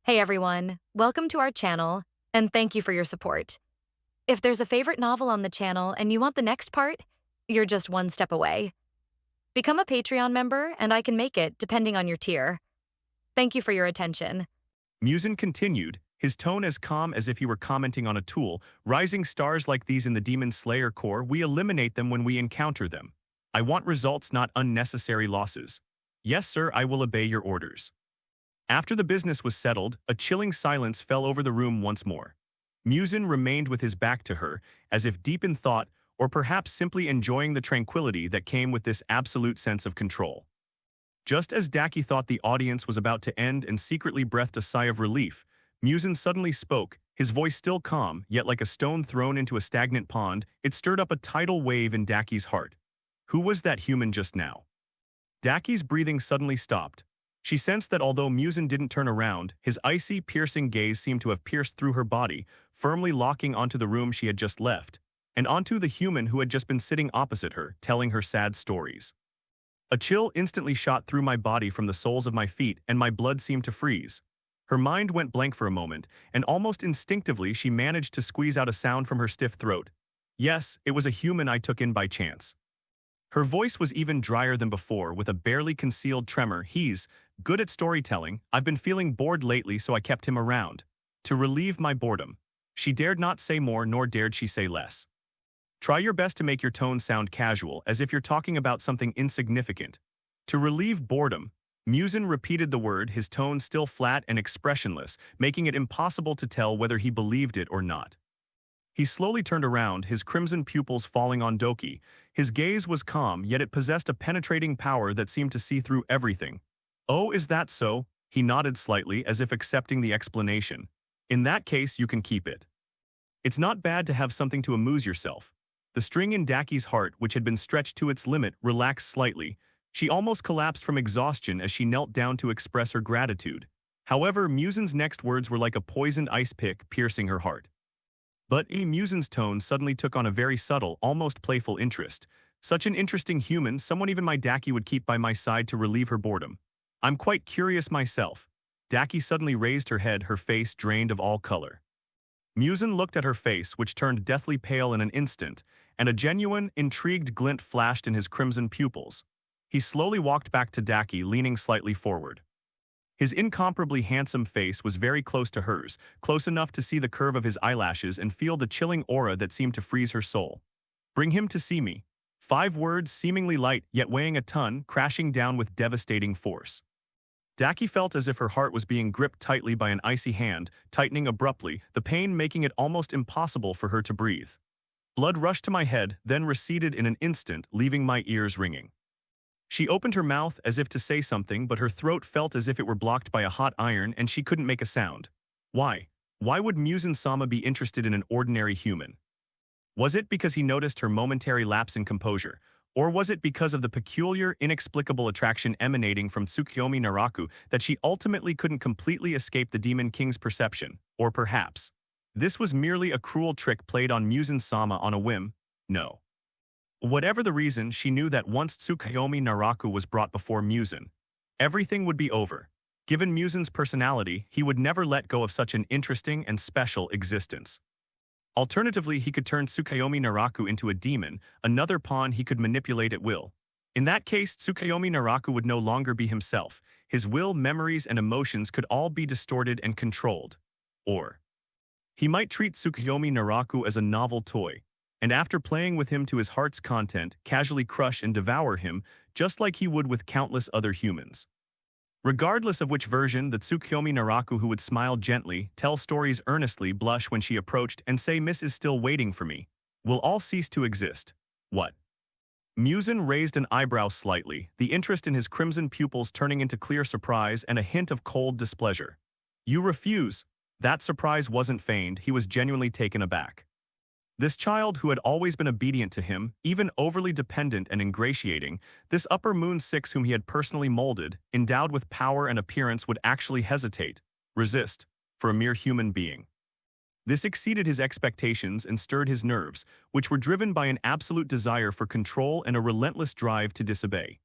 Hey everyone, welcome to our channel, and thank you for your support. If there's a favorite novel on the channel and you want the next part, you're just one step away. Become a Patreon member and I can make it depending on your tier. Thank you for your attention. Musen continued, his tone as calm as if he were commenting on a tool. Rising stars like these in the Demon Slayer Corps, we eliminate them when we encounter them. I want results, not unnecessary losses. Yes, sir, I will obey your orders. After the business was settled, a chilling silence fell over the room once more. Musen remained with his back to her, as if deep in thought, or perhaps simply enjoying the tranquility that came with this absolute sense of control. Just as Daki thought the audience was about to end and secretly breathed a sigh of relief, Musen suddenly spoke, his voice still calm, yet like a stone thrown into a stagnant pond, it stirred up a tidal wave in Daki's heart. Who was that human just now? Daki's breathing suddenly stopped. She sensed that although Musen didn't turn around, his icy, piercing gaze seemed to have pierced through her body, firmly locking onto the room she had just left, and onto the human who had just been sitting opposite her, telling her sad stories. A chill instantly shot through my body from the soles of my feet, and my blood seemed to freeze. Her mind went blank for a moment, and almost instinctively she managed to squeeze out a sound from her stiff throat. Yes, it was a human I took in by chance. Her voice was even drier than before, with a barely concealed tremor. He's good at storytelling. I've been feeling bored lately, so I kept him around. To relieve my boredom. She dared not say more, nor dared she say less. Try your best to make your tone sound casual, as if you're talking about something insignificant. To relieve boredom, Musen repeated the word, his tone still flat and expressionless, making it impossible to tell whether he believed it or not. He slowly turned around, his crimson pupils falling on Daki. His gaze was calm, yet it possessed a penetrating power that seemed to see through everything. Oh, is that so? He nodded slightly, as if accepting the explanation. In that case, you can keep it. It's not bad to have something to amuse yourself. The string in Daki's heart, which had been stretched to its limit, relaxed slightly. She almost collapsed from exhaustion as she knelt down to express her gratitude. However, Musen's next words were like a poisoned ice pick piercing her heart. But Musen's tone suddenly took on a very subtle, almost playful interest. Such an interesting human, someone even my Daki would keep by my side to relieve her boredom. I'm quite curious myself. Daki suddenly raised her head, her face drained of all color. Musen looked at her face, which turned deathly pale in an instant, and a genuine, intrigued glint flashed in his crimson pupils. He slowly walked back to Daki, leaning slightly forward. His incomparably handsome face was very close to hers, close enough to see the curve of his eyelashes and feel the chilling aura that seemed to freeze her soul. Bring him to see me. 5 words, seemingly light, yet weighing a ton, crashing down with devastating force. Daki felt as if her heart was being gripped tightly by an icy hand, tightening abruptly, the pain making it almost impossible for her to breathe. Blood rushed to my head, then receded in an instant, leaving my ears ringing. She opened her mouth as if to say something, but her throat felt as if it were blocked by a hot iron and she couldn't make a sound. Why? Why would Musen-sama be interested in an ordinary human? Was it because he noticed her momentary lapse in composure? Or was it because of the peculiar, inexplicable attraction emanating from Tsukuyomi Naraku that she ultimately couldn't completely escape the Demon King's perception? Or perhaps this was merely a cruel trick played on Musen-sama on a whim? No. Whatever the reason, she knew that once Tsukuyomi Naraku was brought before Musen, everything would be over. Given Musen's personality, he would never let go of such an interesting and special existence. Alternatively, he could turn Tsukuyomi Naraku into a demon, another pawn he could manipulate at will. In that case, Tsukuyomi Naraku would no longer be himself. His will, memories, and emotions could all be distorted and controlled. Or he might treat Tsukuyomi Naraku as a novel toy, and after playing with him to his heart's content, casually crush and devour him, just like he would with countless other humans. Regardless of which version, the Tsukuyomi Naraku who would smile gently, tell stories earnestly, blush when she approached, and say Miss is still waiting for me, will all cease to exist. What? Musen raised an eyebrow slightly, the interest in his crimson pupils turning into clear surprise and a hint of cold displeasure. You refuse? That surprise wasn't feigned, he was genuinely taken aback. This child who had always been obedient to him, even overly dependent and ingratiating, this upper moon 6 whom he had personally molded, endowed with power and appearance, would actually hesitate, resist, for a mere human being. This exceeded his expectations and stirred his nerves, which were driven by an absolute desire for control and a relentless drive to disobey.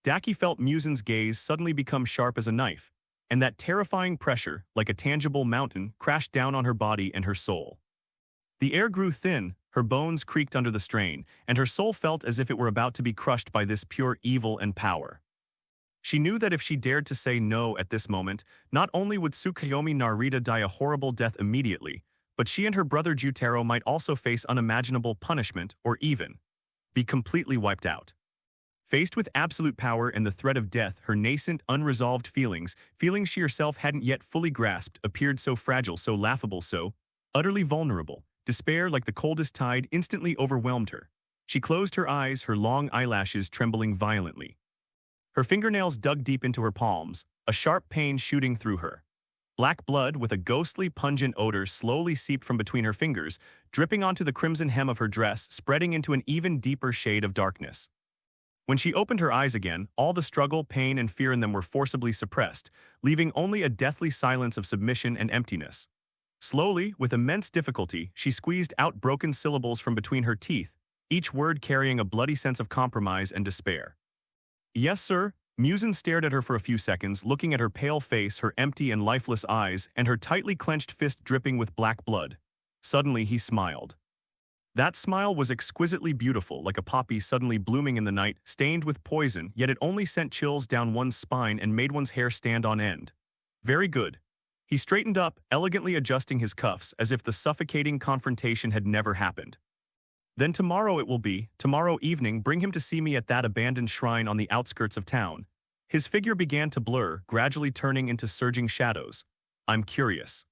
Daki felt Musen's gaze suddenly become sharp as a knife, and that terrifying pressure, like a tangible mountain, crashed down on her body and her soul. The air grew thin, her bones creaked under the strain, and her soul felt as if it were about to be crushed by this pure evil and power. She knew that if she dared to say no at this moment, not only would Tsukuyomi Narita die a horrible death immediately, but she and her brother Jutero might also face unimaginable punishment or even be completely wiped out. Faced with absolute power and the threat of death, her nascent, unresolved feelings she herself hadn't yet fully grasped, appeared so fragile, so laughable, so utterly vulnerable. Despair, like the coldest tide, instantly overwhelmed her. She closed her eyes, her long eyelashes trembling violently. Her fingernails dug deep into her palms, a sharp pain shooting through her. Black blood with a ghostly, pungent odor slowly seeped from between her fingers, dripping onto the crimson hem of her dress, spreading into an even deeper shade of darkness. When she opened her eyes again, all the struggle, pain, and fear in them were forcibly suppressed, leaving only a deathly silence of submission and emptiness. Slowly, with immense difficulty, she squeezed out broken syllables from between her teeth, each word carrying a bloody sense of compromise and despair. "Yes, sir." Musen stared at her for a few seconds, looking at her pale face, her empty and lifeless eyes, and her tightly clenched fist dripping with black blood. Suddenly, he smiled. That smile was exquisitely beautiful, like a poppy suddenly blooming in the night, stained with poison, yet it only sent chills down one's spine and made one's hair stand on end. "Very good." He straightened up, elegantly adjusting his cuffs, as if the suffocating confrontation had never happened. "Then tomorrow it will be, tomorrow evening, bring him to see me at that abandoned shrine on the outskirts of town." His figure began to blur, gradually turning into surging shadows. "I'm curious."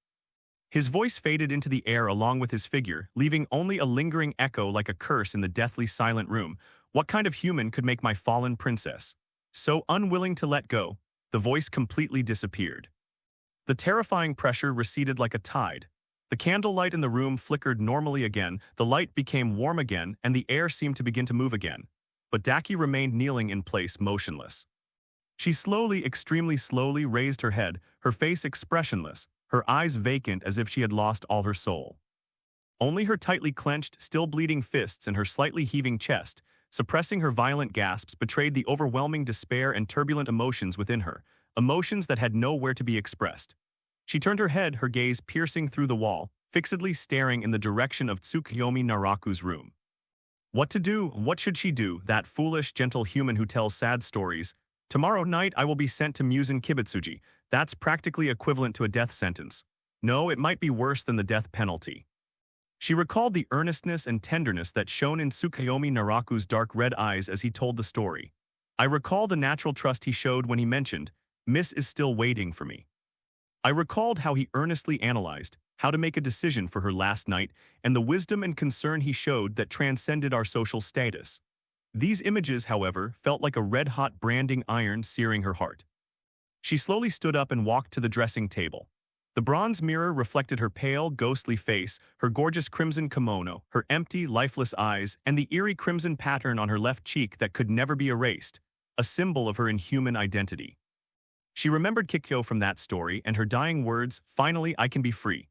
His voice faded into the air along with his figure, leaving only a lingering echo like a curse in the deathly silent room. "What kind of human could make my fallen princess so unwilling to let go?" The voice completely disappeared. The terrifying pressure receded like a tide. The candlelight in the room flickered normally again, the light became warm again, and the air seemed to begin to move again. But Daki remained kneeling in place, motionless. She slowly, extremely slowly raised her head, her face expressionless, her eyes vacant as if she had lost all her soul. Only her tightly clenched, still bleeding fists and her slightly heaving chest, suppressing her violent gasps, betrayed the overwhelming despair and turbulent emotions within her, emotions that had nowhere to be expressed. She turned her head, her gaze piercing through the wall, fixedly staring in the direction of Tsukuyomi Naraku's room. What to do? What should she do, that foolish, gentle human who tells sad stories? "Tomorrow night I will be sent to Musen Kibutsuji." That's practically equivalent to a death sentence. No, it might be worse than the death penalty. She recalled the earnestness and tenderness that shone in Tsukuyomi Naraku's dark red eyes as he told the story. I recall the natural trust he showed when he mentioned, "Miss is still waiting for me." I recalled how he earnestly analyzed how to make a decision for her last night and the wisdom and concern he showed that transcended our social status. These images, however, felt like a red-hot branding iron searing her heart. She slowly stood up and walked to the dressing table. The bronze mirror reflected her pale, ghostly face, her gorgeous crimson kimono, her empty, lifeless eyes, and the eerie crimson pattern on her left cheek that could never be erased, a symbol of her inhuman identity. She remembered Kikyo from that story and her dying words, "Finally, I can be free."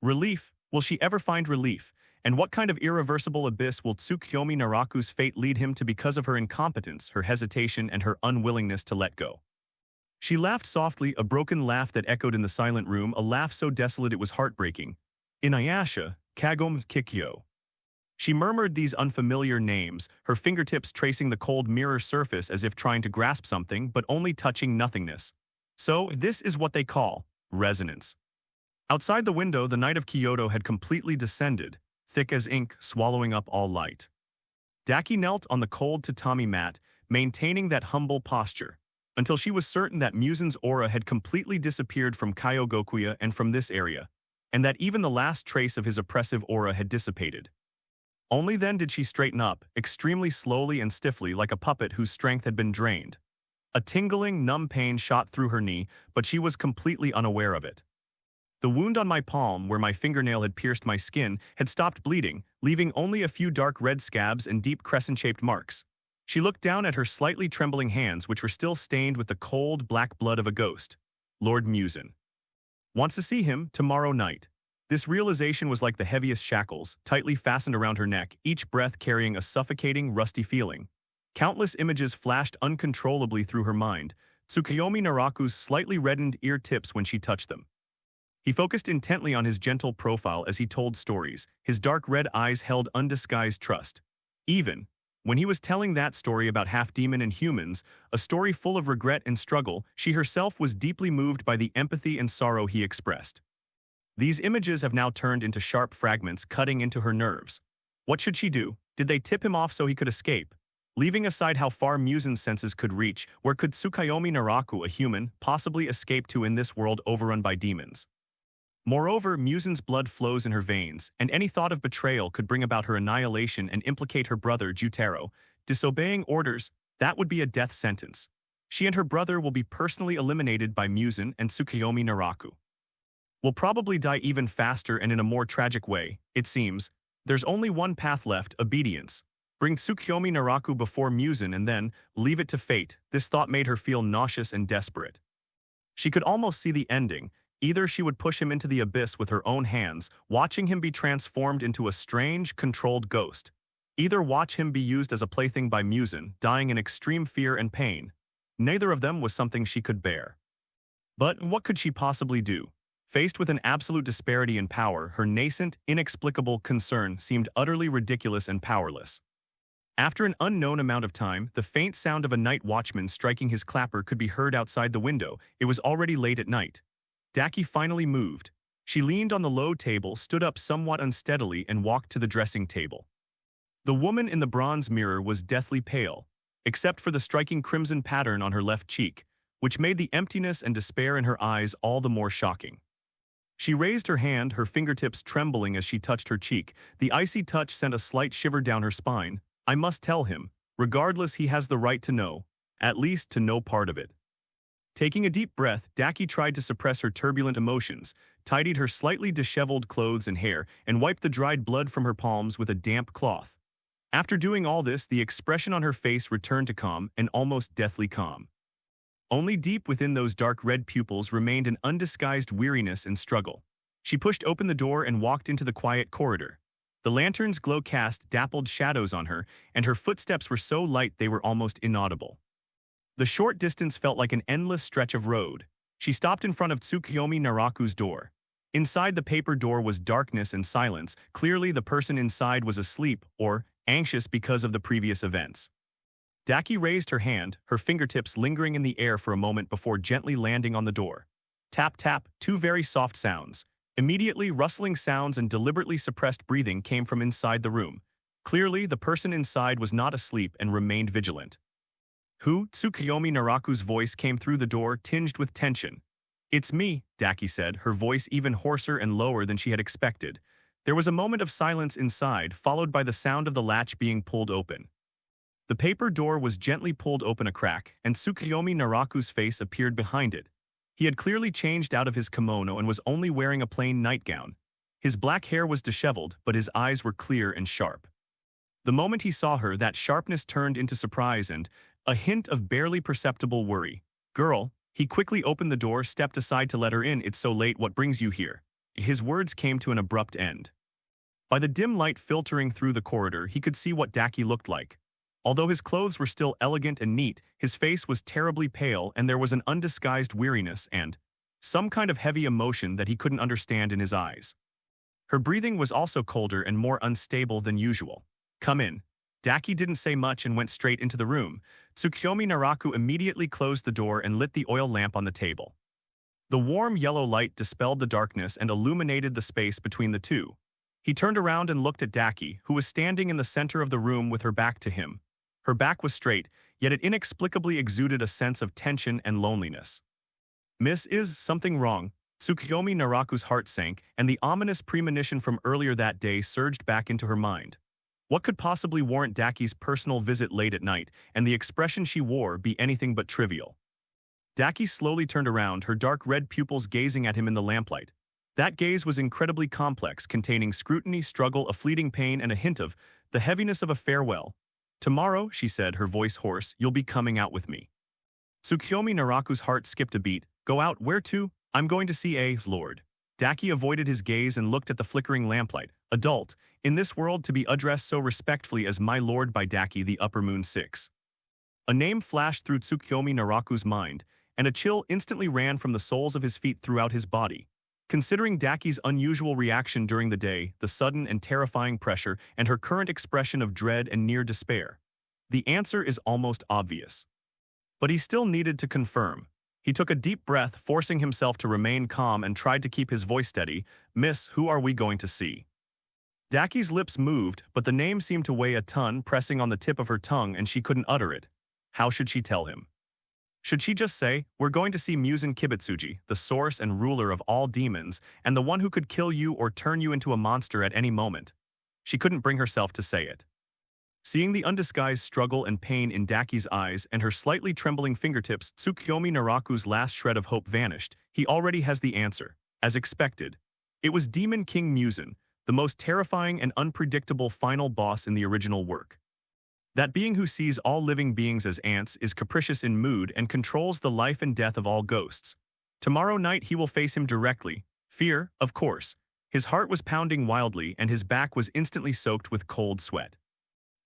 Relief? Will she ever find relief? And what kind of irreversible abyss will Tsukuyomi Naraku's fate lead him to because of her incompetence, her hesitation, and her unwillingness to let go? She laughed softly, a broken laugh that echoed in the silent room, a laugh so desolate it was heartbreaking. "Inuyasha, Kagome Kikyo." She murmured these unfamiliar names, her fingertips tracing the cold mirror surface as if trying to grasp something, but only touching nothingness. So, this is what they call resonance. Outside the window, the night of Kyoto had completely descended, thick as ink, swallowing up all light. Daki knelt on the cold tatami mat, maintaining that humble posture, until she was certain that Musen's aura had completely disappeared from Kyogokuya and from this area, and that even the last trace of his oppressive aura had dissipated. Only then did she straighten up, extremely slowly and stiffly, like a puppet whose strength had been drained. A tingling, numb pain shot through her knee, but she was completely unaware of it. The wound on my palm, where my fingernail had pierced my skin, had stopped bleeding, leaving only a few dark red scabs and deep crescent-shaped marks. She looked down at her slightly trembling hands, which were still stained with the cold, black blood of a ghost. Lord Musen wants to see him tomorrow night. This realization was like the heaviest shackles, tightly fastened around her neck, each breath carrying a suffocating, rusty feeling. Countless images flashed uncontrollably through her mind. Tsukuyomi Naraku's slightly reddened ear tips when she touched them. He focused intently on his gentle profile as he told stories. His dark red eyes held undisguised trust. Even when he was telling that story about half-demon and humans, a story full of regret and struggle, she herself was deeply moved by the empathy and sorrow he expressed. These images have now turned into sharp fragments cutting into her nerves. What should she do? Did they tip him off so he could escape? Leaving aside how far Musen's senses could reach, where could Tsukuyomi Naraku, a human, possibly escape to in this world overrun by demons? Moreover, Musen's blood flows in her veins, and any thought of betrayal could bring about her annihilation and implicate her brother, Jutero. Disobeying orders, that would be a death sentence. She and her brother will be personally eliminated by Musen and Tsukuyomi Naraku. Will probably die even faster and in a more tragic way, it seems. There's only one path left, obedience. Bring Tsukuyomi Naraku before Musen and then leave it to fate. This thought made her feel nauseous and desperate. She could almost see the ending. Either she would push him into the abyss with her own hands, watching him be transformed into a strange, controlled ghost. Either watch him be used as a plaything by Musen, dying in extreme fear and pain. Neither of them was something she could bear. But what could she possibly do? Faced with an absolute disparity in power, her nascent, inexplicable concern seemed utterly ridiculous and powerless. After an unknown amount of time, the faint sound of a night watchman striking his clapper could be heard outside the window. It was already late at night. Daki finally moved. She leaned on the low table, stood up somewhat unsteadily, and walked to the dressing table. The woman in the bronze mirror was deathly pale, except for the striking crimson pattern on her left cheek, which made the emptiness and despair in her eyes all the more shocking. She raised her hand, her fingertips trembling as she touched her cheek. The icy touch sent a slight shiver down her spine. I must tell him. Regardless, he has the right to know. At least to know part of it. Taking a deep breath, Daki tried to suppress her turbulent emotions, tidied her slightly disheveled clothes and hair, and wiped the dried blood from her palms with a damp cloth. After doing all this, the expression on her face returned to calm, and almost deathly calm. Only deep within those dark red pupils remained an undisguised weariness and struggle. She pushed open the door and walked into the quiet corridor. The lantern's glow cast dappled shadows on her, and her footsteps were so light they were almost inaudible. The short distance felt like an endless stretch of road. She stopped in front of Tsukuyomi Naraku's door. Inside the paper door was darkness and silence. Clearly, the person inside was asleep or anxious because of the previous events. Daki raised her hand, her fingertips lingering in the air for a moment before gently landing on the door. Tap, tap, two very soft sounds. Immediately, rustling sounds and deliberately suppressed breathing came from inside the room. Clearly, the person inside was not asleep and remained vigilant. Who? Tsukuyomi Naraku's voice came through the door, tinged with tension. It's me, Daki said, her voice even hoarser and lower than she had expected. There was a moment of silence inside, followed by the sound of the latch being pulled open. The paper door was gently pulled open a crack, and Tsukuyomi Naraku's face appeared behind it. He had clearly changed out of his kimono and was only wearing a plain nightgown. His black hair was disheveled, but his eyes were clear and sharp. The moment he saw her, that sharpness turned into surprise and a hint of barely perceptible worry. Girl, he quickly opened the door, stepped aside to let her in. It's so late, what brings you here? His words came to an abrupt end. By the dim light filtering through the corridor, he could see what Daki looked like. Although his clothes were still elegant and neat, his face was terribly pale and there was an undisguised weariness and some kind of heavy emotion that he couldn't understand in his eyes. Her breathing was also colder and more unstable than usual. Come in. Daki didn't say much and went straight into the room. Tsukuyomi Naraku immediately closed the door and lit the oil lamp on the table. The warm yellow light dispelled the darkness and illuminated the space between the two. He turned around and looked at Daki, who was standing in the center of the room with her back to him. Her back was straight, yet it inexplicably exuded a sense of tension and loneliness. Miss, is something wrong? Tsukuyomi Naraku's heart sank, and the ominous premonition from earlier that day surged back into her mind. What could possibly warrant Daki's personal visit late at night, and the expression she wore be anything but trivial? Daki slowly turned around, her dark red pupils gazing at him in the lamplight. That gaze was incredibly complex, containing scrutiny, struggle, a fleeting pain, and a hint of the heaviness of a farewell. Tomorrow, she said, her voice hoarse, you'll be coming out with me. Tsukuyomi Naraku's heart skipped a beat. Go out? Where to? I'm going to see a lord. Daki avoided his gaze and looked at the flickering lamplight. Adult, in this world to be addressed so respectfully as my lord by Daki the Upper Moon 6. A name flashed through Tsukuyomi Naraku's mind, and a chill instantly ran from the soles of his feet throughout his body. Considering Daki's unusual reaction during the day, the sudden and terrifying pressure, and her current expression of dread and near despair, the answer is almost obvious. But he still needed to confirm. He took a deep breath, forcing himself to remain calm, and tried to keep his voice steady. "Miss, who are we going to see?" Daki's lips moved, but the name seemed to weigh a ton, pressing on the tip of her tongue, and she couldn't utter it. How should she tell him? Should she just say, "We're going to see Musen Kibutsuji, the source and ruler of all demons, and the one who could kill you or turn you into a monster at any moment"? She couldn't bring herself to say it. Seeing the undisguised struggle and pain in Daki's eyes and her slightly trembling fingertips, Tsukuyomi Naraku's last shred of hope vanished. He already has the answer. As expected. It was Demon King Musen, the most terrifying and unpredictable final boss in the original work. That being who sees all living beings as ants, is capricious in mood, and controls the life and death of all ghosts. Tomorrow night he will face him directly. Fear, of course. His heart was pounding wildly, and his back was instantly soaked with cold sweat.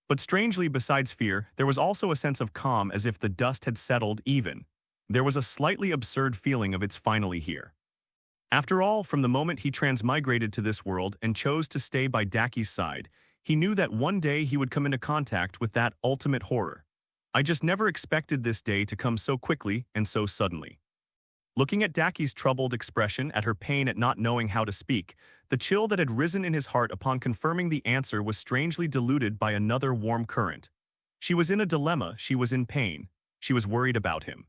But strangely, besides fear, there was also a sense of calm, as if the dust had settled even. There was a slightly absurd feeling of "it's finally here." After all, from the moment he transmigrated to this world and chose to stay by Daki's side, he knew that one day he would come into contact with that ultimate horror. "I just never expected this day to come so quickly and so suddenly." Looking at Daki's troubled expression, at her pain at not knowing how to speak, the chill that had risen in his heart upon confirming the answer was strangely diluted by another warm current. She was in a dilemma, she was in pain, she was worried about him.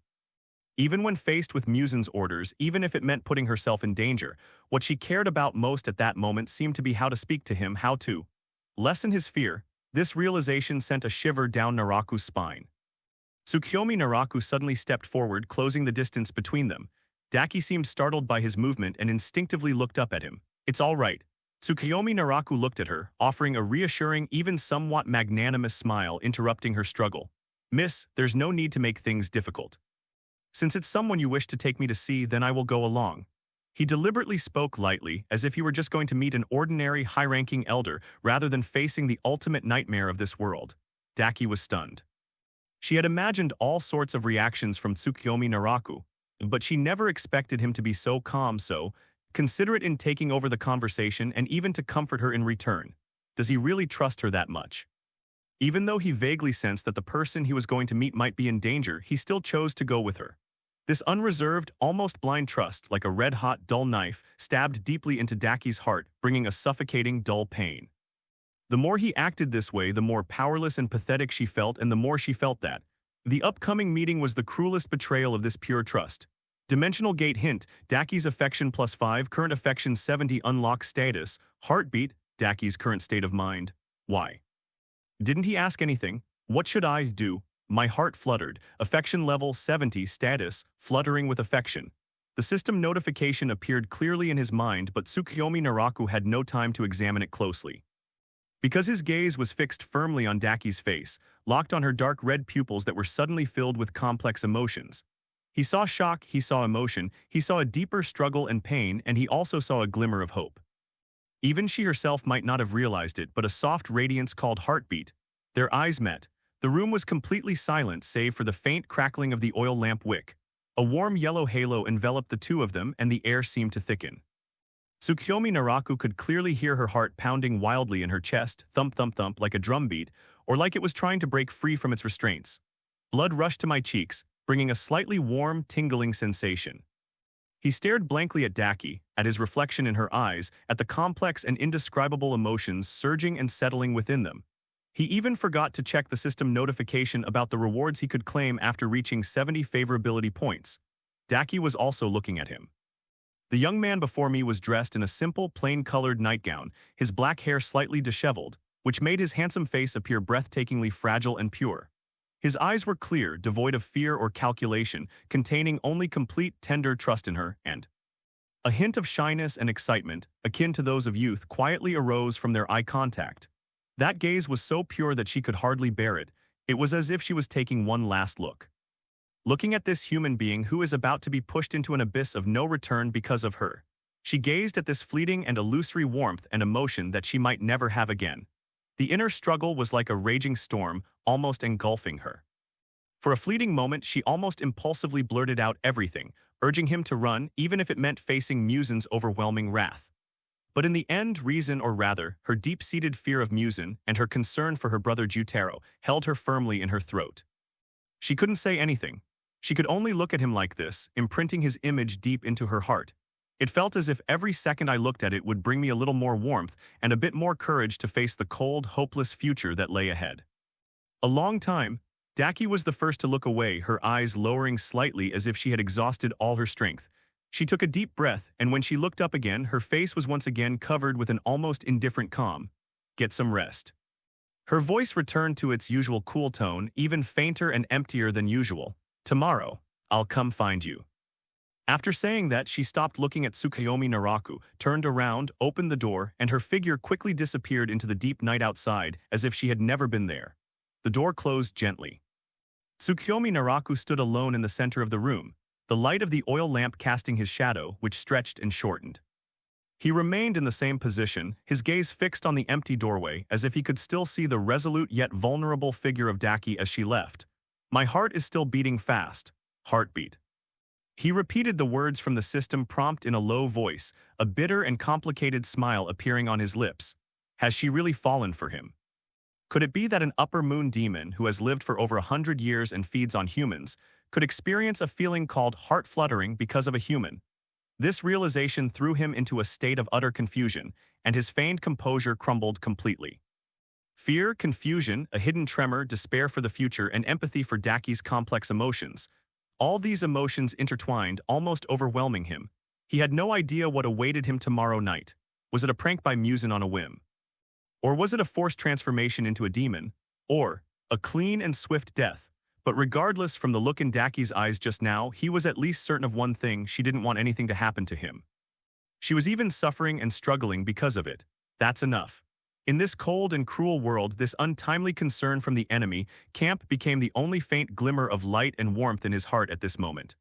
Even when faced with Musen's orders, even if it meant putting herself in danger, what she cared about most at that moment seemed to be how to speak to him, how to lessen his fear. This realization sent a shiver down Naraku's spine. Tsukuyomi Naraku suddenly stepped forward, closing the distance between them. Daki seemed startled by his movement and instinctively looked up at him. "It's all right." Tsukuyomi Naraku looked at her, offering a reassuring, even somewhat magnanimous smile, interrupting her struggle. "Miss, there's no need to make things difficult. Since it's someone you wish to take me to see, then I will go along." He deliberately spoke lightly, as if he were just going to meet an ordinary, high-ranking elder, rather than facing the ultimate nightmare of this world. Daki was stunned. She had imagined all sorts of reactions from Tsukuyomi Naraku, but she never expected him to be so calm, so considerate in taking over the conversation, and even to comfort her in return. Does he really trust her that much? Even though he vaguely sensed that the person he was going to meet might be in danger, he still chose to go with her. This unreserved, almost blind trust, like a red-hot, dull knife, stabbed deeply into Daki's heart, bringing a suffocating, dull pain. The more he acted this way, the more powerless and pathetic she felt, and the more she felt that the upcoming meeting was the cruelest betrayal of this pure trust. Dimensional gate hint: Daki's affection +5, current affection 70, unlock status, heartbeat, Daki's current state of mind. Why? Didn't he ask anything? What should I do? My heart fluttered, affection level 70, status, fluttering with affection. The system notification appeared clearly in his mind, but Tsukuyomi Naraku had no time to examine it closely. Because his gaze was fixed firmly on Daki's face, locked on her dark red pupils that were suddenly filled with complex emotions. He saw shock, he saw emotion, he saw a deeper struggle and pain, and he also saw a glimmer of hope. Even she herself might not have realized it, but a soft radiance called heartbeat. Their eyes met. The room was completely silent save for the faint crackling of the oil lamp wick. A warm yellow halo enveloped the two of them, and the air seemed to thicken. Tsukuyomi Naraku could clearly hear her heart pounding wildly in her chest, thump thump thump, like a drumbeat, or like it was trying to break free from its restraints. Blood rushed to my cheeks, bringing a slightly warm, tingling sensation. He stared blankly at Daki, at his reflection in her eyes, at the complex and indescribable emotions surging and settling within them. He even forgot to check the system notification about the rewards he could claim after reaching 70 favorability points. Daki was also looking at him. The young man before me was dressed in a simple, plain-colored nightgown, his black hair slightly disheveled, which made his handsome face appear breathtakingly fragile and pure. His eyes were clear, devoid of fear or calculation, containing only complete, tender trust in her, and a hint of shyness and excitement, akin to those of youth, quietly arose from their eye contact. That gaze was so pure that she could hardly bear it. It was as if she was taking one last look. Looking at this human being who is about to be pushed into an abyss of no return because of her. She gazed at this fleeting and illusory warmth and emotion that she might never have again. The inner struggle was like a raging storm, almost engulfing her. For a fleeting moment, she almost impulsively blurted out everything, urging him to run even if it meant facing Musen's overwhelming wrath. But in the end, reason, or rather, her deep-seated fear of Musen and her concern for her brother Jutero held her firmly in her throat. She couldn't say anything. She could only look at him like this, imprinting his image deep into her heart. It felt as if every second I looked at it would bring me a little more warmth and a bit more courage to face the cold, hopeless future that lay ahead. A long time, Daki was the first to look away, her eyes lowering slightly as if she had exhausted all her strength. She took a deep breath, and when she looked up again, her face was once again covered with an almost indifferent calm. Get some rest. Her voice returned to its usual cool tone, even fainter and emptier than usual. Tomorrow, I'll come find you. After saying that, she stopped looking at Tsukuyomi Naraku, turned around, opened the door, and her figure quickly disappeared into the deep night outside, as if she had never been there. The door closed gently. Tsukuyomi Naraku stood alone in the center of the room, the light of the oil lamp casting his shadow, which stretched and shortened. He remained in the same position, his gaze fixed on the empty doorway, as if he could still see the resolute yet vulnerable figure of Daki as she left. My heart is still beating fast. Heartbeat. He repeated the words from the system prompt in a low voice, a bitter and complicated smile appearing on his lips. Has she really fallen for him? Could it be that an upper moon demon who has lived for over 100 years and feeds on humans could experience a feeling called heart fluttering because of a human? This realization threw him into a state of utter confusion, and his feigned composure crumbled completely. Fear, confusion, a hidden tremor, despair for the future, and empathy for Daki's complex emotions. All these emotions intertwined, almost overwhelming him. He had no idea what awaited him tomorrow night. Was it a prank by Musen on a whim? Or was it a forced transformation into a demon? Or a clean and swift death? But regardless, from the look in Daki's eyes just now, he was at least certain of one thing: she didn't want anything to happen to him. She was even suffering and struggling because of it. That's enough. In this cold and cruel world, this untimely concern from the enemy camp became the only faint glimmer of light and warmth in his heart at this moment.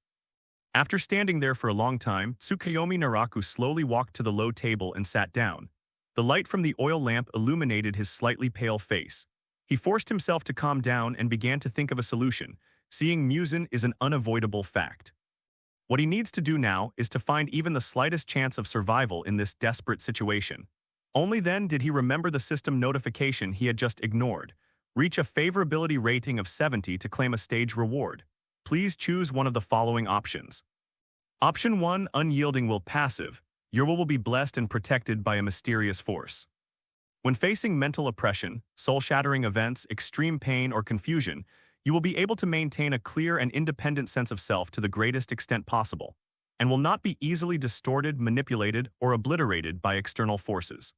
After standing there for a long time, Tsukuyomi Naraku slowly walked to the low table and sat down. The light from the oil lamp illuminated his slightly pale face. He forced himself to calm down and began to think of a solution. Seeing Musen is an unavoidable fact. What he needs to do now is to find even the slightest chance of survival in this desperate situation. Only then did he remember the system notification he had just ignored. Reach a favorability rating of 70 to claim a stage reward. Please choose one of the following options. Option 1, Unyielding Will Passive. Your will be blessed and protected by a mysterious force. When facing mental oppression, soul-shattering events, extreme pain, or confusion, you will be able to maintain a clear and independent sense of self to the greatest extent possible, and will not be easily distorted, manipulated, or obliterated by external forces.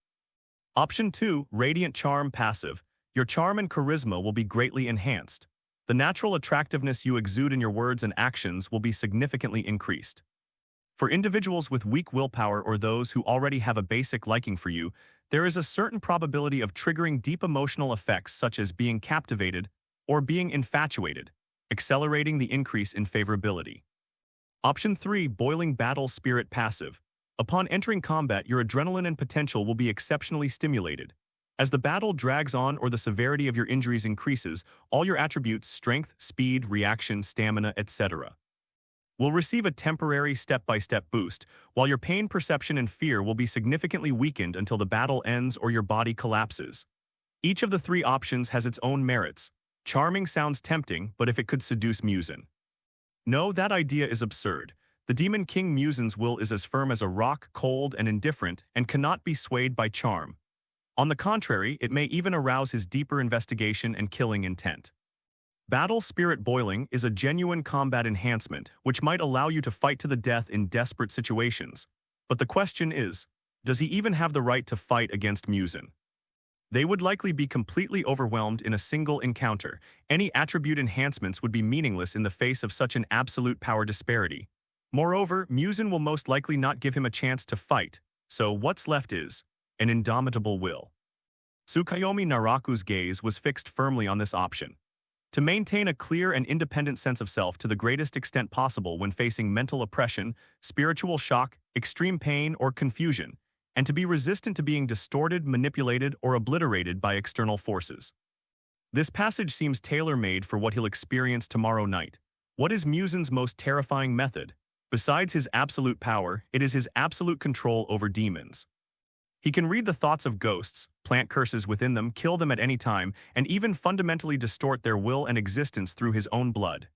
Option 2, Radiant Charm Passive. Your charm and charisma will be greatly enhanced. The natural attractiveness you exude in your words and actions will be significantly increased. For individuals with weak willpower or those who already have a basic liking for you, there is a certain probability of triggering deep emotional effects such as being captivated or being infatuated, accelerating the increase in favorability. Option 3, Boiling Battle Spirit Passive. Upon entering combat, your adrenaline and potential will be exceptionally stimulated. As the battle drags on or the severity of your injuries increases, all your attributes, strength, speed, reaction, stamina, etc., will receive a temporary step-by-step boost, while your pain perception and fear will be significantly weakened until the battle ends or your body collapses. Each of the three options has its own merits. Charming sounds tempting, but if it could seduce Musen. No, that idea is absurd. The Demon King Musen's will is as firm as a rock, cold and indifferent, and cannot be swayed by charm. On the contrary, it may even arouse his deeper investigation and killing intent. Battle Spirit Boiling is a genuine combat enhancement which might allow you to fight to the death in desperate situations. But the question is, does he even have the right to fight against Musen? They would likely be completely overwhelmed in a single encounter. Any attribute enhancements would be meaningless in the face of such an absolute power disparity. Moreover, Musen will most likely not give him a chance to fight, so what's left is an indomitable will. Tsukuyomi Naraku's gaze was fixed firmly on this option. To maintain a clear and independent sense of self to the greatest extent possible when facing mental oppression, spiritual shock, extreme pain, or confusion, and to be resistant to being distorted, manipulated, or obliterated by external forces. This passage seems tailor-made for what he'll experience tomorrow night. What is Musen's most terrifying method? Besides his absolute power, it is his absolute control over demons. He can read the thoughts of ghosts, plant curses within them, kill them at any time, and even fundamentally distort their will and existence through his own blood.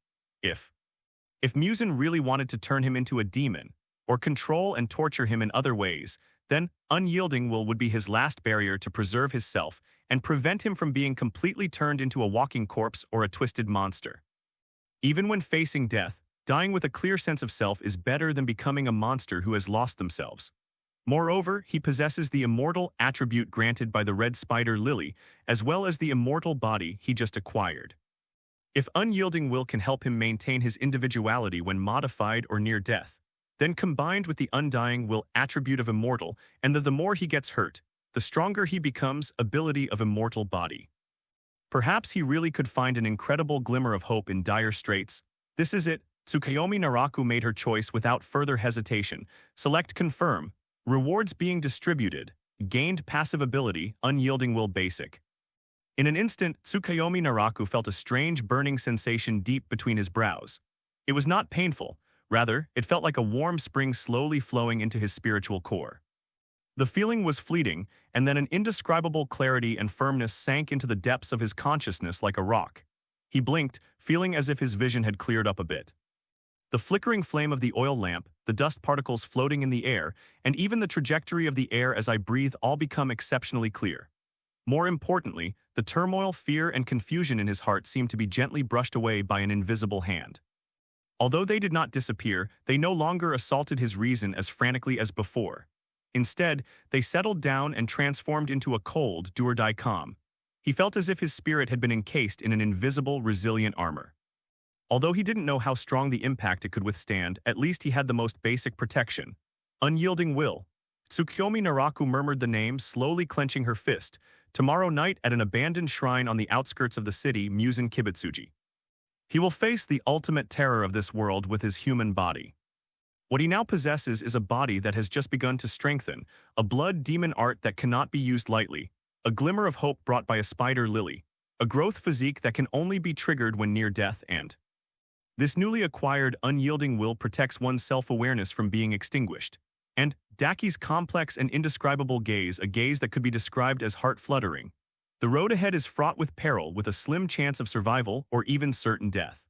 If Musen really wanted to turn him into a demon, or control and torture him in other ways, then unyielding will would be his last barrier to preserve his self and prevent him from being completely turned into a walking corpse or a twisted monster. Even when facing death, dying with a clear sense of self is better than becoming a monster who has lost themselves. Moreover, he possesses the immortal attribute granted by the red spider lily, as well as the immortal body he just acquired. If unyielding will can help him maintain his individuality when modified or near death, then combined with the undying will attribute of immortal, and the more he gets hurt, the stronger he becomes ability of immortal body. Perhaps he really could find an incredible glimmer of hope in dire straits. This is it. Tsukuyomi Naraku made her choice without further hesitation. Select confirm. Rewards being distributed. Gained passive ability, unyielding will basic. In an instant, Tsukuyomi Naraku felt a strange burning sensation deep between his brows. It was not painful. Rather, it felt like a warm spring slowly flowing into his spiritual core. The feeling was fleeting, and then an indescribable clarity and firmness sank into the depths of his consciousness like a rock. He blinked, feeling as if his vision had cleared up a bit. The flickering flame of the oil lamp, the dust particles floating in the air, and even the trajectory of the air as I breathe all become exceptionally clear. More importantly, the turmoil, fear, and confusion in his heart seemed to be gently brushed away by an invisible hand. Although they did not disappear, they no longer assaulted his reason as frantically as before. Instead, they settled down and transformed into a cold, do-or-die calm. He felt as if his spirit had been encased in an invisible, resilient armor. Although he didn't know how strong the impact it could withstand, at least he had the most basic protection. Unyielding will. Tsukuyomi Naraku murmured the name, slowly clenching her fist. Tomorrow night at an abandoned shrine on the outskirts of the city, Musen Kibutsuji. He will face the ultimate terror of this world with his human body. What he now possesses is a body that has just begun to strengthen, a blood demon art that cannot be used lightly, a glimmer of hope brought by a spider lily, a growth physique that can only be triggered when near death, and this newly acquired unyielding will protects one's self-awareness from being extinguished. And Daki's complex and indescribable gaze, a gaze that could be described as heart-fluttering. The road ahead is fraught with peril, with a slim chance of survival or even certain death.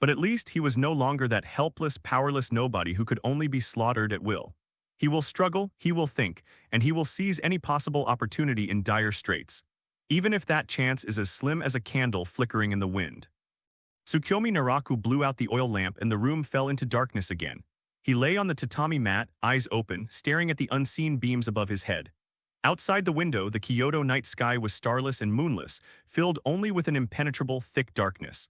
But at least he was no longer that helpless, powerless nobody who could only be slaughtered at will. He will struggle, he will think, and he will seize any possible opportunity in dire straits, even if that chance is as slim as a candle flickering in the wind. Tsukuyomi Naraku blew out the oil lamp and the room fell into darkness again. He lay on the tatami mat, eyes open, staring at the unseen beams above his head. Outside the window, the Kyoto night sky was starless and moonless, filled only with an impenetrable, thick darkness.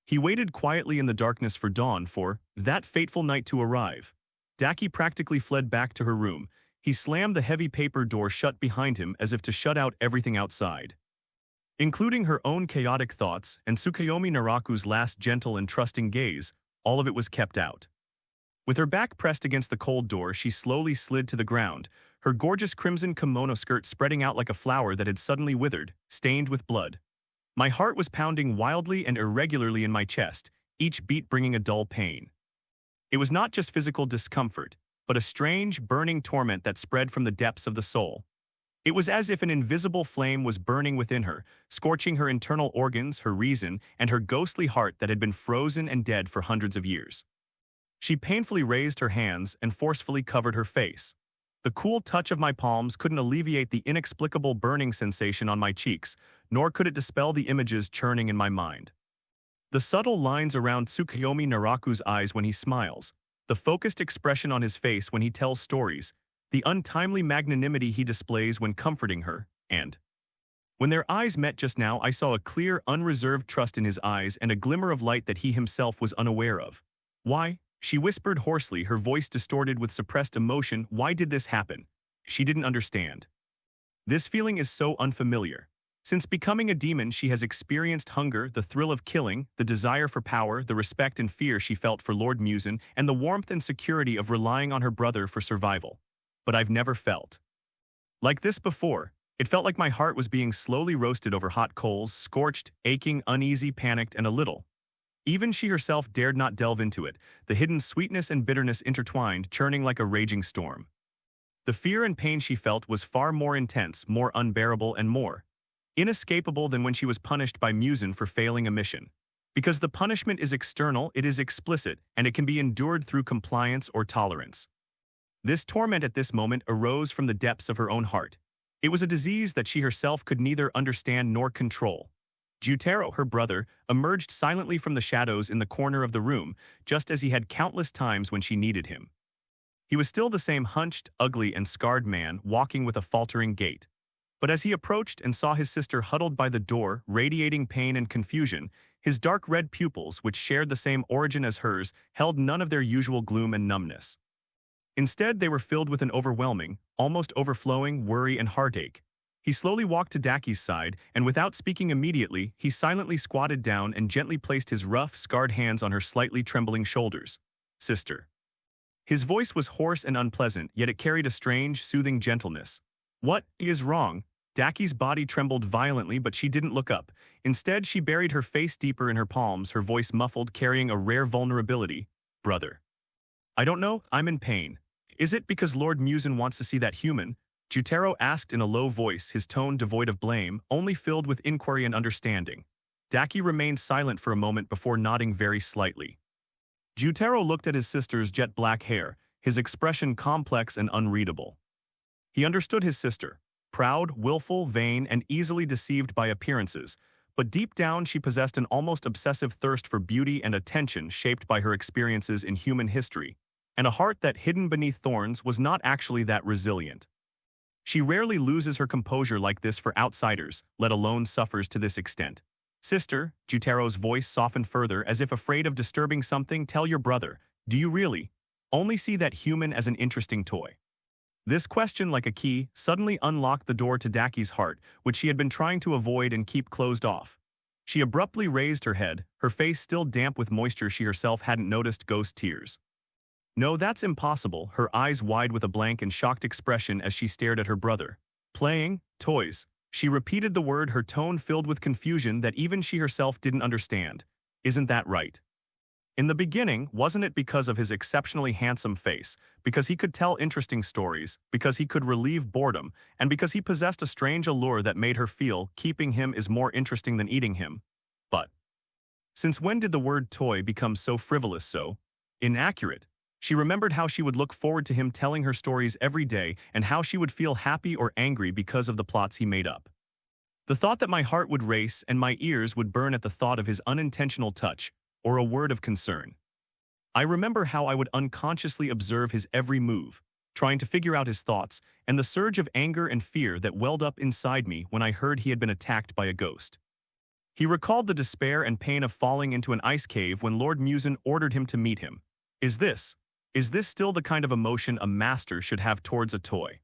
He waited quietly in the darkness for dawn for that fateful night to arrive. Daki practically fled back to her room. He slammed the heavy paper door shut behind him as if to shut out everything outside, including her own chaotic thoughts and Tsukuyomi Naraku's last gentle and trusting gaze. All of it was kept out. With her back pressed against the cold door, she slowly slid to the ground, her gorgeous crimson kimono skirt spreading out like a flower that had suddenly withered, stained with blood. My heart was pounding wildly and irregularly in my chest, each beat bringing a dull pain. It was not just physical discomfort, but a strange, burning torment that spread from the depths of the soul. It was as if an invisible flame was burning within her, scorching her internal organs, her reason, and her ghostly heart that had been frozen and dead for hundreds of years. She painfully raised her hands and forcefully covered her face. The cool touch of my palms couldn't alleviate the inexplicable burning sensation on my cheeks, nor could it dispel the images churning in my mind. The subtle lines around Tsukuyomi Naraku's eyes when he smiles, the focused expression on his face when he tells stories, the untimely magnanimity he displays when comforting her, and when their eyes met just now, I saw a clear, unreserved trust in his eyes and a glimmer of light that he himself was unaware of. Why? She whispered hoarsely, her voice distorted with suppressed emotion. Why did this happen? She didn't understand. This feeling is so unfamiliar. Since becoming a demon, she has experienced hunger, the thrill of killing, the desire for power, the respect and fear she felt for Lord Musen, and the warmth and security of relying on her brother for survival. But I've never felt like this before. It felt like my heart was being slowly roasted over hot coals, scorched, aching, uneasy, panicked, and a little. Even she herself dared not delve into it, the hidden sweetness and bitterness intertwined, churning like a raging storm. The fear and pain she felt was far more intense, more unbearable, and more inescapable than when she was punished by Musen for failing a mission. Because the punishment is external, it is explicit, and it can be endured through compliance or tolerance. This torment at this moment arose from the depths of her own heart. It was a disease that she herself could neither understand nor control. Jutero, her brother, emerged silently from the shadows in the corner of the room, just as he had countless times when she needed him. He was still the same hunched, ugly, and scarred man, walking with a faltering gait. But as he approached and saw his sister huddled by the door, radiating pain and confusion, his dark red pupils, which shared the same origin as hers, held none of their usual gloom and numbness. Instead, they were filled with an overwhelming, almost overflowing worry and heartache. He slowly walked to Daki's side, and without speaking immediately, he silently squatted down and gently placed his rough, scarred hands on her slightly trembling shoulders. "Sister." His voice was hoarse and unpleasant, yet it carried a strange, soothing gentleness. "What is wrong?" Daki's body trembled violently, but she didn't look up. Instead, she buried her face deeper in her palms, her voice muffled, carrying a rare vulnerability. "Brother. I don't know, I'm in pain." "Is it because Lord Musen wants to see that human?" Jutero asked in a low voice, his tone devoid of blame, only filled with inquiry and understanding. Daki remained silent for a moment before nodding very slightly. Jutero looked at his sister's jet-black hair, his expression complex and unreadable. He understood his sister, proud, willful, vain, and easily deceived by appearances, but deep down she possessed an almost obsessive thirst for beauty and attention shaped by her experiences in human history, and a heart that, hidden beneath thorns, was not actually that resilient. She rarely loses her composure like this for outsiders, let alone suffers to this extent. "Sister," Jutero's voice softened further, as if afraid of disturbing something, "tell your brother, do you really only see that human as an interesting toy?" This question, like a key, suddenly unlocked the door to Daki's heart, which she had been trying to avoid and keep closed off. She abruptly raised her head, her face still damp with moisture she herself hadn't noticed, ghost tears. "No, that's impossible," her eyes wide with a blank and shocked expression as she stared at her brother. "Playing? Toys?" She repeated the word, her tone filled with confusion that even she herself didn't understand. "Isn't that right?" In the beginning, wasn't it because of his exceptionally handsome face, because he could tell interesting stories, because he could relieve boredom, and because he possessed a strange allure that made her feel keeping him is more interesting than eating him? But since when did the word toy become so frivolous, so inaccurate? She remembered how she would look forward to him telling her stories every day and how she would feel happy or angry because of the plots he made up. The thought that my heart would race and my ears would burn at the thought of his unintentional touch or a word of concern. I remember how I would unconsciously observe his every move, trying to figure out his thoughts, and the surge of anger and fear that welled up inside me when I heard he had been attacked by a ghost. He recalled the despair and pain of falling into an ice cave when Lord Musen ordered him to meet him. Is this still the kind of emotion a master should have towards a toy?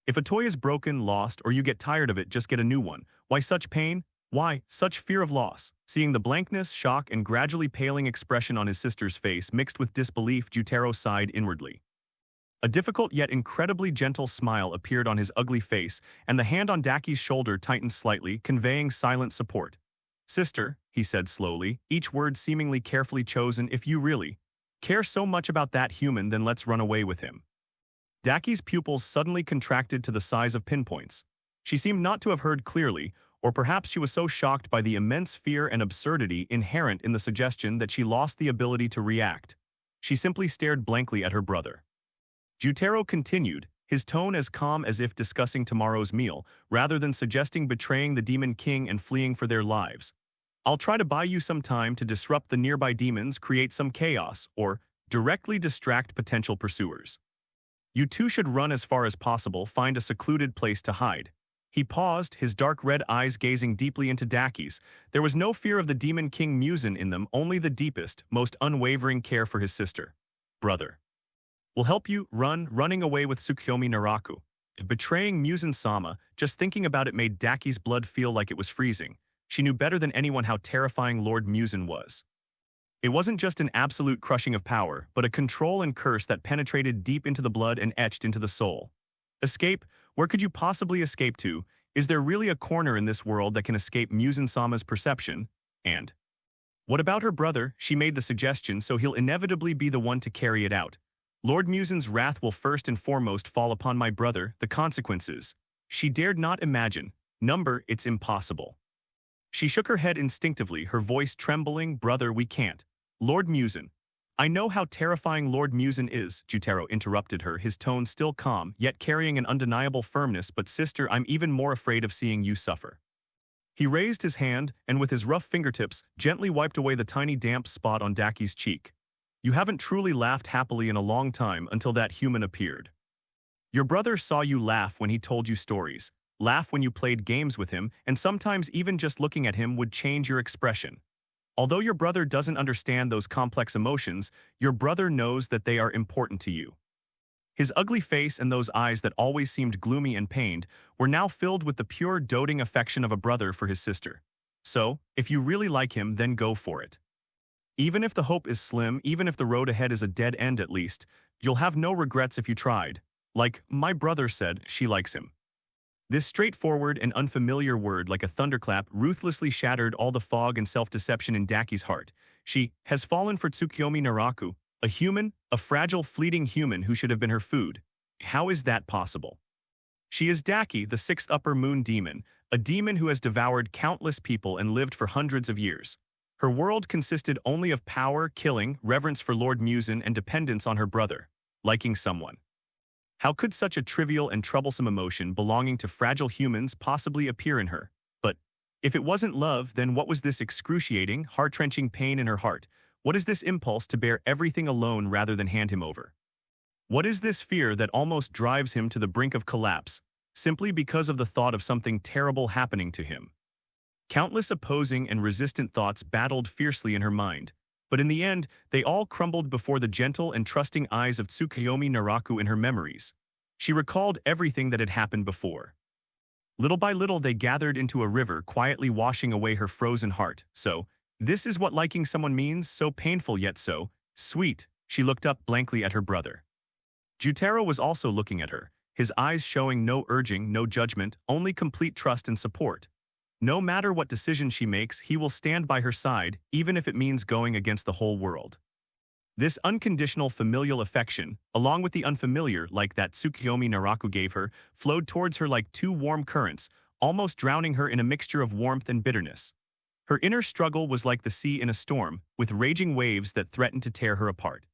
If a toy is broken, lost, or you get tired of it, just get a new one. Why such pain? Why such fear of loss? Seeing the blankness, shock, and gradually paling expression on his sister's face mixed with disbelief, Jutero sighed inwardly. A difficult yet incredibly gentle smile appeared on his ugly face, and the hand on Daki's shoulder tightened slightly, conveying silent support. "Sister," he said slowly, each word seemingly carefully chosen, "if you really care so much about that human, then let's run away with him." Daki's pupils suddenly contracted to the size of pinpoints. She seemed not to have heard clearly, or perhaps she was so shocked by the immense fear and absurdity inherent in the suggestion that she lost the ability to react. She simply stared blankly at her brother. Jutero continued, his tone as calm as if discussing tomorrow's meal, rather than suggesting betraying the demon king and fleeing for their lives. "I'll try to buy you some time to disrupt the nearby demons, create some chaos, or directly distract potential pursuers. You two should run as far as possible, find a secluded place to hide." He paused, his dark red eyes gazing deeply into Daki's. There was no fear of the demon king Musen in them, only the deepest, most unwavering care for his sister. "Brother. Will help you running away with Tsukuyomi Naraku." Betraying Musen-sama, just thinking about it made Daki's blood feel like it was freezing. She knew better than anyone how terrifying Lord Musen was. It wasn't just an absolute crushing of power, but a control and curse that penetrated deep into the blood and etched into the soul. Escape? Where could you possibly escape to? Is there really a corner in this world that can escape Musen-sama's perception? And what about her brother? She made the suggestion, so he'll inevitably be the one to carry it out. Lord Musen's wrath will first and foremost fall upon my brother, the consequences. She dared not imagine. It's impossible. She shook her head instinctively, her voice trembling. Brother, we can't. Lord Musen. I know how terrifying Lord Musen is, Jutero interrupted her, his tone still calm, yet carrying an undeniable firmness. But sister, I'm even more afraid of seeing you suffer. He raised his hand, and with his rough fingertips, gently wiped away the tiny damp spot on Daki's cheek. You haven't truly laughed happily in a long time until that human appeared. Your brother saw you laugh when he told you stories, laugh when you played games with him, and sometimes even just looking at him would change your expression. Although your brother doesn't understand those complex emotions, your brother knows that they are important to you. His ugly face and those eyes that always seemed gloomy and pained were now filled with the pure, doting affection of a brother for his sister. So, if you really like him, then go for it. Even if the hope is slim, even if the road ahead is a dead end at least, you'll have no regrets if you tried. Like, my brother said, she likes him. This straightforward and unfamiliar word, like a thunderclap, ruthlessly shattered all the fog and self-deception in Daki's heart. She has fallen for Tsukiyomi Naraku, a human, a fragile, fleeting human who should have been her food. How is that possible? She is Daki, the sixth upper moon demon, a demon who has devoured countless people and lived for hundreds of years. Her world consisted only of power, killing, reverence for Lord Musen, and dependence on her brother, liking someone. How could such a trivial and troublesome emotion belonging to fragile humans possibly appear in her? But if it wasn't love, then what was this excruciating, heart-wrenching pain in her heart? What is this impulse to bear everything alone rather than hand him over? What is this fear that almost drives him to the brink of collapse, simply because of the thought of something terrible happening to him? Countless opposing and resistant thoughts battled fiercely in her mind, but in the end, they all crumbled before the gentle and trusting eyes of Tsukiyomi Naraku in her memories. She recalled everything that had happened before. Little by little, they gathered into a river, quietly washing away her frozen heart. So, this is what liking someone means, so painful yet so sweet. She looked up blankly at her brother. Jutero was also looking at her, his eyes showing no urging, no judgment, only complete trust and support. No matter what decision she makes, he will stand by her side, even if it means going against the whole world. This unconditional familial affection, along with the unfamiliar like that Tsukiyomi Naraku gave her, flowed towards her like two warm currents, almost drowning her in a mixture of warmth and bitterness. Her inner struggle was like the sea in a storm, with raging waves that threatened to tear her apart.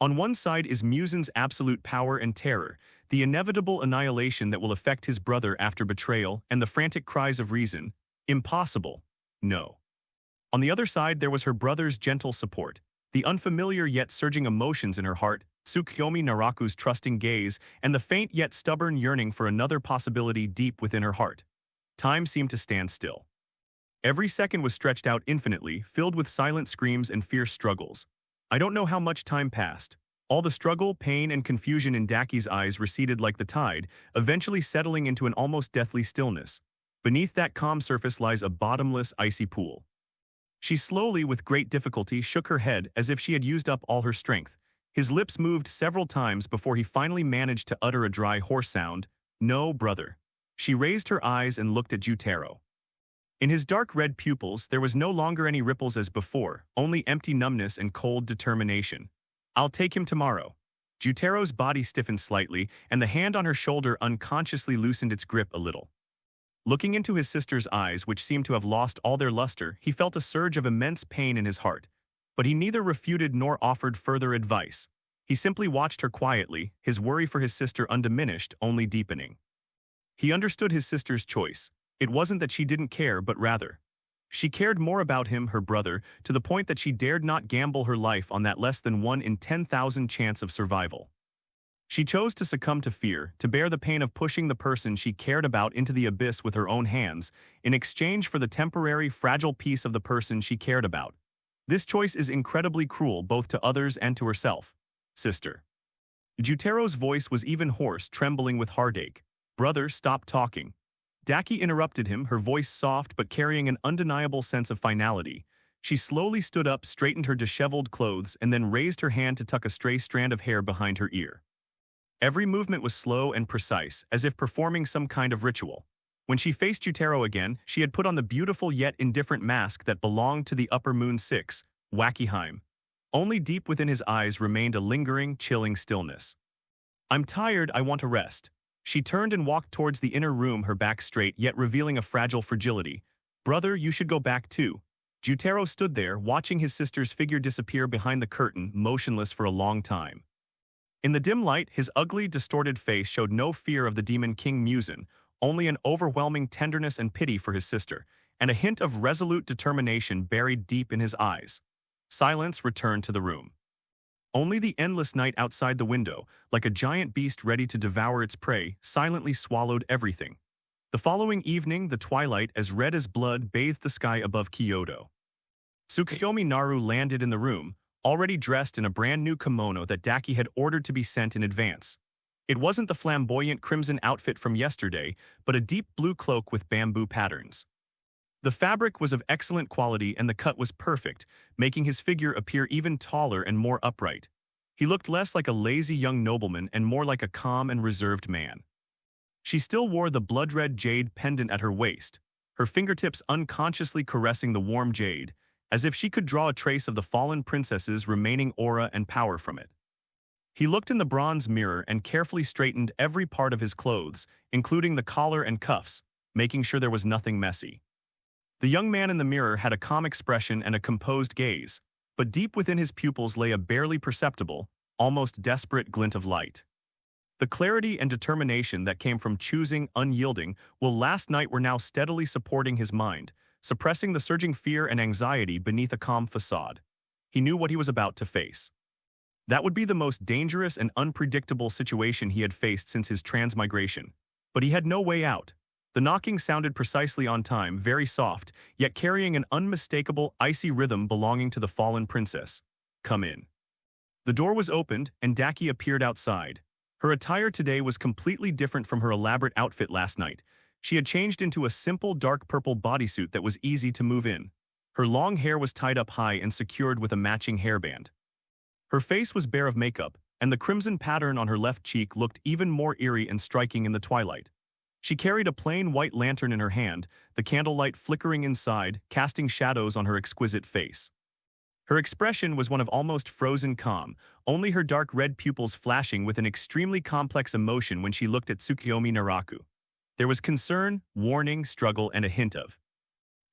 On one side is Musen's absolute power and terror, the inevitable annihilation that will affect his brother after betrayal, and the frantic cries of reason, impossible, no. On the other side there was her brother's gentle support, the unfamiliar yet surging emotions in her heart, Tsukiyomi Naraku's trusting gaze, and the faint yet stubborn yearning for another possibility deep within her heart. Time seemed to stand still. Every second was stretched out infinitely, filled with silent screams and fierce struggles. I don't know how much time passed. All the struggle, pain, and confusion in Daki's eyes receded like the tide, eventually settling into an almost deathly stillness. Beneath that calm surface lies a bottomless, icy pool. She slowly, with great difficulty, shook her head as if she had used up all her strength. His lips moved several times before he finally managed to utter a dry, hoarse sound. No, brother. She raised her eyes and looked at Jutero. In his dark red pupils, there was no longer any ripples as before, only empty numbness and cold determination. I'll take him tomorrow. Jutero's body stiffened slightly, and the hand on her shoulder unconsciously loosened its grip a little. Looking into his sister's eyes, which seemed to have lost all their luster, he felt a surge of immense pain in his heart. But he neither refuted nor offered further advice. He simply watched her quietly, his worry for his sister undiminished, only deepening. He understood his sister's choice. It wasn't that she didn't care, but rather, she cared more about him, her brother, to the point that she dared not gamble her life on that less than 1 in 10,000 chance of survival. She chose to succumb to fear, to bear the pain of pushing the person she cared about into the abyss with her own hands, in exchange for the temporary, fragile peace of the person she cared about. This choice is incredibly cruel both to others and to herself. Sister. Jutero's voice was even hoarse, trembling with heartache. Brother, stop talking. Daki interrupted him, her voice soft but carrying an undeniable sense of finality. She slowly stood up, straightened her disheveled clothes, and then raised her hand to tuck a stray strand of hair behind her ear. Every movement was slow and precise, as if performing some kind of ritual. When she faced Jutero again, she had put on the beautiful yet indifferent mask that belonged to the upper moon 6, Wackyheim. Only deep within his eyes remained a lingering, chilling stillness. "I'm tired, I want to rest." She turned and walked towards the inner room, her back straight, yet revealing a fragile fragility. "Brother, you should go back too." Jutero stood there, watching his sister's figure disappear behind the curtain, motionless for a long time. In the dim light, his ugly, distorted face showed no fear of the demon king Musen, only an overwhelming tenderness and pity for his sister, and a hint of resolute determination buried deep in his eyes. Silence returned to the room. Only the endless night outside the window, like a giant beast ready to devour its prey, silently swallowed everything. The following evening, the twilight, as red as blood, bathed the sky above Kyoto. Tsukuyomi Naru landed in the room, already dressed in a brand new kimono that Daki had ordered to be sent in advance. It wasn't the flamboyant crimson outfit from yesterday, but a deep blue cloak with bamboo patterns. The fabric was of excellent quality and the cut was perfect, making his figure appear even taller and more upright. He looked less like a lazy young nobleman and more like a calm and reserved man. She still wore the blood-red jade pendant at her waist, her fingertips unconsciously caressing the warm jade, as if she could draw a trace of the fallen princess's remaining aura and power from it. He looked in the bronze mirror and carefully straightened every part of his clothes, including the collar and cuffs, making sure there was nothing messy. The young man in the mirror had a calm expression and a composed gaze, but deep within his pupils lay a barely perceptible, almost desperate glint of light. The clarity and determination that came from choosing unyielding will last night were now steadily supporting his mind, suppressing the surging fear and anxiety beneath a calm facade. He knew what he was about to face. That would be the most dangerous and unpredictable situation he had faced since his transmigration. But he had no way out. The knocking sounded precisely on time, very soft, yet carrying an unmistakable, icy rhythm belonging to the fallen princess. "Come in." The door was opened, and Daki appeared outside. Her attire today was completely different from her elaborate outfit last night. She had changed into a simple dark purple bodysuit that was easy to move in. Her long hair was tied up high and secured with a matching hairband. Her face was bare of makeup, and the crimson pattern on her left cheek looked even more eerie and striking in the twilight. She carried a plain white lantern in her hand, the candlelight flickering inside, casting shadows on her exquisite face. Her expression was one of almost frozen calm, only her dark red pupils flashing with an extremely complex emotion when she looked at Tsukuyomi Naraku. There was concern, warning, struggle, and a hint of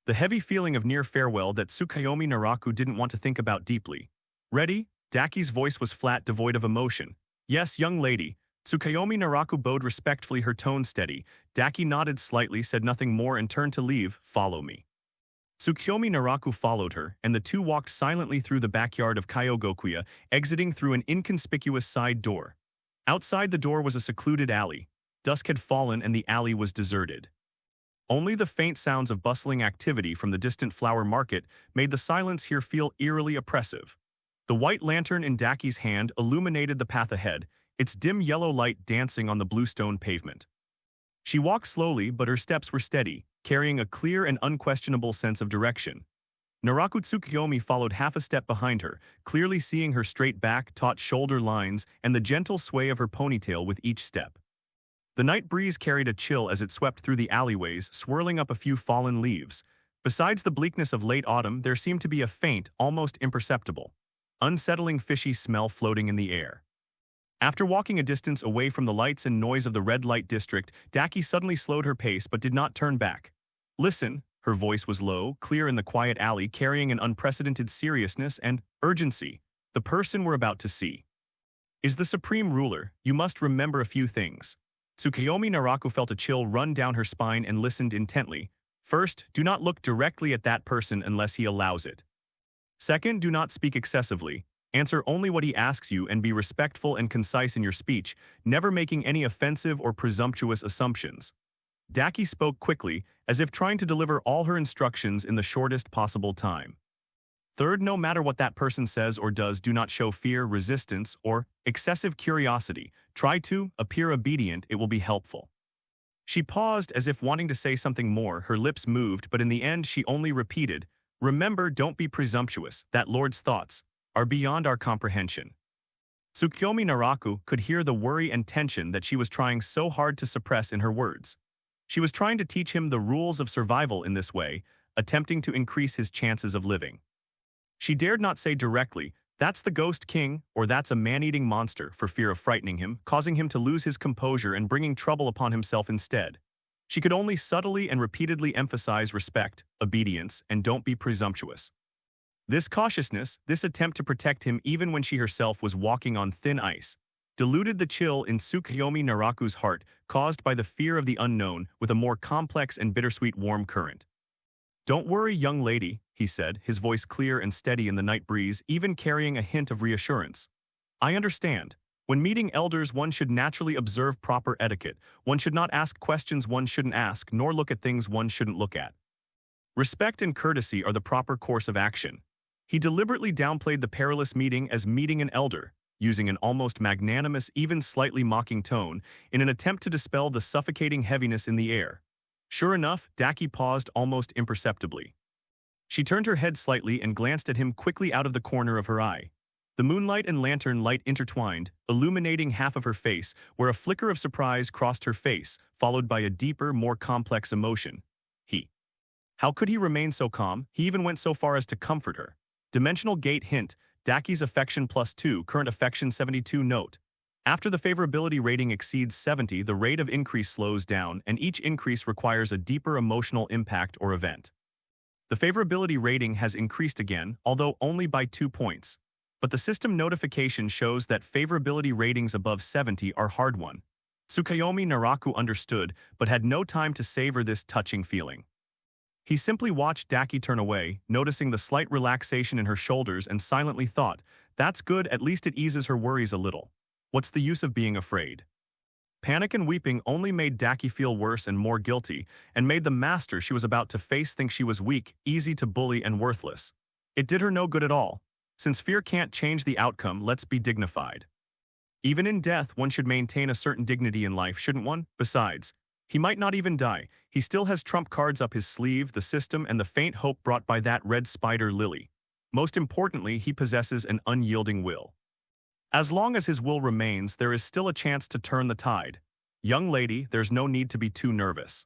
the heavy feeling of near farewell that Tsukuyomi Naraku didn't want to think about deeply. "Ready?" Daki's voice was flat, devoid of emotion. "Yes, young lady." Tsukuyomi Naraku bowed respectfully, her tone steady. Daki nodded slightly, said nothing more, and turned to leave. "Follow me." Tsukuyomi Naraku followed her, and the two walked silently through the backyard of Kyogokuya, exiting through an inconspicuous side door. Outside the door was a secluded alley. Dusk had fallen and the alley was deserted. Only the faint sounds of bustling activity from the distant flower market made the silence here feel eerily oppressive. The white lantern in Daki's hand illuminated the path ahead, its dim yellow light dancing on the bluestone pavement. She walked slowly, but her steps were steady, carrying a clear and unquestionable sense of direction. Naraku Tsukuyomi followed half a step behind her, clearly seeing her straight back, taut shoulder lines, and the gentle sway of her ponytail with each step. The night breeze carried a chill as it swept through the alleyways, swirling up a few fallen leaves. Besides the bleakness of late autumn, there seemed to be a faint, almost imperceptible, unsettling fishy smell floating in the air. After walking a distance away from the lights and noise of the red light district, Daki suddenly slowed her pace but did not turn back. "Listen," her voice was low, clear in the quiet alley, carrying an unprecedented seriousness and urgency. "The person we're about to see is the supreme ruler. You must remember a few things." Tsukuyomi Naraku felt a chill run down her spine and listened intently. "First, do not look directly at that person unless he allows it. Second, do not speak excessively. Answer only what he asks you and be respectful and concise in your speech, never making any offensive or presumptuous assumptions." Daki spoke quickly, as if trying to deliver all her instructions in the shortest possible time. "Third, no matter what that person says or does, do not show fear, resistance, or excessive curiosity. Try to appear obedient, it will be helpful." She paused as if wanting to say something more, her lips moved, but in the end she only repeated, "Remember, don't be presumptuous, that Lord's thoughts are beyond our comprehension." Tsukuyomi Naraku could hear the worry and tension that she was trying so hard to suppress in her words. She was trying to teach him the rules of survival in this way, attempting to increase his chances of living. She dared not say directly, "That's the Ghost King," or "That's a man-eating monster," for fear of frightening him, causing him to lose his composure and bringing trouble upon himself instead. She could only subtly and repeatedly emphasize respect, obedience, and don't be presumptuous. This cautiousness, this attempt to protect him even when she herself was walking on thin ice, diluted the chill in Tsukuyomi Naraku's heart caused by the fear of the unknown with a more complex and bittersweet warm current. "Don't worry, young lady," he said, his voice clear and steady in the night breeze, even carrying a hint of reassurance. "I understand. When meeting elders, one should naturally observe proper etiquette. One should not ask questions one shouldn't ask, nor look at things one shouldn't look at. Respect and courtesy are the proper course of action." He deliberately downplayed the perilous meeting as meeting an elder, using an almost magnanimous, even slightly mocking tone, in an attempt to dispel the suffocating heaviness in the air. Sure enough, Daki paused almost imperceptibly. She turned her head slightly and glanced at him quickly out of the corner of her eye. The moonlight and lantern light intertwined, illuminating half of her face, where a flicker of surprise crossed her face, followed by a deeper, more complex emotion. How could he remain so calm? He even went so far as to comfort her. Dimensional gate hint, Daki's affection +2, current affection 72 note. After the favorability rating exceeds 70, the rate of increase slows down, and each increase requires a deeper emotional impact or event. The favorability rating has increased again, although only by 2 points. But the system notification shows that favorability ratings above 70 are hard-won. Tsukuyomi Naraku understood, but had no time to savor this touching feeling. He simply watched Daki turn away, noticing the slight relaxation in her shoulders, and silently thought, "That's good, at least it eases her worries a little. What's the use of being afraid?" Panic and weeping only made Daki feel worse and more guilty, and made the master she was about to face think she was weak, easy to bully, and worthless. It did her no good at all. Since fear can't change the outcome, let's be dignified. Even in death, one should maintain a certain dignity in life, shouldn't one? Besides, he might not even die. He still has trump cards up his sleeve, the system, and the faint hope brought by that red spider lily. Most importantly, he possesses an unyielding will. As long as his will remains, there is still a chance to turn the tide. Young lady, there's no need to be too nervous.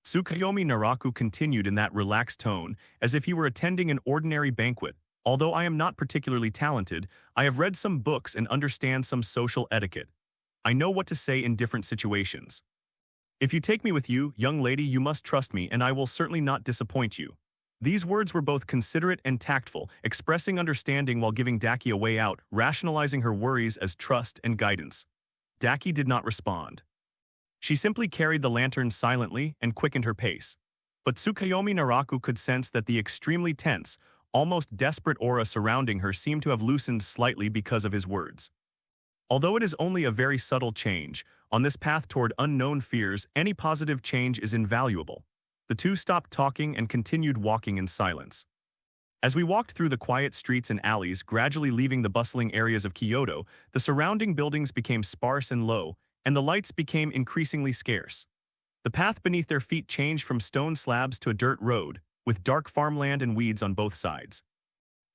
Tsukuyomi Naraku continued in that relaxed tone, as if he were attending an ordinary banquet. Although I am not particularly talented, I have read some books and understand some social etiquette. I know what to say in different situations. If you take me with you, young lady, you must trust me, and I will certainly not disappoint you. These words were both considerate and tactful, expressing understanding while giving Daki a way out, rationalizing her worries as trust and guidance. Daki did not respond. She simply carried the lantern silently and quickened her pace. But Tsukuyomi Naraku could sense that the extremely tense, almost desperate aura surrounding her seemed to have loosened slightly because of his words. Although it is only a very subtle change, on this path toward unknown fears, any positive change is invaluable. The two stopped talking and continued walking in silence. As we walked through the quiet streets and alleys, gradually leaving the bustling areas of Kyoto, the surrounding buildings became sparse and low, and the lights became increasingly scarce. The path beneath their feet changed from stone slabs to a dirt road, with dark farmland and weeds on both sides.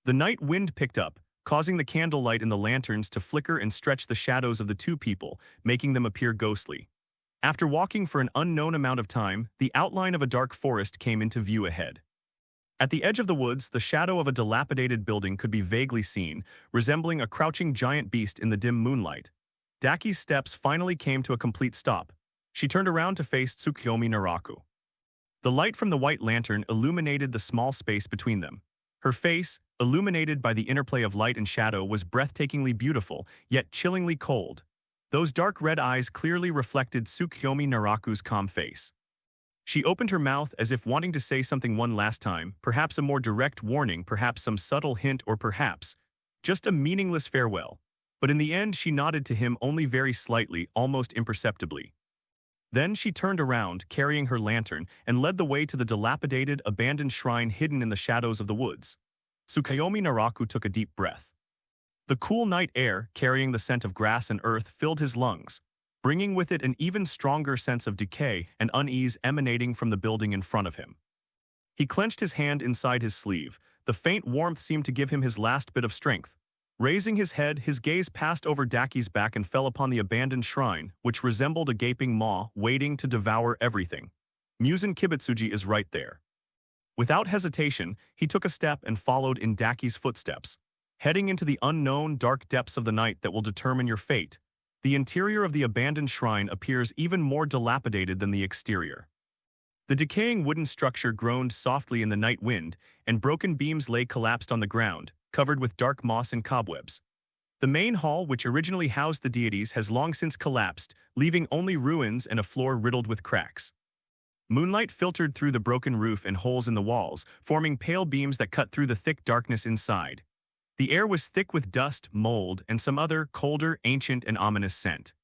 The night wind picked up, causing the candlelight in the lanterns to flicker and stretch the shadows of the two people, making them appear ghostly. After walking for an unknown amount of time, the outline of a dark forest came into view ahead. At the edge of the woods, the shadow of a dilapidated building could be vaguely seen, resembling a crouching giant beast in the dim moonlight. Daki's steps finally came to a complete stop. She turned around to face Tsukuyomi Naraku. The light from the white lantern illuminated the small space between them. Her face, illuminated by the interplay of light and shadow, was breathtakingly beautiful, yet chillingly cold. Those dark red eyes clearly reflected Tsukuyomi Naraku's calm face. She opened her mouth as if wanting to say something one last time, perhaps a more direct warning, perhaps some subtle hint, or perhaps just a meaningless farewell. But in the end, she nodded to him only very slightly, almost imperceptibly. Then she turned around, carrying her lantern, and led the way to the dilapidated, abandoned shrine hidden in the shadows of the woods. Tsukuyomi Naraku took a deep breath. The cool night air, carrying the scent of grass and earth, filled his lungs, bringing with it an even stronger sense of decay and unease emanating from the building in front of him. He clenched his hand inside his sleeve. The faint warmth seemed to give him his last bit of strength. Raising his head, his gaze passed over Daki's back and fell upon the abandoned shrine, which resembled a gaping maw waiting to devour everything. Musen Kibutsuji is right there. Without hesitation, he took a step and followed in Daki's footsteps. Heading into the unknown, dark depths of the night that will determine your fate, the interior of the abandoned shrine appears even more dilapidated than the exterior. The decaying wooden structure groaned softly in the night wind, and broken beams lay collapsed on the ground, covered with dark moss and cobwebs. The main hall, which originally housed the deities, has long since collapsed, leaving only ruins and a floor riddled with cracks. Moonlight filtered through the broken roof and holes in the walls, forming pale beams that cut through the thick darkness inside. The air was thick with dust, mold, and some other, colder, ancient, and ominous scent.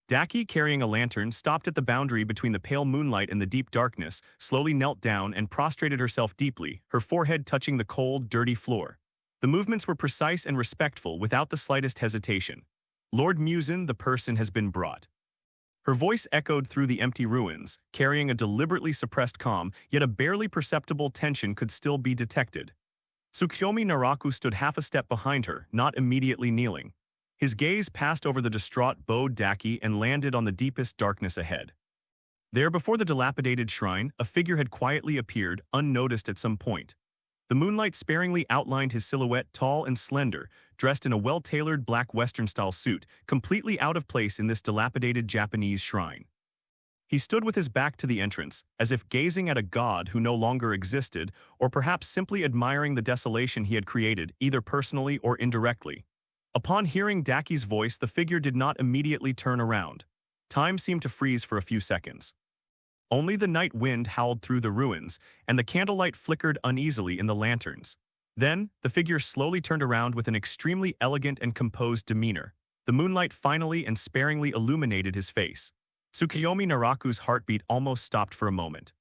Daki, carrying a lantern, stopped at the boundary between the pale moonlight and the deep darkness, slowly knelt down and prostrated herself deeply, her forehead touching the cold, dirty floor. The movements were precise and respectful, without the slightest hesitation. "Lord Musen, the person has been brought." Her voice echoed through the empty ruins, carrying a deliberately suppressed calm, yet a barely perceptible tension could still be detected. Tsukuyomi Naraku stood half a step behind her, not immediately kneeling. His gaze passed over the distraught bowed Daki and landed on the deepest darkness ahead. There, before the dilapidated shrine, a figure had quietly appeared, unnoticed at some point. The moonlight sparingly outlined his silhouette, tall and slender, dressed in a well-tailored black Western-style suit, completely out of place in this dilapidated Japanese shrine. He stood with his back to the entrance, as if gazing at a god who no longer existed, or perhaps simply admiring the desolation he had created, either personally or indirectly. Upon hearing Daki's voice, the figure did not immediately turn around. Time seemed to freeze for a few seconds. Only the night wind howled through the ruins, and the candlelight flickered uneasily in the lanterns. Then, the figure slowly turned around with an extremely elegant and composed demeanor. The moonlight finally and sparingly illuminated his face. Tsukuyomi Naraku's heartbeat almost stopped for a moment.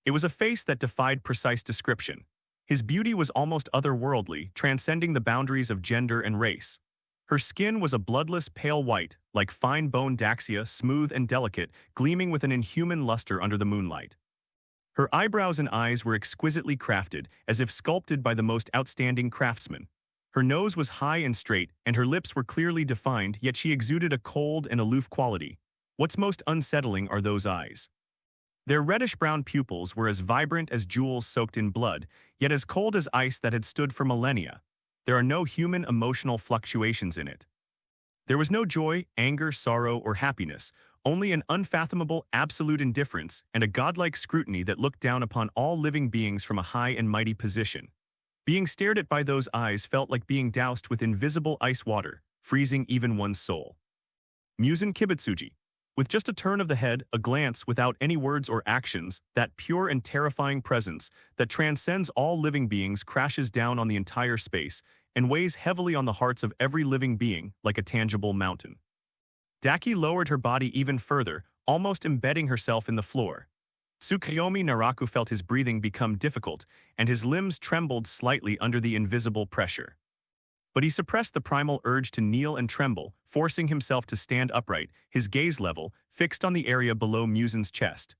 It was a face that defied precise description. His beauty was almost otherworldly, transcending the boundaries of gender and race. Her skin was a bloodless pale white, like fine-boned daxia, smooth and delicate, gleaming with an inhuman luster under the moonlight. Her eyebrows and eyes were exquisitely crafted, as if sculpted by the most outstanding craftsman. Her nose was high and straight, and her lips were clearly defined, yet she exuded a cold and aloof quality. What's most unsettling are those eyes. Their reddish-brown pupils were as vibrant as jewels soaked in blood, yet as cold as ice that had stood for millennia. There are no human emotional fluctuations in it. There was no joy, anger, sorrow, or happiness, only an unfathomable, absolute indifference and a godlike scrutiny that looked down upon all living beings from a high and mighty position. Being stared at by those eyes felt like being doused with invisible ice water, freezing even one's soul. Musen Kibutsuji. With just a turn of the head, a glance without any words or actions, that pure and terrifying presence that transcends all living beings crashes down on the entire space and weighs heavily on the hearts of every living being like a tangible mountain. Daki lowered her body even further, almost embedding herself in the floor. Tsukuyomi Naraku felt his breathing become difficult, and his limbs trembled slightly under the invisible pressure. But he suppressed the primal urge to kneel and tremble, forcing himself to stand upright, his gaze level, fixed on the area below Musen's chest.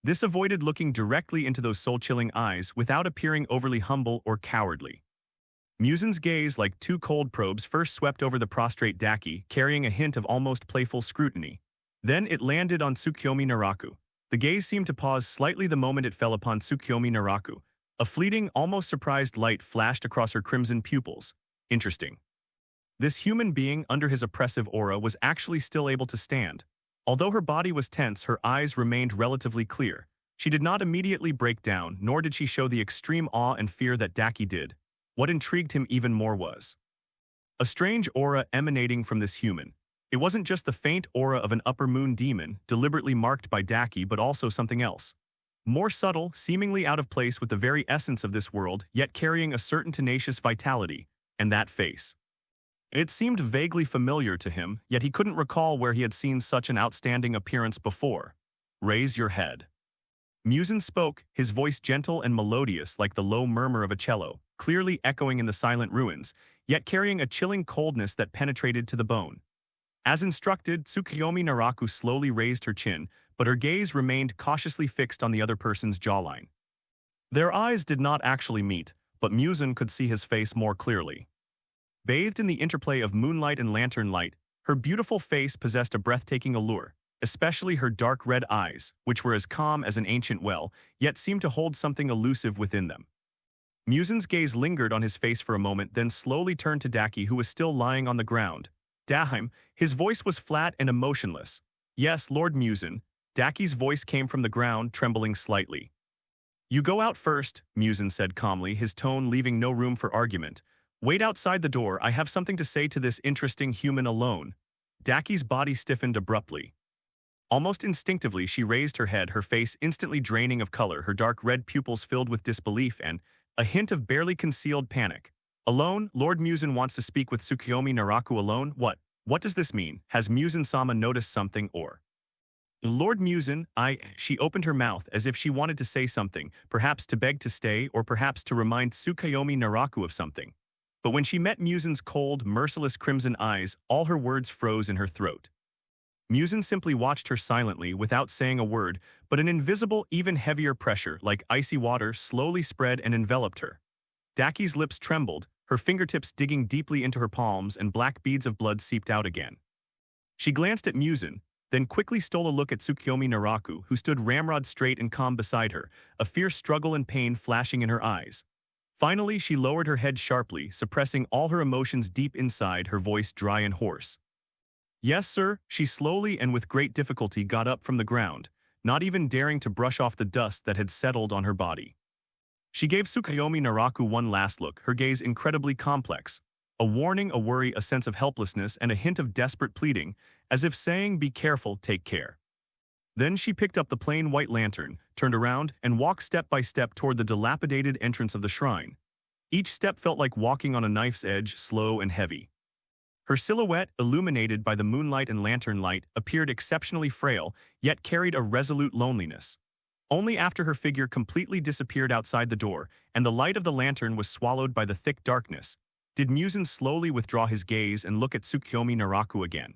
This avoided looking directly into those soul-chilling eyes without appearing overly humble or cowardly. Musen's gaze, like two cold probes, first swept over the prostrate Daki, carrying a hint of almost playful scrutiny. Then it landed on Tsukuyomi Naraku. The gaze seemed to pause slightly the moment it fell upon Tsukuyomi Naraku. A fleeting, almost surprised light flashed across her crimson pupils. Interesting. This human being, under his oppressive aura, was actually still able to stand. Although her body was tense, her eyes remained relatively clear. She did not immediately break down, nor did she show the extreme awe and fear that Daki did. What intrigued him even more was a strange aura emanating from this human. It wasn't just the faint aura of an upper moon demon, deliberately marked by Daki, but also something else. More subtle, seemingly out of place with the very essence of this world, yet carrying a certain tenacious vitality. And that face. It seemed vaguely familiar to him, yet he couldn't recall where he had seen such an outstanding appearance before. "Raise your head." Musen spoke, his voice gentle and melodious like the low murmur of a cello, clearly echoing in the silent ruins, yet carrying a chilling coldness that penetrated to the bone. As instructed, Tsukuyomi Naraku slowly raised her chin, but her gaze remained cautiously fixed on the other person's jawline. Their eyes did not actually meet, but Musen could see his face more clearly. Bathed in the interplay of moonlight and lantern light, her beautiful face possessed a breathtaking allure, especially her dark red eyes, which were as calm as an ancient well, yet seemed to hold something elusive within them. Musen's gaze lingered on his face for a moment, then slowly turned to Daki, who was still lying on the ground. Dahim, his voice was flat and emotionless. Yes, Lord Musen. Daki's voice came from the ground, trembling slightly. You go out first, Musen said calmly, his tone leaving no room for argument. Wait outside the door, I have something to say to this interesting human alone. Daki's body stiffened abruptly. Almost instinctively, she raised her head, her face instantly draining of color, her dark red pupils filled with disbelief and a hint of barely concealed panic. Alone, Lord Musen wants to speak with Tsukuyomi Naraku alone? What does this mean? Has Musen-sama noticed something or? Lord Musen, she opened her mouth as if she wanted to say something, perhaps to beg to stay or perhaps to remind Tsukuyomi Naraku of something. But when she met Musen's cold, merciless crimson eyes, all her words froze in her throat. Musen simply watched her silently without saying a word, but an invisible, even heavier pressure, like icy water, slowly spread and enveloped her. Daki's lips trembled, her fingertips digging deeply into her palms, and black beads of blood seeped out again. She glanced at Musen, then quickly stole a look at Tsukuyomi Naraku, who stood ramrod straight and calm beside her, a fierce struggle and pain flashing in her eyes. Finally, she lowered her head sharply, suppressing all her emotions deep inside, her voice dry and hoarse. Yes, sir, she slowly and with great difficulty got up from the ground, not even daring to brush off the dust that had settled on her body. She gave Tsukuyomi Naraku one last look, her gaze incredibly complex. A warning, a worry, a sense of helplessness, and a hint of desperate pleading, as if saying, be careful, take care. Then she picked up the plain white lantern, turned around, and walked step by step toward the dilapidated entrance of the shrine. Each step felt like walking on a knife's edge, slow and heavy. Her silhouette, illuminated by the moonlight and lantern light, appeared exceptionally frail, yet carried a resolute loneliness. Only after her figure completely disappeared outside the door, and the light of the lantern was swallowed by the thick darkness, did Musen slowly withdraw his gaze and look at Tsukuyomi Naraku again.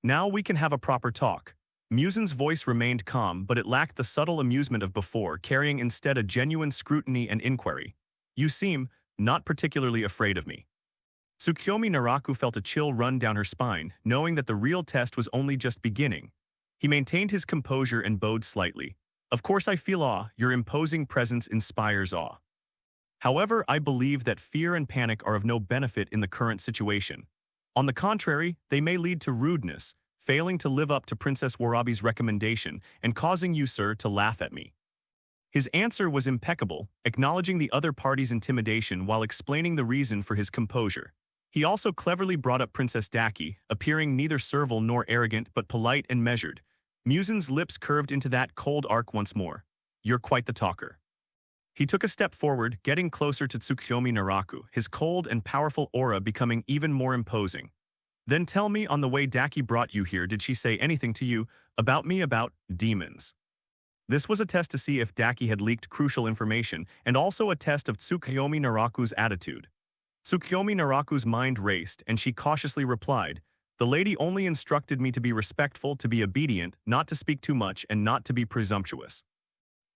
Now we can have a proper talk. Musen's voice remained calm, but it lacked the subtle amusement of before, carrying instead a genuine scrutiny and inquiry. You seem not particularly afraid of me. Tsukuyomi Naraku felt a chill run down her spine, knowing that the real test was only just beginning. He maintained his composure and bowed slightly. Of course I feel awe, your imposing presence inspires awe. However, I believe that fear and panic are of no benefit in the current situation. On the contrary, they may lead to rudeness, failing to live up to Princess Warabi's recommendation, and causing you, sir, to laugh at me. His answer was impeccable, acknowledging the other party's intimidation while explaining the reason for his composure. He also cleverly brought up Princess Daki, appearing neither servile nor arrogant but polite and measured. Musen's lips curved into that cold arc once more. You're quite the talker. He took a step forward, getting closer to Tsukuyomi Naraku, his cold and powerful aura becoming even more imposing. Then tell me, on the way Daki brought you here, did she say anything to you about me, about demons? This was a test to see if Daki had leaked crucial information, and also a test of Tsukuyomi Naraku's attitude. Tsukuyomi Naraku's mind raced, and she cautiously replied, the lady only instructed me to be respectful, to be obedient, not to speak too much, and not to be presumptuous.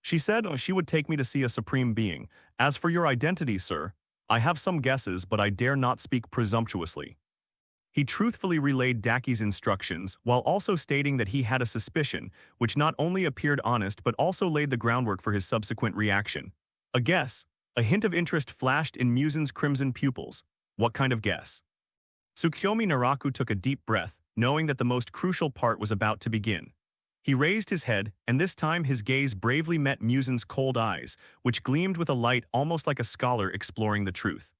She said she would take me to see a supreme being. As for your identity, sir, I have some guesses, but I dare not speak presumptuously. He truthfully relayed Daki's instructions, while also stating that he had a suspicion, which not only appeared honest but also laid the groundwork for his subsequent reaction. A guess. A hint of interest flashed in Musen's crimson pupils. What kind of guess? Tsukuyomi Naraku took a deep breath, knowing that the most crucial part was about to begin. He raised his head, and this time his gaze bravely met Musen's cold eyes, which gleamed with a light almost like a scholar exploring the truth.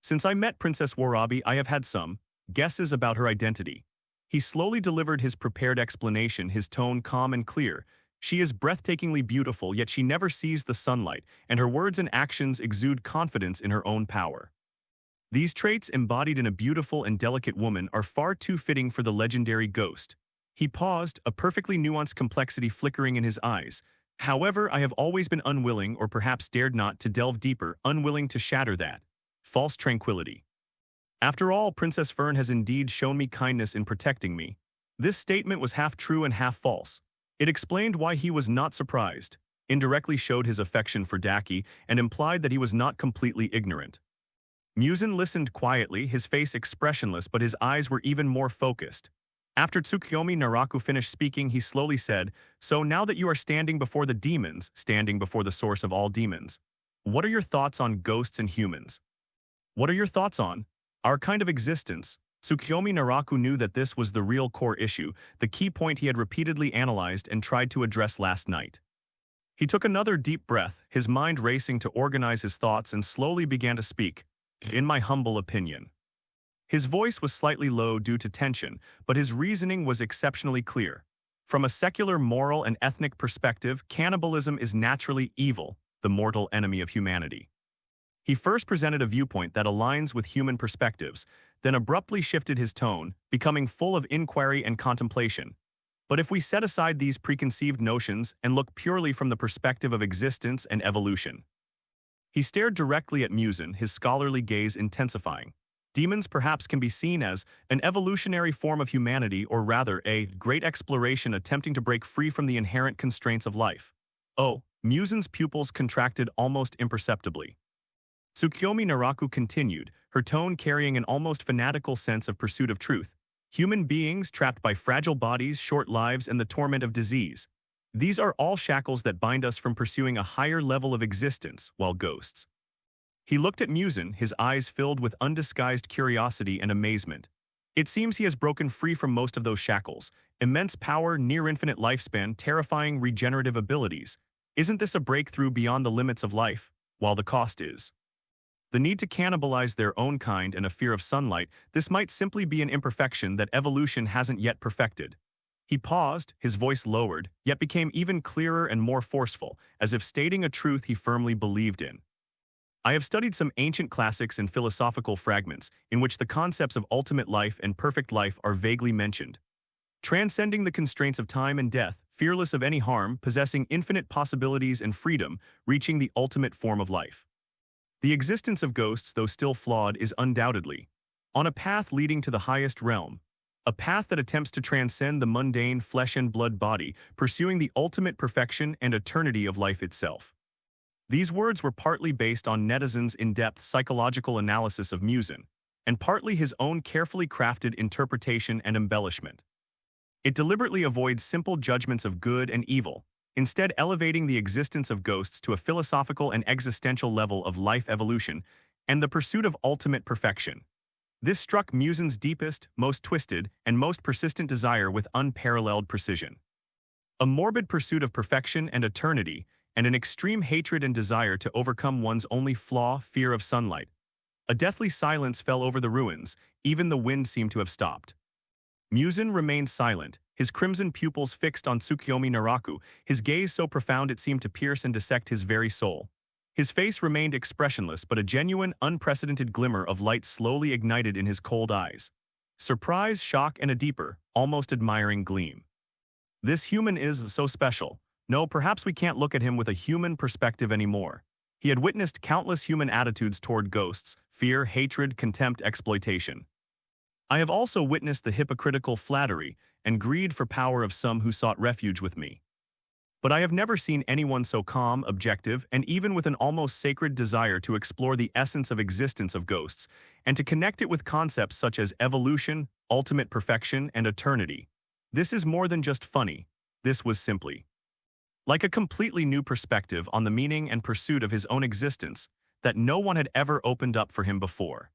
Since I met Princess Warabi, I have had some guesses about her identity. He slowly delivered his prepared explanation, his tone calm and clear. She is breathtakingly beautiful, yet she never sees the sunlight, and her words and actions exude confidence in her own power. These traits, embodied in a beautiful and delicate woman, are far too fitting for the legendary ghost. He paused, a perfectly nuanced complexity flickering in his eyes. However, I have always been unwilling, or perhaps dared not, to delve deeper, unwilling to shatter that false tranquility. After all, Princess Fern has indeed shown me kindness in protecting me. This statement was half true and half false. It explained why he was not surprised, indirectly showed his affection for Daki, and implied that he was not completely ignorant. Musen listened quietly, his face expressionless, but his eyes were even more focused. After Tsukuyomi Naraku finished speaking, he slowly said, "So now that you are standing before the demons, standing before the source of all demons, what are your thoughts on ghosts and humans? What are your thoughts on our kind of existence?" Tsukuyomi Naraku knew that this was the real core issue, the key point he had repeatedly analyzed and tried to address last night. He took another deep breath, his mind racing to organize his thoughts, and slowly began to speak. "In my humble opinion." His voice was slightly low due to tension, but his reasoning was exceptionally clear. From a secular, moral, and ethnic perspective, cannibalism is naturally evil, the mortal enemy of humanity. He first presented a viewpoint that aligns with human perspectives, then abruptly shifted his tone, becoming full of inquiry and contemplation. But if we set aside these preconceived notions and look purely from the perspective of existence and evolution. He stared directly at Musen, his scholarly gaze intensifying. Demons perhaps can be seen as an evolutionary form of humanity, or rather, a great exploration attempting to break free from the inherent constraints of life. Oh, Musen's pupils contracted almost imperceptibly. Tsukuyomi Naraku continued, her tone carrying an almost fanatical sense of pursuit of truth. Human beings trapped by fragile bodies, short lives, and the torment of disease. These are all shackles that bind us from pursuing a higher level of existence, while ghosts. He looked at Musen, his eyes filled with undisguised curiosity and amazement. It seems he has broken free from most of those shackles. Immense power, near-infinite lifespan, terrifying regenerative abilities. Isn't this a breakthrough beyond the limits of life, while the cost is the need to cannibalize their own kind and a fear of sunlight? This might simply be an imperfection that evolution hasn't yet perfected. He paused, his voice lowered, yet became even clearer and more forceful, as if stating a truth he firmly believed in. I have studied some ancient classics and philosophical fragments in which the concepts of ultimate life and perfect life are vaguely mentioned. Transcending the constraints of time and death, fearless of any harm, possessing infinite possibilities and freedom, reaching the ultimate form of life. The existence of ghosts, though still flawed, is undoubtedly on a path leading to the highest realm, a path that attempts to transcend the mundane flesh and blood body, pursuing the ultimate perfection and eternity of life itself. These words were partly based on netizens' in-depth psychological analysis of Musen, and partly his own carefully crafted interpretation and embellishment. It deliberately avoids simple judgments of good and evil, instead elevating the existence of ghosts to a philosophical and existential level of life evolution and the pursuit of ultimate perfection. This struck Musen's deepest, most twisted, and most persistent desire with unparalleled precision. A morbid pursuit of perfection and eternity, and an extreme hatred and desire to overcome one's only flaw, fear of sunlight. A deathly silence fell over the ruins, even the wind seemed to have stopped. Musen remained silent, his crimson pupils fixed on Tsukuyomi Naraku, his gaze so profound it seemed to pierce and dissect his very soul. His face remained expressionless, but a genuine, unprecedented glimmer of light slowly ignited in his cold eyes. Surprise, shock, and a deeper, almost admiring gleam. This human is so special. No, perhaps we can't look at him with a human perspective anymore. He had witnessed countless human attitudes toward ghosts: fear, hatred, contempt, exploitation. I have also witnessed the hypocritical flattery and greed for power of some who sought refuge with me. But I have never seen anyone so calm, objective, and even with an almost sacred desire to explore the essence of existence of ghosts, and to connect it with concepts such as evolution, ultimate perfection, and eternity. This is more than just funny. This was simply like a completely new perspective on the meaning and pursuit of his own existence that no one had ever opened up for him before.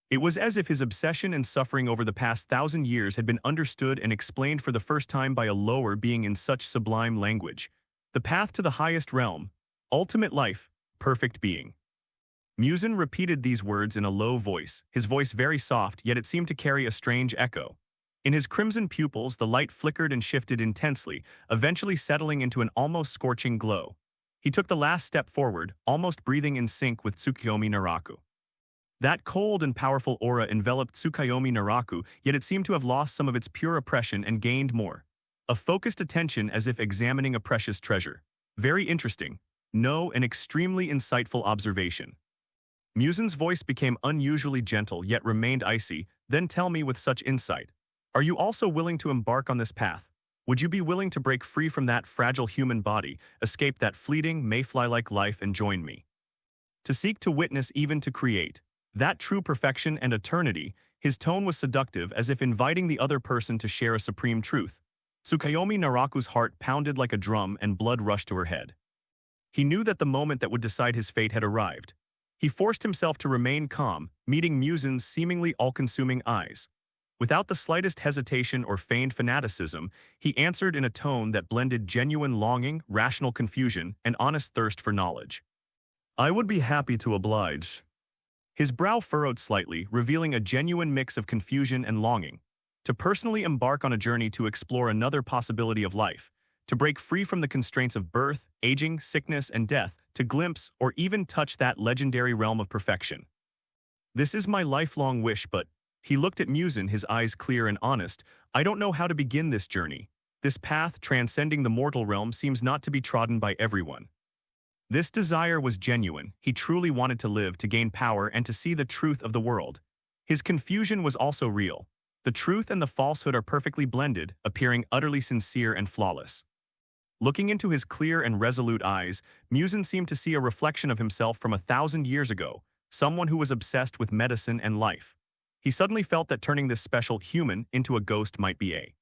It was as if his obsession and suffering over the past 1,000 years had been understood and explained for the first time by a lower being in such sublime language. The path to the highest realm, ultimate life, perfect being. Musen repeated these words in a low voice, his voice very soft, yet it seemed to carry a strange echo. In his crimson pupils, the light flickered and shifted intensely, eventually settling into an almost scorching glow. He took the last step forward, almost breathing in sync with Tsukuyomi Naraku. That cold and powerful aura enveloped Tsukuyomi Naraku, yet it seemed to have lost some of its pure oppression and gained more. A focused attention, as if examining a precious treasure. Very interesting. No, an extremely insightful observation. Musen's voice became unusually gentle yet remained icy. Then tell me, with such insight, are you also willing to embark on this path? Would you be willing to break free from that fragile human body, escape that fleeting, mayfly-like life, and join me? To seek, to witness, even to create. That true perfection and eternity, his tone was seductive as if inviting the other person to share a supreme truth. Tsukuyomi Naraku's heart pounded like a drum and blood rushed to her head. He knew that the moment that would decide his fate had arrived. He forced himself to remain calm, meeting Musen's seemingly all-consuming eyes. Without the slightest hesitation or feigned fanaticism, he answered in a tone that blended genuine longing, rational confusion, and honest thirst for knowledge. I would be happy to oblige. His brow furrowed slightly, revealing a genuine mix of confusion and longing. To personally embark on a journey to explore another possibility of life, to break free from the constraints of birth, aging, sickness, and death, to glimpse or even touch that legendary realm of perfection. This is my lifelong wish, but he looked at Musen, his eyes clear and honest. I don't know how to begin this journey. This path transcending the mortal realm seems not to be trodden by everyone. This desire was genuine. He truly wanted to live, to gain power, and to see the truth of the world. His confusion was also real. The truth and the falsehood are perfectly blended, appearing utterly sincere and flawless. Looking into his clear and resolute eyes, Musen seemed to see a reflection of himself from 1,000 years ago, someone who was obsessed with medicine and life. He suddenly felt that turning this special human into a ghost might be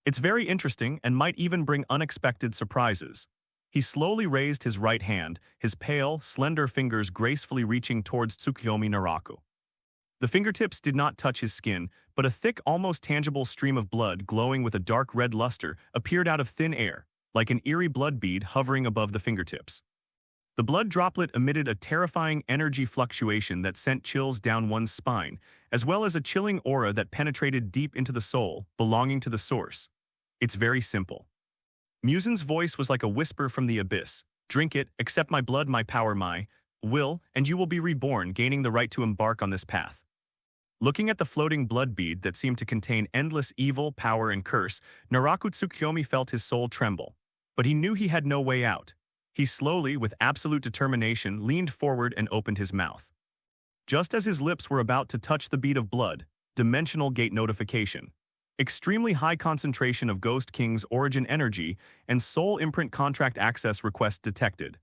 It's very interesting and might even bring unexpected surprises. He slowly raised his right hand, his pale, slender fingers gracefully reaching towards Tsukuyomi Naraku. The fingertips did not touch his skin, but a thick, almost tangible stream of blood glowing with a dark red luster appeared out of thin air, like an eerie blood bead hovering above the fingertips. The blood droplet emitted a terrifying energy fluctuation that sent chills down one's spine, as well as a chilling aura that penetrated deep into the soul, belonging to the source. It's very simple. Musen's voice was like a whisper from the abyss. Drink it, accept my blood, my power, my will, and you will be reborn, gaining the right to embark on this path. Looking at the floating blood bead that seemed to contain endless evil, power, and curse, Naraku Tsukuyomi felt his soul tremble. But he knew he had no way out. He slowly, with absolute determination, leaned forward and opened his mouth. Just as his lips were about to touch the bead of blood, dimensional gate notification. Extremely high concentration of Ghost King's origin energy and soul imprint contract access request detected.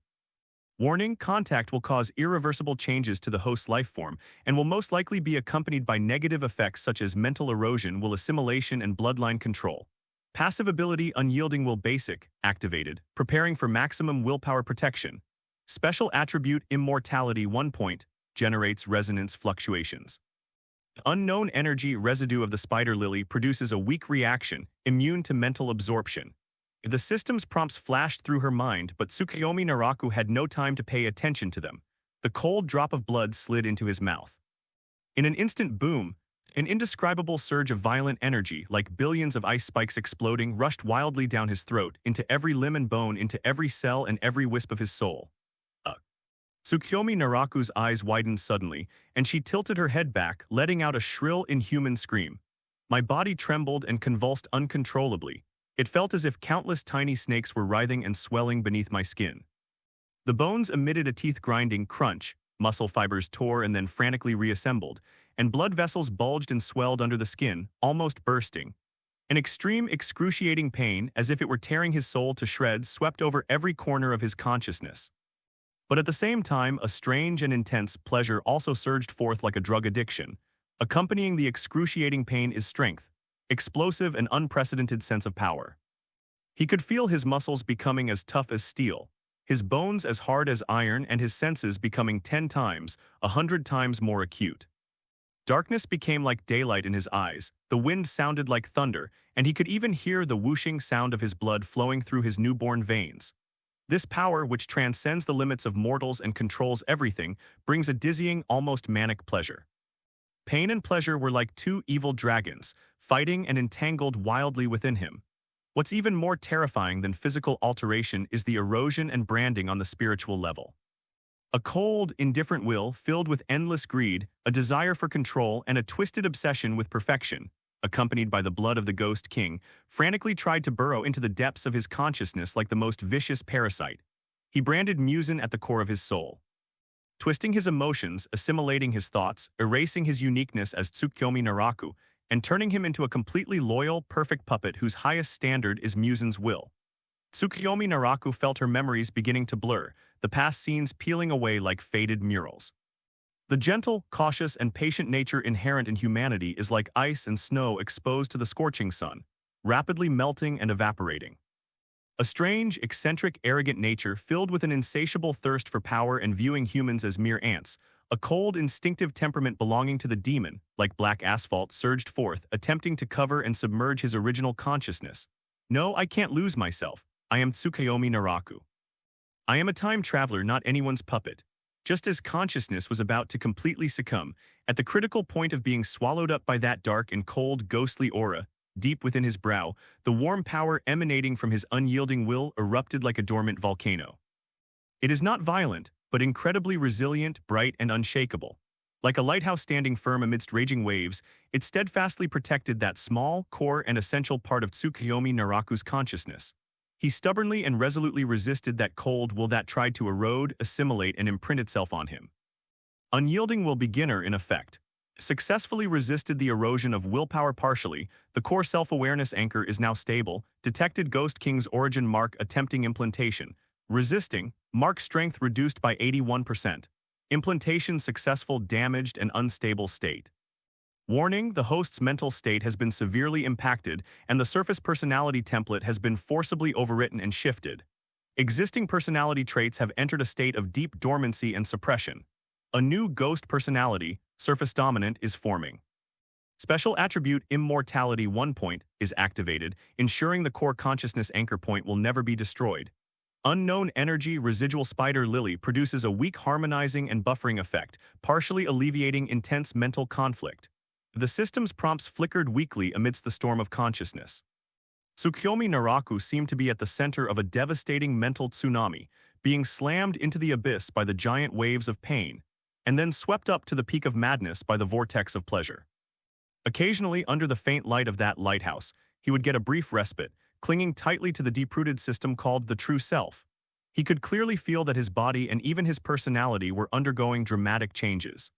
Warning, contact will cause irreversible changes to the host's life form and will most likely be accompanied by negative effects such as mental erosion, will assimilation, and bloodline control. Passive ability unyielding will basic, activated, preparing for maximum willpower protection. Special attribute immortality 1 point, generates resonance fluctuations. Unknown energy residue of the spider lily produces a weak reaction, immune to mental absorption. The system's prompts flashed through her mind, but Tsukuyomi Naraku had no time to pay attention to them. The cold drop of blood slid into his mouth. In an instant boom, an indescribable surge of violent energy, like billions of ice spikes exploding, rushed wildly down his throat, into every limb and bone, into every cell and every wisp of his soul. Tsukuyomi Naraku's eyes widened suddenly, and she tilted her head back, letting out a shrill, inhuman scream. My body trembled and convulsed uncontrollably. It felt as if countless tiny snakes were writhing and swelling beneath my skin. The bones emitted a teeth-grinding crunch, muscle fibers tore and then frantically reassembled, and blood vessels bulged and swelled under the skin, almost bursting. An extreme, excruciating pain, as if it were tearing his soul to shreds, swept over every corner of his consciousness. But at the same time, a strange and intense pleasure also surged forth like a drug addiction. Accompanying the excruciating pain is strength, explosive and unprecedented sense of power. He could feel his muscles becoming as tough as steel, his bones as hard as iron, and his senses becoming 10 times, 100 times more acute. Darkness became like daylight in his eyes, the wind sounded like thunder, and he could even hear the whooshing sound of his blood flowing through his newborn veins. This power, which transcends the limits of mortals and controls everything, brings a dizzying, almost manic pleasure. Pain and pleasure were like two evil dragons, fighting and entangled wildly within him. What's even more terrifying than physical alteration is the erosion and branding on the spiritual level. A cold, indifferent will filled with endless greed, a desire for control, and a twisted obsession with perfection, accompanied by the blood of the Ghost King, frantically tried to burrow into the depths of his consciousness like the most vicious parasite. He branded Musen at the core of his soul. Twisting his emotions, assimilating his thoughts, erasing his uniqueness as Tsukuyomi Naraku, and turning him into a completely loyal, perfect puppet whose highest standard is Musen's will. Tsukuyomi Naraku felt her memories beginning to blur, the past scenes peeling away like faded murals. The gentle, cautious, and patient nature inherent in humanity is like ice and snow exposed to the scorching sun, rapidly melting and evaporating. A strange, eccentric, arrogant nature filled with an insatiable thirst for power and viewing humans as mere ants. A cold, instinctive temperament belonging to the demon, like black asphalt, surged forth, attempting to cover and submerge his original consciousness. No, I can't lose myself. I am Tsukuyomi Naraku. I am a time traveler, not anyone's puppet. Just as consciousness was about to completely succumb, at the critical point of being swallowed up by that dark and cold, ghostly aura, deep within his brow, the warm power emanating from his unyielding will erupted like a dormant volcano. It is not violent, but incredibly resilient, bright, and unshakable. Like a lighthouse standing firm amidst raging waves, it steadfastly protected that small, core, and essential part of Tsukuyomi Naraku's consciousness. He stubbornly and resolutely resisted that cold will that tried to erode, assimilate, and imprint itself on him. Unyielding will beginner, in effect. Successfully resisted the erosion of willpower partially, the core self-awareness anchor is now stable, detected Ghost King's origin mark attempting implantation. Resisting, mark strength reduced by 81%. Implantation successful, damaged, and unstable state. Warning, the host's mental state has been severely impacted and the surface personality template has been forcibly overwritten and shifted. Existing personality traits have entered a state of deep dormancy and suppression. A new ghost personality, surface dominant, is forming. Special attribute Immortality 1 point is activated, ensuring the core consciousness anchor point will never be destroyed. Unknown energy residual spider lily produces a weak harmonizing and buffering effect, partially alleviating intense mental conflict. The system's prompts flickered weakly amidst the storm of consciousness. Tsukuyomi Naraku seemed to be at the center of a devastating mental tsunami, being slammed into the abyss by the giant waves of pain, and then swept up to the peak of madness by the vortex of pleasure. Occasionally, under the faint light of that lighthouse, he would get a brief respite, clinging tightly to the deep-rooted system called the true self. He could clearly feel that his body and even his personality were undergoing dramatic changes.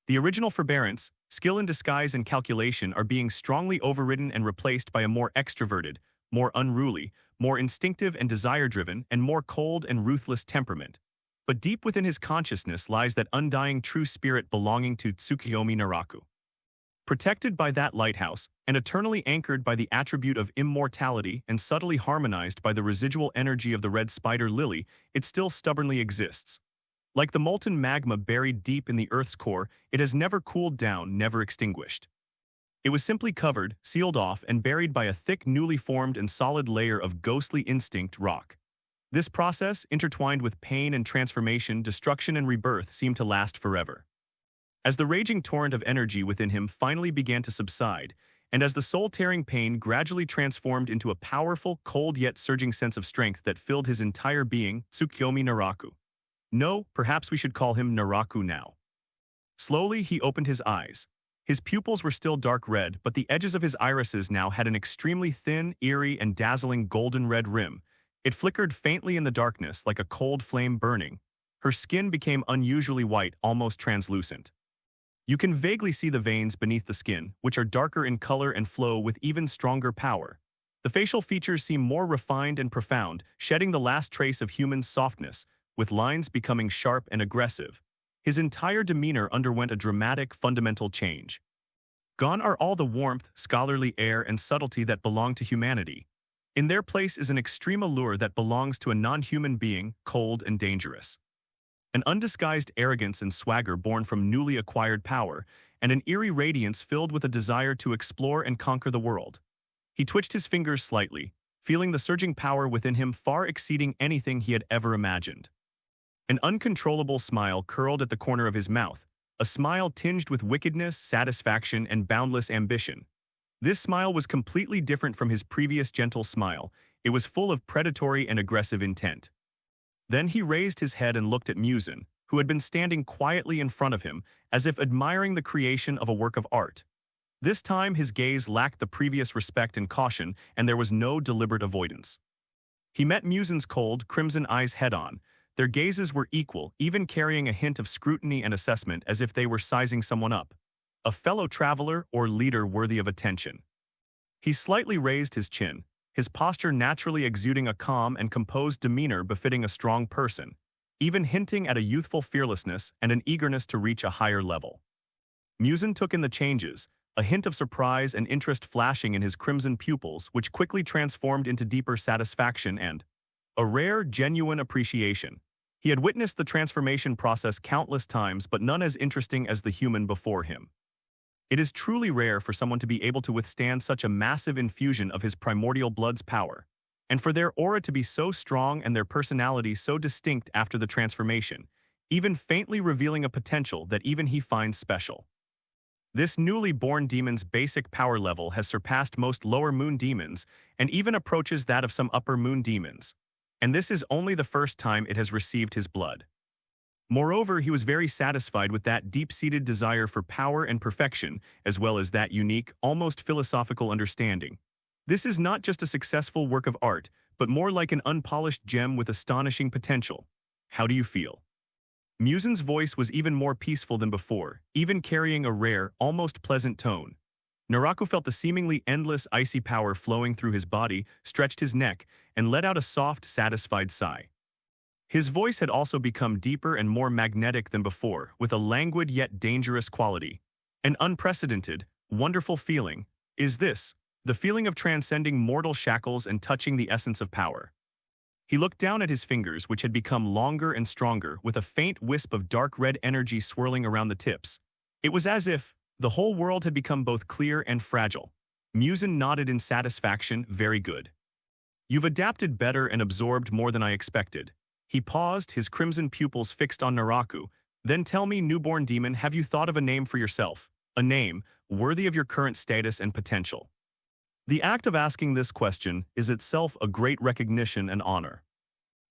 The original forbearance, skill in disguise and calculation are being strongly overridden and replaced by a more extroverted, more unruly, more instinctive and desire-driven, and more cold and ruthless temperament. But deep within his consciousness lies that undying true spirit belonging to Tsukuyomi Naraku. Protected by that lighthouse, and eternally anchored by the attribute of immortality and subtly harmonized by the residual energy of the red spider lily, it still stubbornly exists. Like the molten magma buried deep in the Earth's core, it has never cooled down, never extinguished. It was simply covered, sealed off, and buried by a thick, newly formed and solid layer of ghostly instinct rock. This process, intertwined with pain and transformation, destruction and rebirth, seemed to last forever. As the raging torrent of energy within him finally began to subside, and as the soul-tearing pain gradually transformed into a powerful, cold yet surging sense of strength that filled his entire being, Tsukuyomi Naraku. No, perhaps we should call him Naraku now. Slowly, he opened his eyes. His pupils were still dark red, but the edges of his irises now had an extremely thin, eerie, and dazzling golden red rim. It flickered faintly in the darkness like a cold flame burning. Her skin became unusually white, almost translucent. You can vaguely see the veins beneath the skin, which are darker in color and flow with even stronger power. The facial features seem more refined and profound, shedding the last trace of human softness, with lines becoming sharp and aggressive. His entire demeanor underwent a dramatic, fundamental change. Gone are all the warmth, scholarly air, and subtlety that belong to humanity. In their place is an extreme allure that belongs to a non-human being, cold and dangerous. An undisguised arrogance and swagger born from newly acquired power, and an eerie radiance filled with a desire to explore and conquer the world. He twitched his fingers slightly, feeling the surging power within him far exceeding anything he had ever imagined. An uncontrollable smile curled at the corner of his mouth, a smile tinged with wickedness, satisfaction, and boundless ambition. This smile was completely different from his previous gentle smile. It was full of predatory and aggressive intent. Then he raised his head and looked at Musen, who had been standing quietly in front of him, as if admiring the creation of a work of art. This time his gaze lacked the previous respect and caution, and there was no deliberate avoidance. He met Musen's cold, crimson eyes head-on. Their gazes were equal, even carrying a hint of scrutiny and assessment as if they were sizing someone up. A fellow traveler or leader worthy of attention. He slightly raised his chin, his posture naturally exuding a calm and composed demeanor befitting a strong person. even hinting at a youthful fearlessness and an eagerness to reach a higher level. Musen took in the changes, a hint of surprise and interest flashing in his crimson pupils, which quickly transformed into deeper satisfaction and a rare, genuine appreciation. He had witnessed the transformation process countless times, but none as interesting as the human before him. It is truly rare for someone to be able to withstand such a massive infusion of his primordial blood's power, and for their aura to be so strong and their personality so distinct after the transformation, even faintly revealing a potential that even he finds special. This newly born demon's basic power level has surpassed most lower moon demons and even approaches that of some upper moon demons. And this is only the first time it has received his blood. Moreover, he was very satisfied with that deep-seated desire for power and perfection, as well as that unique, almost philosophical understanding. This is not just a successful work of art, but more like an unpolished gem with astonishing potential. How do you feel? Musen's voice was even more peaceful than before, even carrying a rare, almost pleasant tone. Naraku felt the seemingly endless icy power flowing through his body, stretched his neck, and let out a soft, satisfied sigh. His voice had also become deeper and more magnetic than before, with a languid yet dangerous quality. An unprecedented, wonderful feeling is this, the feeling of transcending mortal shackles and touching the essence of power. He looked down at his fingers, which had become longer and stronger, with a faint wisp of dark red energy swirling around the tips. It was as if the whole world had become both clear and fragile. Musen nodded in satisfaction. Very good. You've adapted better and absorbed more than I expected. He paused, his crimson pupils fixed on Naraku. Then tell me, newborn demon, have you thought of a name for yourself? A name worthy of your current status and potential. The act of asking this question is itself a great recognition and honor.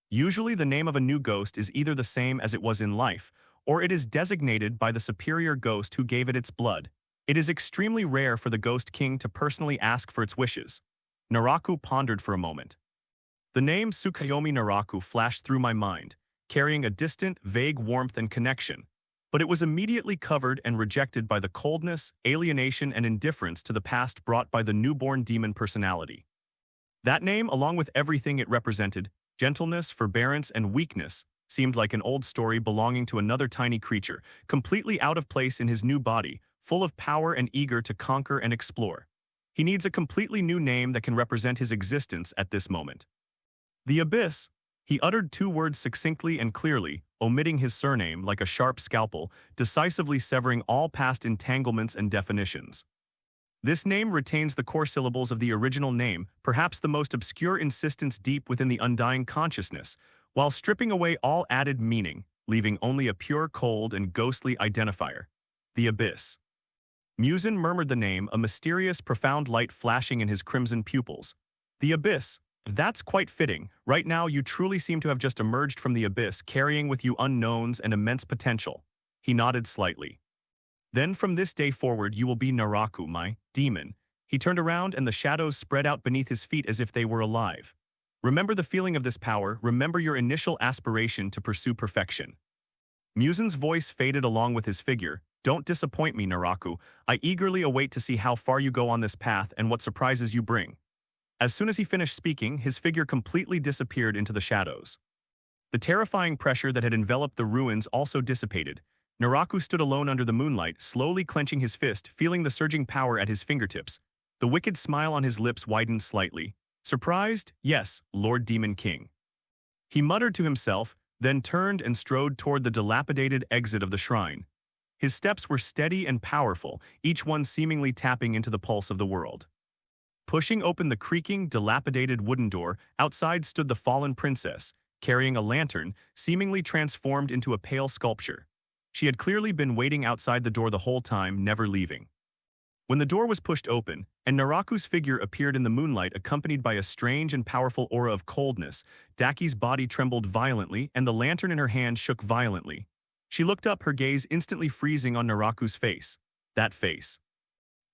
Usually the name of a new ghost is either the same as it was in life, or it is designated by the superior ghost who gave it its blood. It is extremely rare for the Ghost King to personally ask for its wishes. Naraku pondered for a moment. The name Tsukuyomi Naraku flashed through my mind, carrying a distant, vague warmth and connection, but it was immediately covered and rejected by the coldness, alienation, and indifference to the past brought by the newborn demon personality. That name, along with everything it represented, gentleness, forbearance, and weakness, seemed like an old story belonging to another tiny creature, completely out of place in his new body, full of power and eager to conquer and explore. He needs a completely new name that can represent his existence at this moment. The Abyss. He uttered two words succinctly and clearly, omitting his surname like a sharp scalpel, decisively severing all past entanglements and definitions. This name retains the core syllables of the original name, perhaps the most obscure insistence deep within the undying consciousness, while stripping away all added meaning, leaving only a pure, cold, and ghostly identifier. The Abyss. Musen murmured the name, a mysterious, profound light flashing in his crimson pupils. The Abyss. That's quite fitting. Right now, you truly seem to have just emerged from the abyss, carrying with you unknowns and immense potential. He nodded slightly. Then from this day forward, you will be Naraku, my demon. He turned around and the shadows spread out beneath his feet as if they were alive. Remember the feeling of this power. Remember your initial aspiration to pursue perfection. Musen's voice faded along with his figure. Don't disappoint me, Naraku. I eagerly await to see how far you go on this path and what surprises you bring. As soon as he finished speaking, his figure completely disappeared into the shadows. The terrifying pressure that had enveloped the ruins also dissipated. Naraku stood alone under the moonlight, slowly clenching his fist, feeling the surging power at his fingertips. The wicked smile on his lips widened slightly. Surprised? Yes, Lord Demon King. He muttered to himself, then turned and strode toward the dilapidated exit of the shrine. His steps were steady and powerful, each one seemingly tapping into the pulse of the world. Pushing open the creaking, dilapidated wooden door, outside stood the fallen princess, carrying a lantern, seemingly transformed into a pale sculpture. She had clearly been waiting outside the door the whole time, never leaving. When the door was pushed open, and Naraku's figure appeared in the moonlight accompanied by a strange and powerful aura of coldness, Daki's body trembled violently and the lantern in her hand shook violently. She looked up, her gaze instantly freezing on Naraku's face. That face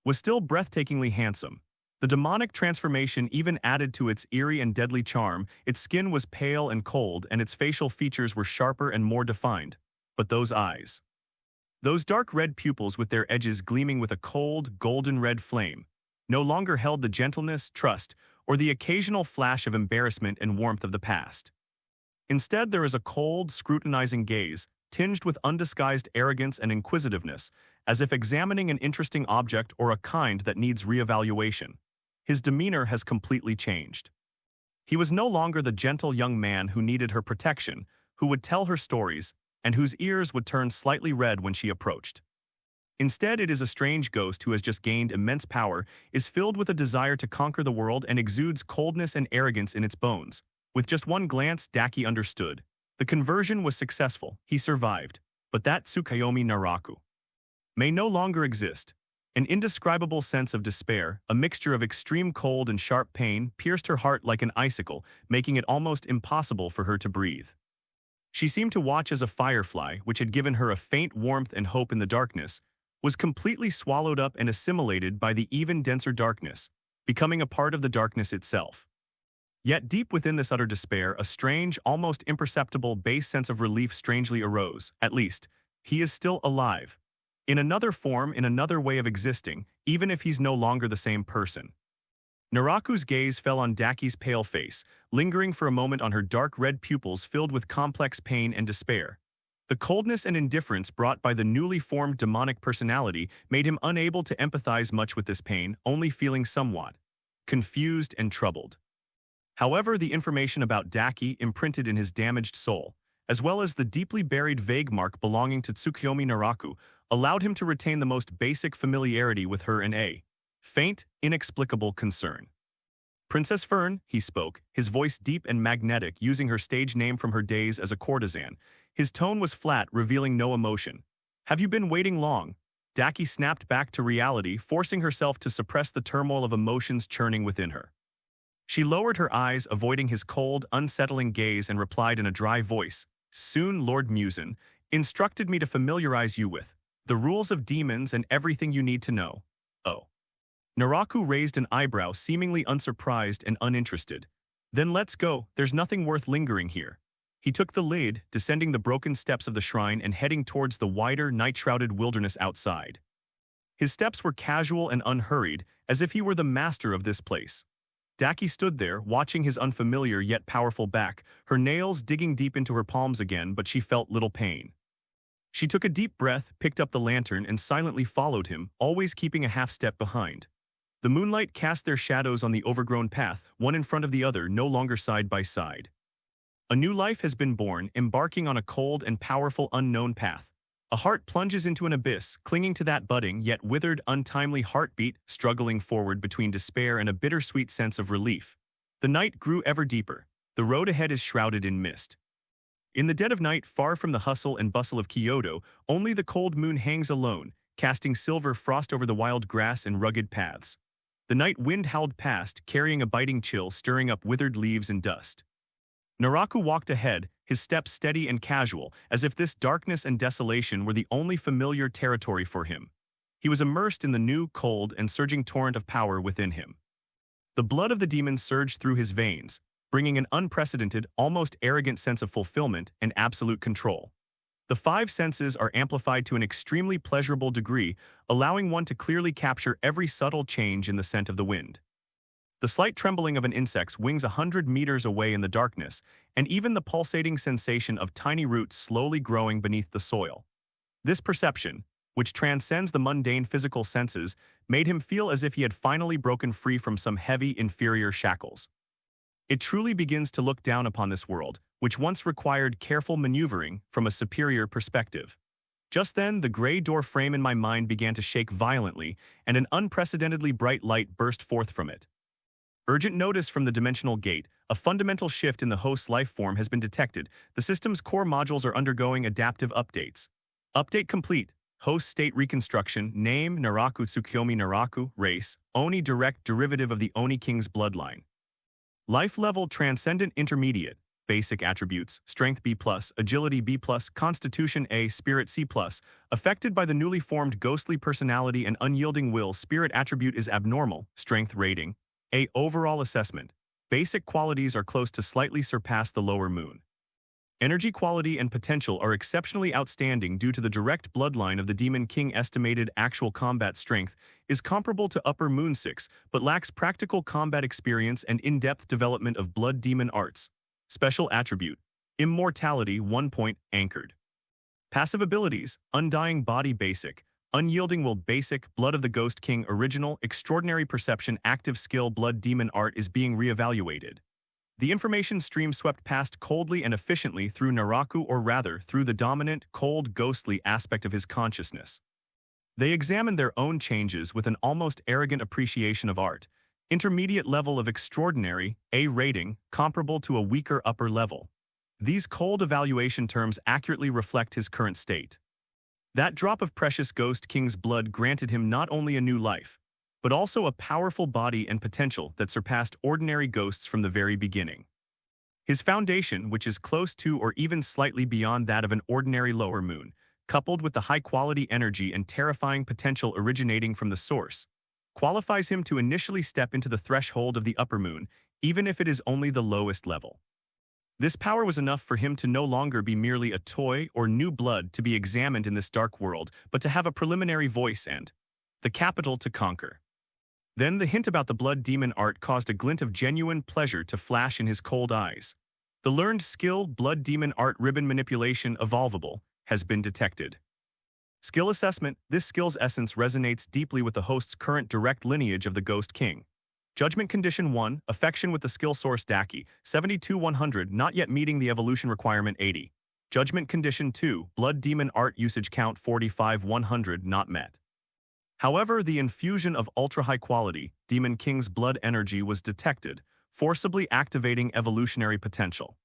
was still breathtakingly handsome. The demonic transformation even added to its eerie and deadly charm. Its skin was pale and cold, and its facial features were sharper and more defined. But those eyes, those dark red pupils with their edges gleaming with a cold, golden-red flame, no longer held the gentleness, trust, or the occasional flash of embarrassment and warmth of the past. Instead, there is a cold, scrutinizing gaze, tinged with undisguised arrogance and inquisitiveness, as if examining an interesting object or a kind that needs reevaluation. His demeanor has completely changed. He was no longer the gentle young man who needed her protection, who would tell her stories, and whose ears would turn slightly red when she approached. Instead, it is a strange ghost who has just gained immense power, is filled with a desire to conquer the world, and exudes coldness and arrogance in its bones. With just one glance, Daki understood. The conversion was successful, he survived, but that Tsukuyomi Naraku may no longer exist. An indescribable sense of despair, a mixture of extreme cold and sharp pain, pierced her heart like an icicle, making it almost impossible for her to breathe. She seemed to watch as a firefly, which had given her a faint warmth and hope in the darkness, was completely swallowed up and assimilated by the even denser darkness, becoming a part of the darkness itself. Yet deep within this utter despair, a strange, almost imperceptible base sense of relief strangely arose. At least, he is still alive. In another form, in another way of existing, even if he's no longer the same person. Naraku's gaze fell on Daki's pale face, lingering for a moment on her dark red pupils filled with complex pain and despair. The coldness and indifference brought by the newly formed demonic personality made him unable to empathize much with this pain, only feeling somewhat confused and troubled. However, the information about Daki imprinted in his damaged soul, as well as the deeply buried vague mark belonging to Tsukuyomi Naraku, allowed him to retain the most basic familiarity with her and a faint, inexplicable concern. Princess Fern, he spoke, his voice deep and magnetic, using her stage name from her days as a courtesan. His tone was flat, revealing no emotion. Have you been waiting long? Daki snapped back to reality, forcing herself to suppress the turmoil of emotions churning within her. She lowered her eyes, avoiding his cold, unsettling gaze, and replied in a dry voice, "Soon, Lord Musen instructed me to familiarize you with the rules of demons and everything you need to know." Oh. Naraku raised an eyebrow, seemingly unsurprised and uninterested. "Then let's go, there's nothing worth lingering here." He took the lid, descending the broken steps of the shrine and heading towards the wider, night-shrouded wilderness outside. His steps were casual and unhurried, as if he were the master of this place. Daki stood there, watching his unfamiliar yet powerful back, her nails digging deep into her palms again, but she felt little pain. She took a deep breath, picked up the lantern, and silently followed him, always keeping a half-step behind. The moonlight cast their shadows on the overgrown path, one in front of the other, no longer side by side. A new life has been born, embarking on a cold and powerful unknown path. A heart plunges into an abyss, clinging to that budding yet withered, untimely heartbeat, struggling forward between despair and a bittersweet sense of relief. The night grew ever deeper. The road ahead is shrouded in mist. In the dead of night, far from the hustle and bustle of Kyoto, only the cold moon hangs alone, casting silver frost over the wild grass and rugged paths. The night wind howled past, carrying a biting chill, stirring up withered leaves and dust. Naraku walked ahead, his steps steady and casual, as if this darkness and desolation were the only familiar territory for him. He was immersed in the new, cold, and surging torrent of power within him. The blood of the demon surged through his veins, bringing an unprecedented, almost arrogant sense of fulfillment and absolute control. The five senses are amplified to an extremely pleasurable degree, allowing one to clearly capture every subtle change in the scent of the wind. The slight trembling of an insect's wings 100 meters away in the darkness, and even the pulsating sensation of tiny roots slowly growing beneath the soil. This perception, which transcends the mundane physical senses, made him feel as if he had finally broken free from some heavy, inferior shackles. It truly begins to look down upon this world, which once required careful maneuvering, from a superior perspective. Just then, the gray door frame in my mind began to shake violently, and an unprecedentedly bright light burst forth from it. Urgent notice from the dimensional gate. A fundamental shift in the host's life form has been detected. The system's core modules are undergoing adaptive updates. Update complete. Host state reconstruction. Name, Naraku Tsukuyomi Naraku. Race, Oni, direct derivative of the Oni King's bloodline. Life level transcendent intermediate. Basic attributes, strength B+, agility B+, constitution A, spirit C+. Affected by the newly formed ghostly personality and unyielding will, spirit attribute is abnormal, strength rating A. Overall assessment. Basic qualities are close to slightly surpass the lower moon. Energy quality and potential are exceptionally outstanding due to the direct bloodline of the Demon King. Estimated actual combat strength is comparable to Upper Moon 6, but lacks practical combat experience and in-depth development of blood demon arts. Special attribute. Immortality 1 point anchored. Passive abilities, Undying Body Basic, Unyielding Will Basic, Blood of the Ghost King Original, Extraordinary Perception, Active Skill, Blood Demon Art is being reevaluated. The information stream swept past coldly and efficiently through Naraku, or rather, through the dominant, cold, ghostly aspect of his consciousness. They examined their own changes with an almost arrogant appreciation of art. Intermediate level of extraordinary, A rating, comparable to a weaker upper level. These cold evaluation terms accurately reflect his current state. That drop of precious Ghost King's blood granted him not only a new life, but also a powerful body and potential that surpassed ordinary ghosts from the very beginning. His foundation, which is close to or even slightly beyond that of an ordinary lower moon, coupled with the high-quality energy and terrifying potential originating from the source, qualifies him to initially step into the threshold of the upper moon, even if it is only the lowest level. This power was enough for him to no longer be merely a toy or new blood to be examined in this dark world, but to have a preliminary voice and the capital to conquer. Then the hint about the blood demon art caused a glint of genuine pleasure to flash in his cold eyes. The learned skill, blood demon art ribbon manipulation evolvable, has been detected. Skill assessment, this skill's essence resonates deeply with the host's current direct lineage of the Ghost King. Judgment Condition 1, Affection with the skill source Daki, 72-100, not yet meeting the evolution requirement 80. Judgment Condition 2, Blood Demon Art Usage Count 45-100, not met. However, the infusion of ultra-high quality, Demon King's blood energy was detected, forcibly activating evolutionary potential.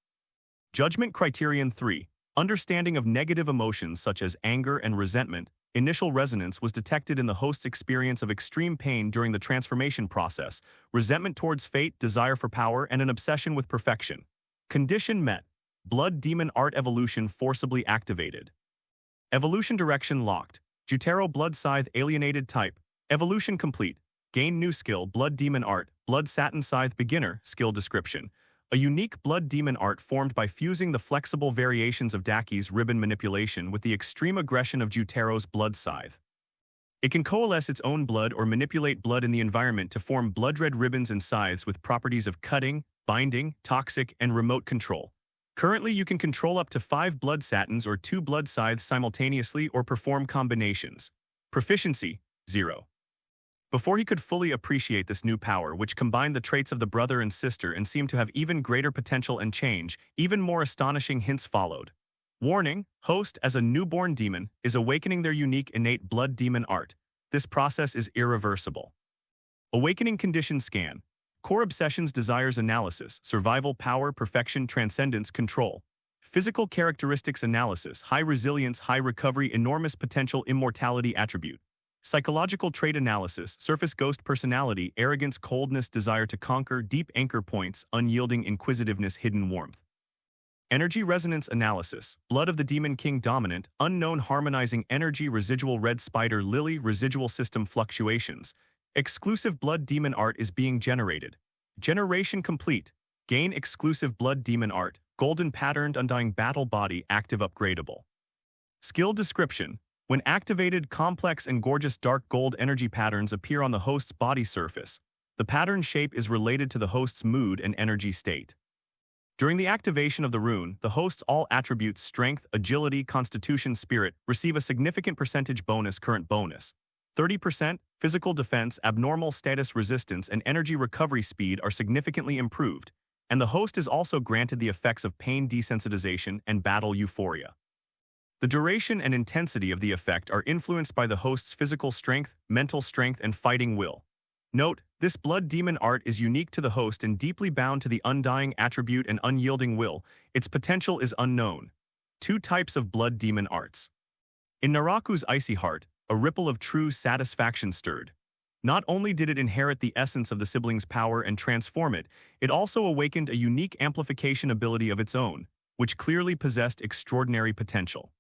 Judgment Criterion 3, Understanding of negative emotions such as anger and resentment, initial resonance was detected in the host's experience of extreme pain during the transformation process, resentment towards fate, desire for power, and an obsession with perfection. Condition met. Blood Demon Art Evolution forcibly activated. Evolution Direction locked. Jutero Blood Scythe Alienated Type. Evolution complete. Gain new skill, Blood Demon Art, Blood Satin Scythe Beginner, Skill Description. A unique blood demon art formed by fusing the flexible variations of Daki's ribbon manipulation with the extreme aggression of Jutero's blood scythe. It can coalesce its own blood or manipulate blood in the environment to form blood-red ribbons and scythes with properties of cutting, binding, toxic, and remote control. Currently, you can control up to 5 blood satins or 2 blood scythes simultaneously or perform combinations. Proficiency, 0. Before he could fully appreciate this new power, which combined the traits of the brother and sister and seemed to have even greater potential and change, even more astonishing hints followed. Warning, host, as a newborn demon, is awakening their unique innate blood demon art. This process is irreversible. Awakening Condition Scan. Core Obsessions Desires Analysis, Survival Power Perfection Transcendence Control. Physical Characteristics Analysis, High Resilience High Recovery Enormous Potential Immortality Attribute. Psychological Trait Analysis, Surface Ghost Personality, Arrogance Coldness Desire to Conquer, Deep Anchor Points, Unyielding Inquisitiveness Hidden Warmth. Energy Resonance Analysis, Blood of the Demon King Dominant, Unknown Harmonizing Energy Residual Red Spider Lily Residual System Fluctuations. Exclusive Blood Demon Art is being generated. Generation complete. Gain exclusive Blood Demon Art, Golden Patterned Undying Battle Body Active Upgradable. Skill Description. When activated, complex and gorgeous dark gold energy patterns appear on the host's body surface. The pattern shape is related to the host's mood and energy state. During the activation of the rune, the host's all attributes strength, agility, constitution, spirit receive a significant percentage bonus current bonus. 30%, physical defense, abnormal status resistance, and energy recovery speed are significantly improved, and the host is also granted the effects of pain desensitization and battle euphoria. The duration and intensity of the effect are influenced by the host's physical strength, mental strength, and fighting will. Note, this blood demon art is unique to the host and deeply bound to the undying attribute and unyielding will. Its potential is unknown. 2 types of blood demon arts. In Naraku's icy heart, a ripple of true satisfaction stirred. Not only did it inherit the essence of the sibling's power and transform it, it also awakened a unique amplification ability of its own, which clearly possessed extraordinary potential.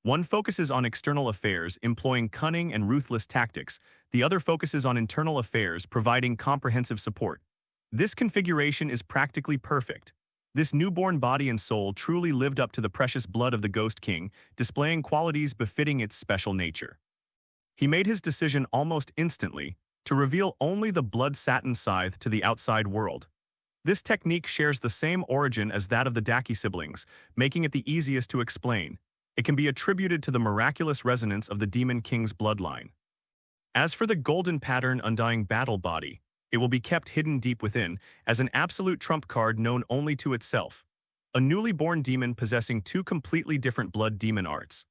One focuses on external affairs, employing cunning and ruthless tactics. The other focuses on internal affairs, providing comprehensive support. This configuration is practically perfect. This newborn body and soul truly lived up to the precious blood of the Ghost King, displaying qualities befitting its special nature. He made his decision almost instantly, to reveal only the blood satin scythe to the outside world. This technique shares the same origin as that of the Daki siblings, making it the easiest to explain. It can be attributed to the miraculous resonance of the Demon King's bloodline. As for the golden pattern undying battle body, it will be kept hidden deep within, as an absolute trump card known only to itself. A newly born demon possessing two completely different blood demon arts.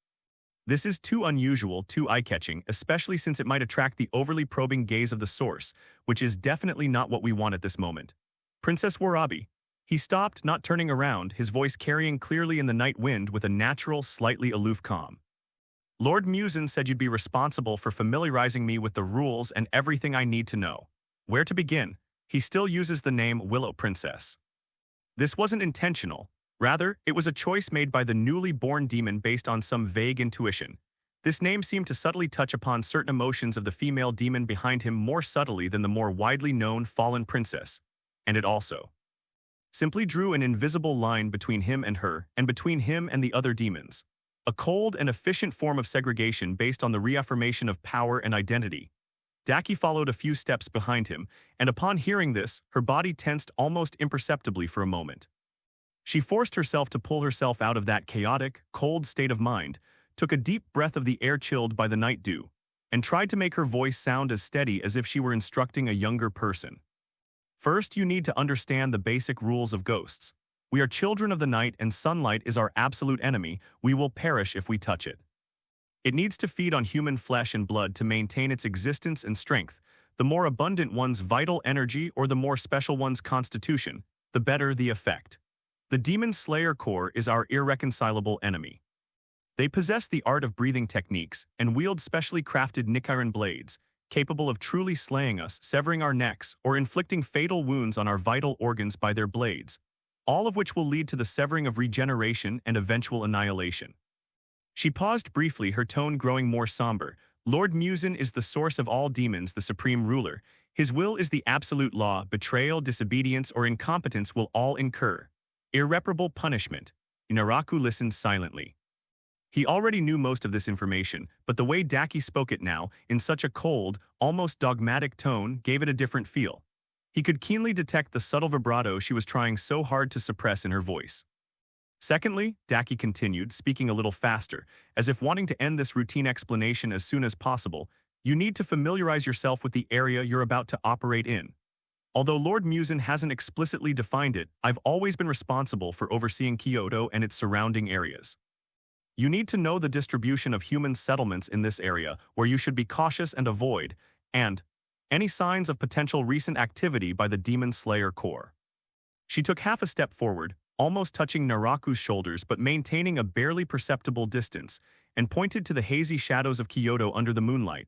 This is too unusual, too eye-catching, especially since it might attract the overly probing gaze of the source, which is definitely not what we want at this moment. Princess Warabi. He stopped, not turning around, his voice carrying clearly in the night wind with a natural, slightly aloof calm. Lord Musen said you'd be responsible for familiarizing me with the rules and everything I need to know. Where to begin? He still uses the name Willow Princess. This wasn't intentional. Rather, it was a choice made by the newly born demon based on some vague intuition. This name seemed to subtly touch upon certain emotions of the female demon behind him more subtly than the more widely known fallen princess. And it also simply drew an invisible line between him and her, and between him and the other demons. A cold and efficient form of segregation based on the reaffirmation of power and identity. Daki followed a few steps behind him, and upon hearing this, her body tensed almost imperceptibly for a moment. She forced herself to pull herself out of that chaotic, cold state of mind, took a deep breath of the air chilled by the night dew, and tried to make her voice sound as steady as if she were instructing a younger person. First, you need to understand the basic rules of ghosts. We are children of the night and sunlight is our absolute enemy. We will perish if we touch it. It needs to feed on human flesh and blood to maintain its existence and strength. The more abundant one's vital energy or the more special one's constitution, the better the effect. The Demon Slayer core is our irreconcilable enemy. They possess the art of breathing techniques and wield specially crafted Nichiren blades, capable of truly slaying us, severing our necks, or inflicting fatal wounds on our vital organs by their blades, all of which will lead to the severing of regeneration and eventual annihilation. She paused briefly, her tone growing more somber. Lord Musen is the source of all demons, the supreme ruler. His will is the absolute law. Betrayal, disobedience, or incompetence will all incur irreparable punishment. Naraku listened silently. He already knew most of this information, but the way Daki spoke it now, in such a cold, almost dogmatic tone, gave it a different feel. He could keenly detect the subtle vibrato she was trying so hard to suppress in her voice. Secondly, Daki continued, speaking a little faster, as if wanting to end this routine explanation as soon as possible, you need to familiarize yourself with the area you're about to operate in. Although Lord Musen hasn't explicitly defined it, I've always been responsible for overseeing Kyoto and its surrounding areas. You need to know the distribution of human settlements in this area, where you should be cautious and avoid, and any signs of potential recent activity by the Demon Slayer core. She took half a step forward, almost touching Naraku's shoulders but maintaining a barely perceptible distance, and pointed to the hazy shadows of Kyoto under the moonlight.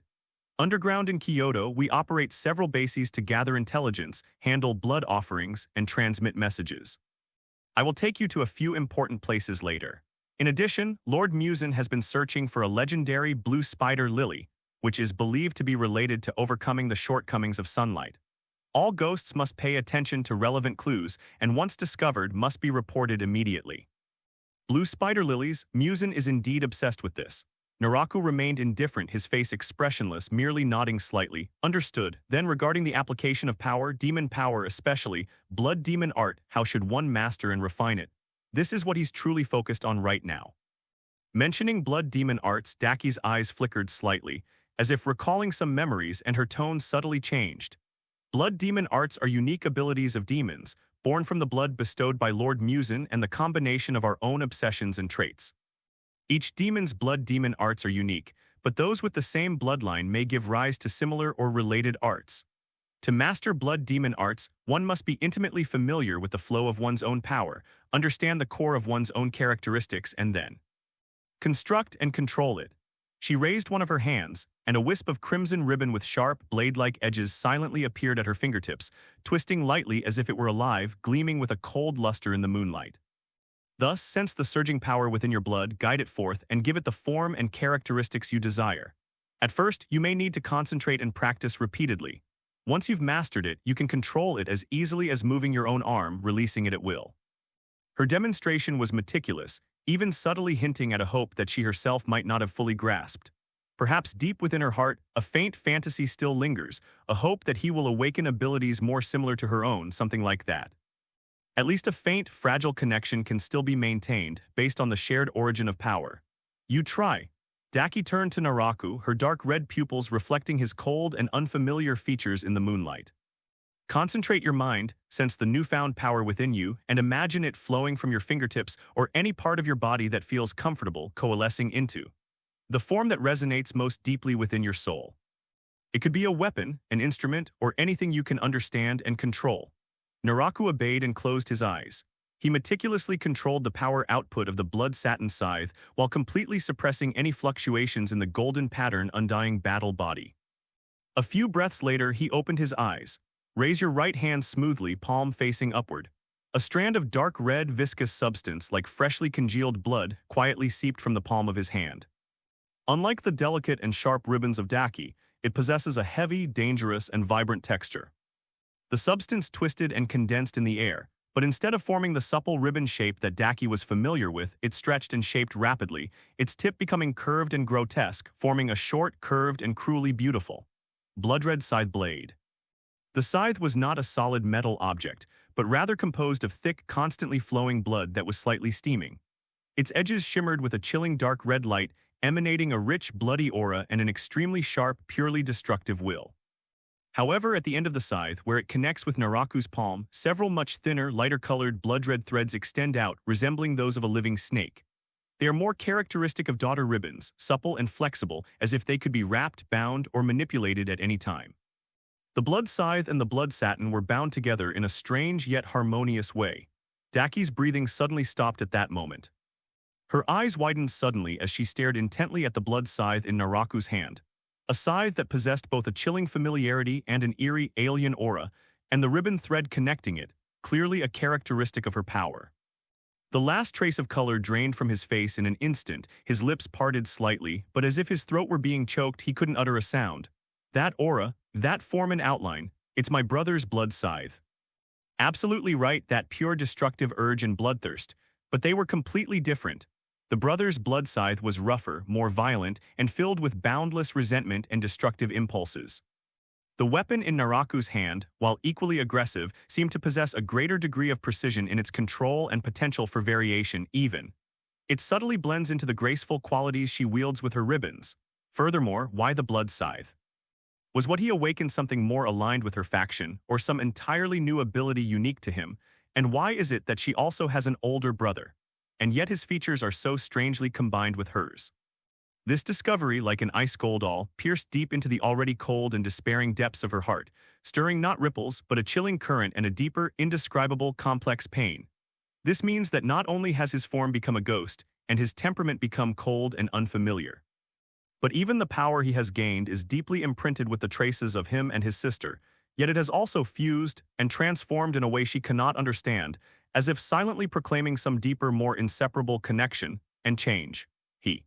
Underground in Kyoto, we operate several bases to gather intelligence, handle blood offerings, and transmit messages. I will take you to a few important places later. In addition, Lord Musen has been searching for a legendary blue spider lily, which is believed to be related to overcoming the shortcomings of sunlight. All ghosts must pay attention to relevant clues, and once discovered, must be reported immediately. Blue spider lilies, Musen is indeed obsessed with this. Naraku remained indifferent, his face expressionless, merely nodding slightly. Understood. Then regarding the application of power, demon power especially, blood demon art, how should one master and refine it? This is what he's truly focused on right now. Mentioning blood demon arts, Daki's eyes flickered slightly, as if recalling some memories, and her tone subtly changed. Blood demon arts are unique abilities of demons, born from the blood bestowed by Lord Musen and the combination of our own obsessions and traits. Each demon's blood demon arts are unique, but those with the same bloodline may give rise to similar or related arts. To master blood demon arts, one must be intimately familiar with the flow of one's own power, understand the core of one's own characteristics, and then construct and control it. She raised one of her hands, and a wisp of crimson ribbon with sharp, blade-like edges silently appeared at her fingertips, twisting lightly as if it were alive, gleaming with a cold luster in the moonlight. Thus, sense the surging power within your blood, guide it forth, and give it the form and characteristics you desire. At first, you may need to concentrate and practice repeatedly. Once you've mastered it, you can control it as easily as moving your own arm, releasing it at will. Her demonstration was meticulous, even subtly hinting at a hope that she herself might not have fully grasped. Perhaps deep within her heart, a faint fantasy still lingers, a hope that he will awaken abilities more similar to her own, something like that. At least a faint, fragile connection can still be maintained based on the shared origin of power. You try. Daki turned to Naraku, her dark red pupils reflecting his cold and unfamiliar features in the moonlight. Concentrate your mind, sense the newfound power within you, and imagine it flowing from your fingertips or any part of your body that feels comfortable coalescing into the form that resonates most deeply within your soul. It could be a weapon, an instrument, or anything you can understand and control. Naraku obeyed and closed his eyes. He meticulously controlled the power output of the blood satin scythe while completely suppressing any fluctuations in the golden pattern undying battle body. A few breaths later, he opened his eyes. Raise your right hand smoothly, palm facing upward. A strand of dark red viscous substance like freshly congealed blood quietly seeped from the palm of his hand. Unlike the delicate and sharp ribbons of Daki, it possesses a heavy, dangerous, and vibrant texture. The substance twisted and condensed in the air, but instead of forming the supple ribbon shape that Daki was familiar with, it stretched and shaped rapidly, its tip becoming curved and grotesque, forming a short, curved, and cruelly beautiful blood-red scythe blade. The scythe was not a solid metal object, but rather composed of thick, constantly flowing blood that was slightly steaming. Its edges shimmered with a chilling dark red light, emanating a rich, bloody aura and an extremely sharp, purely destructive will. However, at the end of the scythe, where it connects with Naraku's palm, several much thinner, lighter-colored, blood-red threads extend out, resembling those of a living snake. They are more characteristic of daughter ribbons, supple and flexible, as if they could be wrapped, bound, or manipulated at any time. The blood scythe and the blood satin were bound together in a strange yet harmonious way. Daki's breathing suddenly stopped at that moment. Her eyes widened suddenly as she stared intently at the blood scythe in Naraku's hand. A scythe that possessed both a chilling familiarity and an eerie alien aura, and the ribbon thread connecting it, clearly a characteristic of her power. The last trace of color drained from his face in an instant, his lips parted slightly, but as if his throat were being choked, he couldn't utter a sound. That aura, that form and outline, it's my brother's blood scythe. Absolutely right, that pure destructive urge and bloodthirst, but they were completely different. The brother's blood scythe was rougher, more violent, and filled with boundless resentment and destructive impulses. The weapon in Naraku's hand, while equally aggressive, seemed to possess a greater degree of precision in its control and potential for variation even. It subtly blends into the graceful qualities she wields with her ribbons. Furthermore, why the blood scythe? Was what he awakened something more aligned with her faction, or some entirely new ability unique to him? And why is it that she also has an older brother, and yet his features are so strangely combined with hers? This discovery, like an ice cold awl, pierced deep into the already cold and despairing depths of her heart, stirring not ripples, but a chilling current and a deeper, indescribable, complex pain. This means that not only has his form become a ghost, and his temperament become cold and unfamiliar, but even the power he has gained is deeply imprinted with the traces of him and his sister, yet it has also fused and transformed in a way she cannot understand, as if silently proclaiming some deeper, more inseparable connection and change. He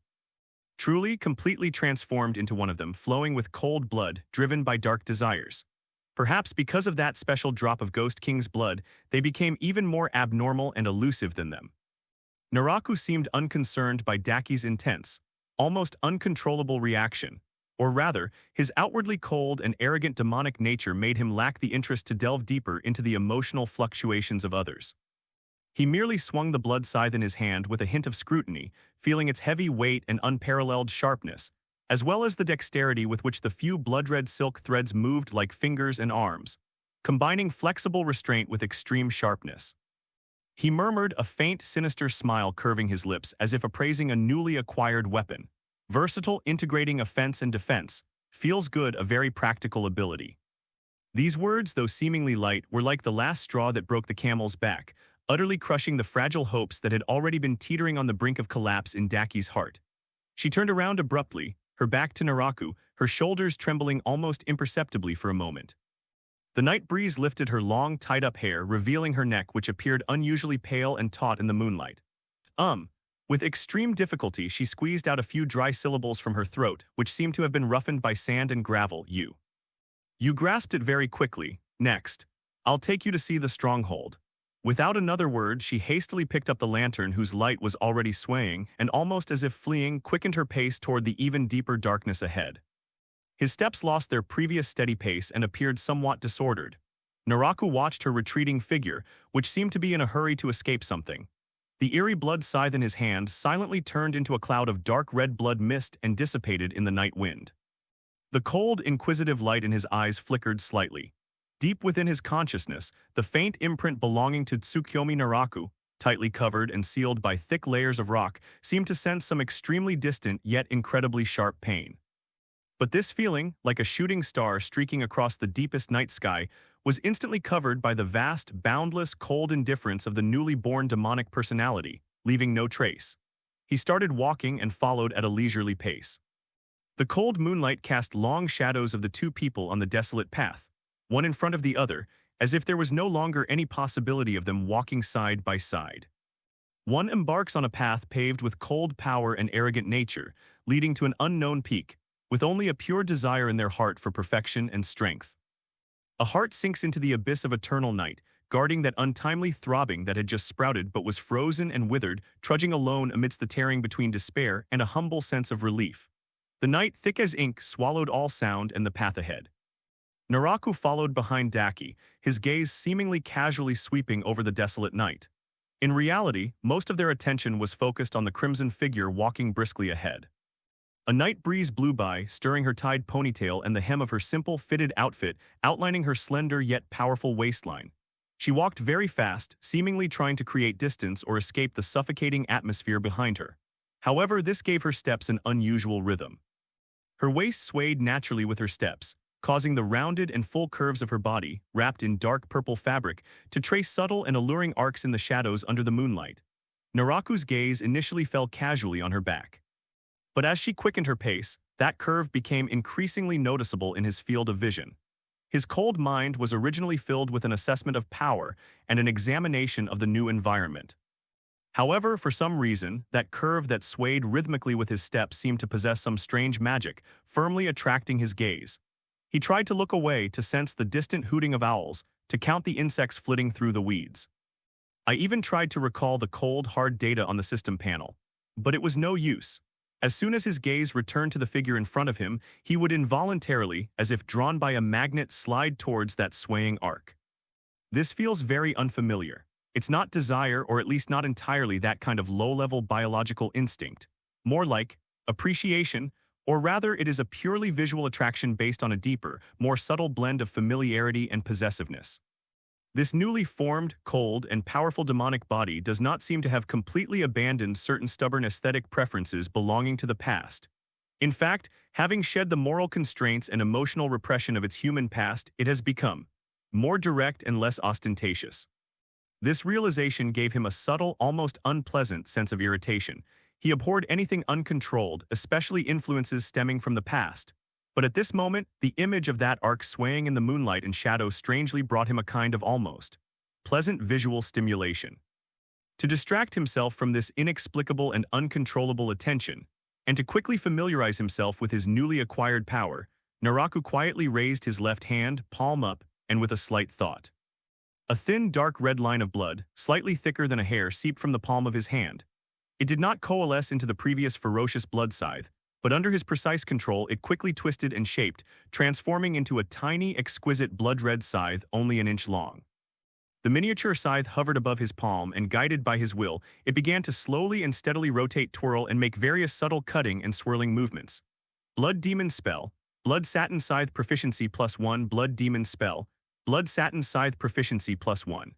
truly, completely transformed into one of them, flowing with cold blood, driven by dark desires. Perhaps because of that special drop of Ghost King's blood, they became even more abnormal and elusive than them. Naraku seemed unconcerned by Daki's intense, almost uncontrollable reaction. Or rather, his outwardly cold and arrogant demonic nature made him lack the interest to delve deeper into the emotional fluctuations of others. He merely swung the blood scythe in his hand with a hint of scrutiny, feeling its heavy weight and unparalleled sharpness, as well as the dexterity with which the few blood-red silk threads moved like fingers and arms, combining flexible restraint with extreme sharpness. He murmured, a faint, sinister smile curving his lips as if appraising a newly acquired weapon. Versatile, integrating offense and defense. Feels good, a very practical ability. These words, though seemingly light, were like the last straw that broke the camel's back, utterly crushing the fragile hopes that had already been teetering on the brink of collapse in Daki's heart. She turned around abruptly, her back to Naraku, her shoulders trembling almost imperceptibly for a moment. The night breeze lifted her long, tied-up hair, revealing her neck, which appeared unusually pale and taut in the moonlight. With extreme difficulty, she squeezed out a few dry syllables from her throat, which seemed to have been roughened by sand and gravel. You grasped it very quickly. Next, I'll take you to see the stronghold. Without another word, she hastily picked up the lantern whose light was already swaying, and almost as if fleeing, quickened her pace toward the even deeper darkness ahead. His steps lost their previous steady pace and appeared somewhat disordered. Naraku watched her retreating figure, which seemed to be in a hurry to escape something. The eerie blood scythe in his hand silently turned into a cloud of dark red blood mist and dissipated in the night wind. The cold, inquisitive light in his eyes flickered slightly. Deep within his consciousness, the faint imprint belonging to Tsukuyomi Naraku, tightly covered and sealed by thick layers of rock, seemed to sense some extremely distant yet incredibly sharp pain. But this feeling, like a shooting star streaking across the deepest night sky, was instantly covered by the vast, boundless, cold indifference of the newly born demonic personality, leaving no trace. He started walking and followed at a leisurely pace. The cold moonlight cast long shadows of the two people on the desolate path, one in front of the other, as if there was no longer any possibility of them walking side by side. One embarks on a path paved with cold power and arrogant nature, leading to an unknown peak, with only a pure desire in their heart for perfection and strength. A heart sinks into the abyss of eternal night, guarding that untimely throbbing that had just sprouted but was frozen and withered, trudging alone amidst the tearing between despair and a humble sense of relief. The night, thick as ink, swallowed all sound and the path ahead. Naraku followed behind Daki, his gaze seemingly casually sweeping over the desolate night. In reality, most of their attention was focused on the crimson figure walking briskly ahead. A night breeze blew by, stirring her tied ponytail and the hem of her simple, fitted outfit, outlining her slender yet powerful waistline. She walked very fast, seemingly trying to create distance or escape the suffocating atmosphere behind her. However, this gave her steps an unusual rhythm. Her waist swayed naturally with her steps, causing the rounded and full curves of her body, wrapped in dark purple fabric, to trace subtle and alluring arcs in the shadows under the moonlight. Naraku's gaze initially fell casually on her back. But as she quickened her pace, that curve became increasingly noticeable in his field of vision. His cold mind was originally filled with an assessment of power and an examination of the new environment. However, for some reason, that curve that swayed rhythmically with his steps seemed to possess some strange magic, firmly attracting his gaze. He tried to look away to sense the distant hooting of owls, to count the insects flitting through the weeds. I even tried to recall the cold, hard data on the system panel. But it was no use. As soon as his gaze returned to the figure in front of him, he would involuntarily, as if drawn by a magnet, slide towards that swaying arc. This feels very unfamiliar. It's not desire, or at least not entirely that kind of low-level biological instinct. More like appreciation, or rather it is a purely visual attraction based on a deeper, more subtle blend of familiarity and possessiveness. This newly formed, cold, and powerful demonic body does not seem to have completely abandoned certain stubborn aesthetic preferences belonging to the past. In fact, having shed the moral constraints and emotional repression of its human past, it has become more direct and less ostentatious. This realization gave him a subtle, almost unpleasant sense of irritation. He abhorred anything uncontrolled, especially influences stemming from the past. But at this moment, the image of that arc swaying in the moonlight and shadow strangely brought him a kind of almost pleasant visual stimulation. To distract himself from this inexplicable and uncontrollable attention, and to quickly familiarize himself with his newly acquired power, Naraku quietly raised his left hand, palm up, and with a slight thought. A thin, dark red line of blood, slightly thicker than a hair, seeped from the palm of his hand. It did not coalesce into the previous ferocious blood scythe, but under his precise control it quickly twisted and shaped, transforming into a tiny, exquisite blood-red scythe only an inch long. The miniature scythe hovered above his palm, and guided by his will, it began to slowly and steadily rotate, twirl, and make various subtle cutting and swirling movements. Blood Demon Spell, Blood Satin Scythe Proficiency +1, Blood Demon Spell, Blood Satin Scythe Proficiency +1.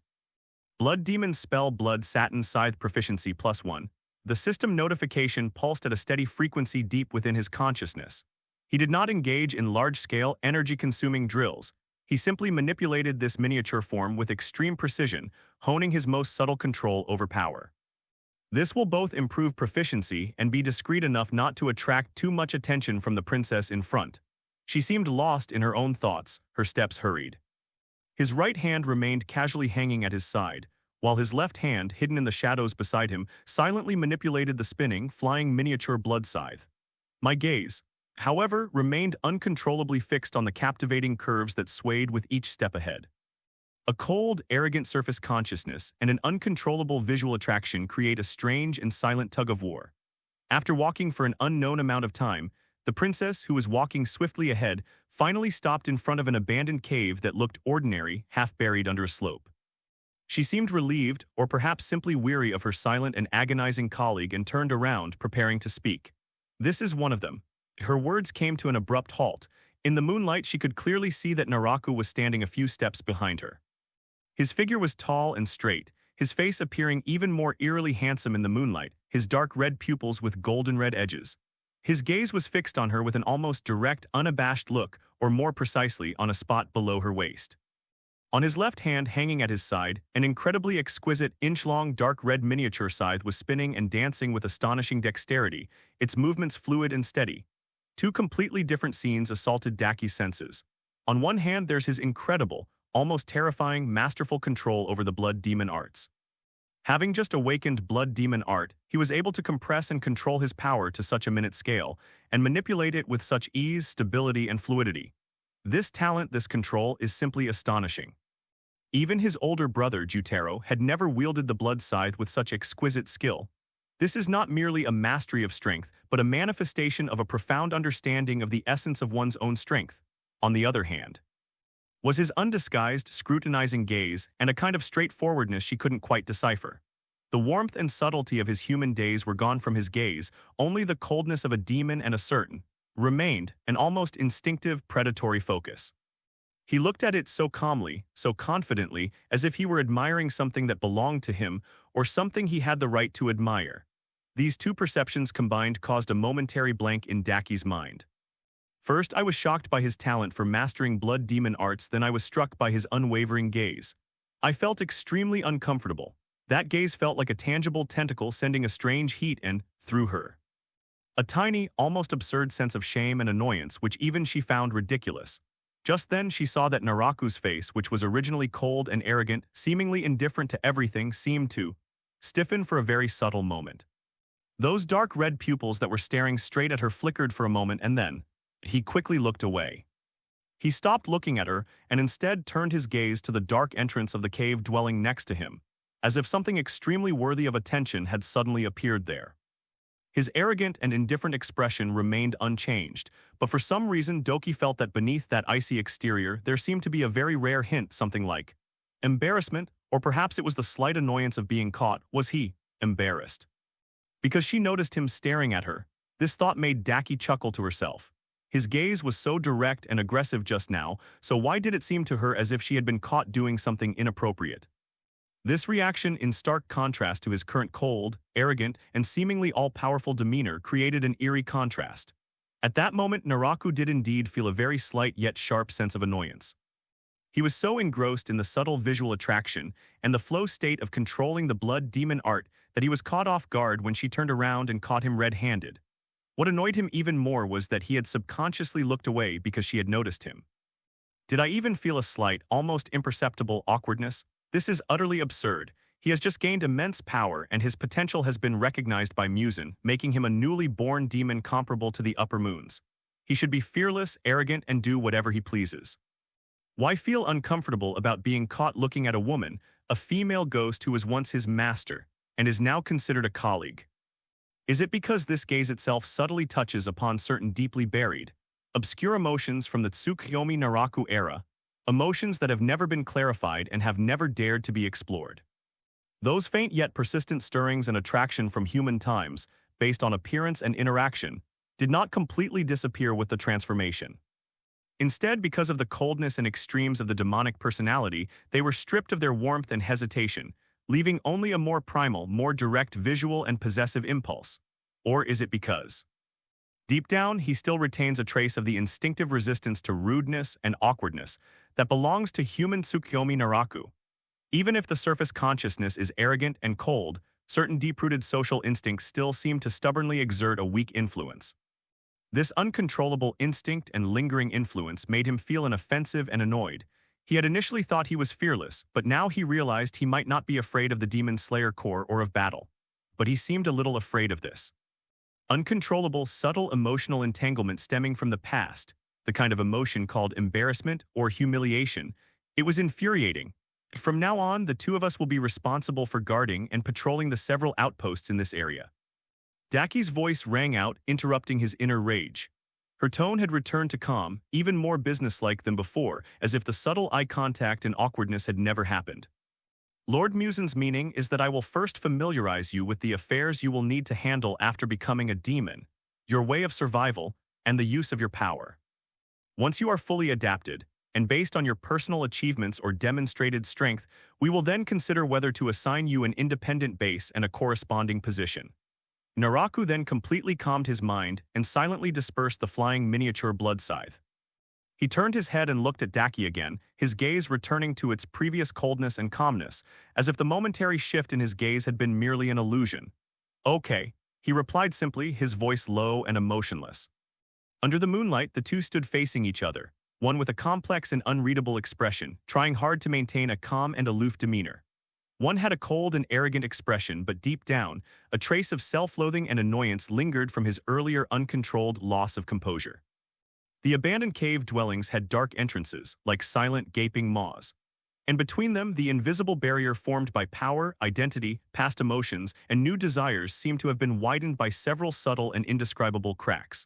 Blood Demon Spell, Blood Satin Scythe Proficiency +1. The system notification pulsed at a steady frequency deep within his consciousness. He did not engage in large-scale, energy-consuming drills. He simply manipulated this miniature form with extreme precision, honing his most subtle control over power. This will both improve proficiency and be discreet enough not to attract too much attention from the princess in front. She seemed lost in her own thoughts, her steps hurried. His right hand remained casually hanging at his side, while his left hand, hidden in the shadows beside him, silently manipulated the spinning, flying miniature blood scythe. My gaze, however, remained uncontrollably fixed on the captivating curves that swayed with each step ahead. A cold, arrogant surface consciousness and an uncontrollable visual attraction create a strange and silent tug-of-war. After walking for an unknown amount of time, The princess, who was walking swiftly ahead, finally stopped in front of an abandoned cave that looked ordinary, half buried under a slope. She seemed relieved, or perhaps simply weary of her silent and agonizing colleague, and turned around, preparing to speak. "This is one of them." Her words came to an abrupt halt. In the moonlight, she could clearly see that Naraku was standing a few steps behind her. His figure was tall and straight, his face appearing even more eerily handsome in the moonlight, his dark red pupils with golden red edges. His gaze was fixed on her with an almost direct, unabashed look, or more precisely, on a spot below her waist. On his left hand, hanging at his side, an incredibly exquisite, inch-long dark red miniature scythe was spinning and dancing with astonishing dexterity, its movements fluid and steady. Two completely different scenes assaulted Daki's senses. On one hand, there's his incredible, almost terrifying, masterful control over the blood demon arts. Having just awakened blood demon art, he was able to compress and control his power to such a minute scale, and manipulate it with such ease, stability, and fluidity. This talent, this control, is simply astonishing. Even his older brother, Jutero, had never wielded the blood scythe with such exquisite skill. This is not merely a mastery of strength, but a manifestation of a profound understanding of the essence of one's own strength. On the other hand, was his undisguised, scrutinizing gaze and a kind of straightforwardness she couldn't quite decipher. The warmth and subtlety of his human days were gone from his gaze, only the coldness of a demon and a certain, remained, an almost instinctive, predatory focus. He looked at it so calmly, so confidently, as if he were admiring something that belonged to him, or something he had the right to admire. These two perceptions combined caused a momentary blank in Daki's mind. First, I was shocked by his talent for mastering blood demon arts, then I was struck by his unwavering gaze. I felt extremely uncomfortable. That gaze felt like a tangible tentacle sending a strange heat and, through her, a tiny, almost absurd sense of shame and annoyance which even she found ridiculous. Just then she saw that Naraku's face, which was originally cold and arrogant, seemingly indifferent to everything, seemed to stiffen for a very subtle moment. Those dark red pupils that were staring straight at her flickered for a moment, and then he quickly looked away. He stopped looking at her and instead turned his gaze to the dark entrance of the cave dwelling next to him, as if something extremely worthy of attention had suddenly appeared there. His arrogant and indifferent expression remained unchanged, but for some reason Doki felt that beneath that icy exterior there seemed to be a very rare hint, something like embarrassment, or perhaps it was the slight annoyance of being caught. Was he embarrassed? Because she noticed him staring at her. This thought made Daki chuckle to herself. His gaze was so direct and aggressive just now, so why did it seem to her as if she had been caught doing something inappropriate? This reaction, in stark contrast to his current cold, arrogant, and seemingly all-powerful demeanor, created an eerie contrast. At that moment, Naraku did indeed feel a very slight yet sharp sense of annoyance. He was so engrossed in the subtle visual attraction and the flow state of controlling the blood demon art that he was caught off guard when she turned around and caught him red-handed. What annoyed him even more was that he had subconsciously looked away because she had noticed him. Did I even feel a slight, almost imperceptible awkwardness? This is utterly absurd. He has just gained immense power and his potential has been recognized by Musen, making him a newly born demon comparable to the upper moons. He should be fearless, arrogant, and do whatever he pleases. Why feel uncomfortable about being caught looking at a woman, a female ghost who was once his master, and is now considered a colleague? Is it because this gaze itself subtly touches upon certain deeply buried, obscure emotions from the Tsukuyomi Naraku era, emotions that have never been clarified and have never dared to be explored? Those faint yet persistent stirrings and attraction from human times, based on appearance and interaction, did not completely disappear with the transformation. Instead, because of the coldness and extremes of the demonic personality, they were stripped of their warmth and hesitation, leaving only a more primal, more direct visual and possessive impulse. Or is it because deep down, he still retains a trace of the instinctive resistance to rudeness and awkwardness that belongs to human Tsukuyomi Naraku? Even if the surface consciousness is arrogant and cold, certain deep-rooted social instincts still seem to stubbornly exert a weak influence. This uncontrollable instinct and lingering influence made him feel offensive and annoyed. He had initially thought he was fearless, but now he realized he might not be afraid of the Demon Slayer Corps or of battle. But he seemed a little afraid of this uncontrollable, subtle emotional entanglement stemming from the past, the kind of emotion called embarrassment or humiliation. It was infuriating. From now on, the two of us will be responsible for guarding and patrolling the several outposts in this area. Daki's voice rang out, interrupting his inner rage. Her tone had returned to calm, even more businesslike than before, as if the subtle eye contact and awkwardness had never happened. Lord Musen's meaning is that I will first familiarize you with the affairs you will need to handle after becoming a demon, your way of survival, and the use of your power. Once you are fully adapted, and based on your personal achievements or demonstrated strength, we will then consider whether to assign you an independent base and a corresponding position. Naraku then completely calmed his mind and silently dispersed the flying miniature blood scythe. He turned his head and looked at Daki again, his gaze returning to its previous coldness and calmness, as if the momentary shift in his gaze had been merely an illusion. "Okay," he replied simply, his voice low and emotionless. Under the moonlight, the two stood facing each other, one with a complex and unreadable expression, trying hard to maintain a calm and aloof demeanor. One had a cold and arrogant expression, but deep down, a trace of self-loathing and annoyance lingered from his earlier uncontrolled loss of composure. The abandoned cave dwellings had dark entrances, like silent, gaping maws. And between them, the invisible barrier formed by power, identity, past emotions, and new desires seemed to have been widened by several subtle and indescribable cracks.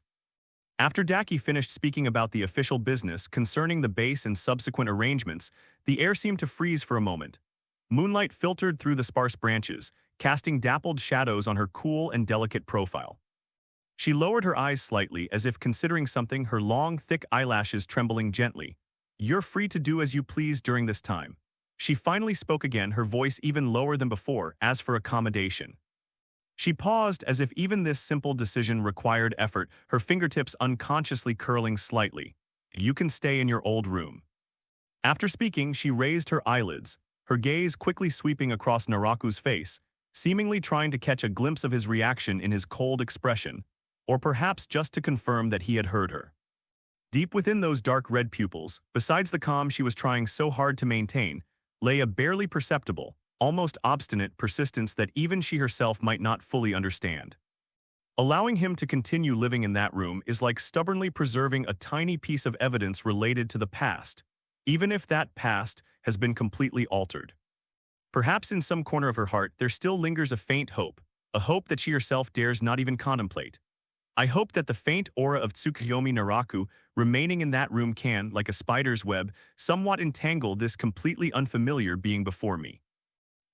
After Daki finished speaking about the official business concerning the base and subsequent arrangements, the air seemed to freeze for a moment. Moonlight filtered through the sparse branches, casting dappled shadows on her cool and delicate profile. She lowered her eyes slightly as if considering something, her long, thick eyelashes trembling gently. "You're free to do as you please during this time." She finally spoke again, her voice even lower than before, as for accommodation. She paused as if even this simple decision required effort, her fingertips unconsciously curling slightly. "You can stay in your old room." After speaking, she raised her eyelids, her gaze quickly sweeping across Naraku's face, seemingly trying to catch a glimpse of his reaction in his cold expression, or perhaps just to confirm that he had heard her. Deep within those dark red pupils, besides the calm she was trying so hard to maintain, lay a barely perceptible, almost obstinate persistence that even she herself might not fully understand. Allowing him to continue living in that room is like stubbornly preserving a tiny piece of evidence related to the past, even if that past has been completely altered. Perhaps in some corner of her heart there still lingers a faint hope, a hope that she herself dares not even contemplate. "I hope that the faint aura of Tsukuyomi Naraku remaining in that room can, like a spider's web, somewhat entangle this completely unfamiliar being before me."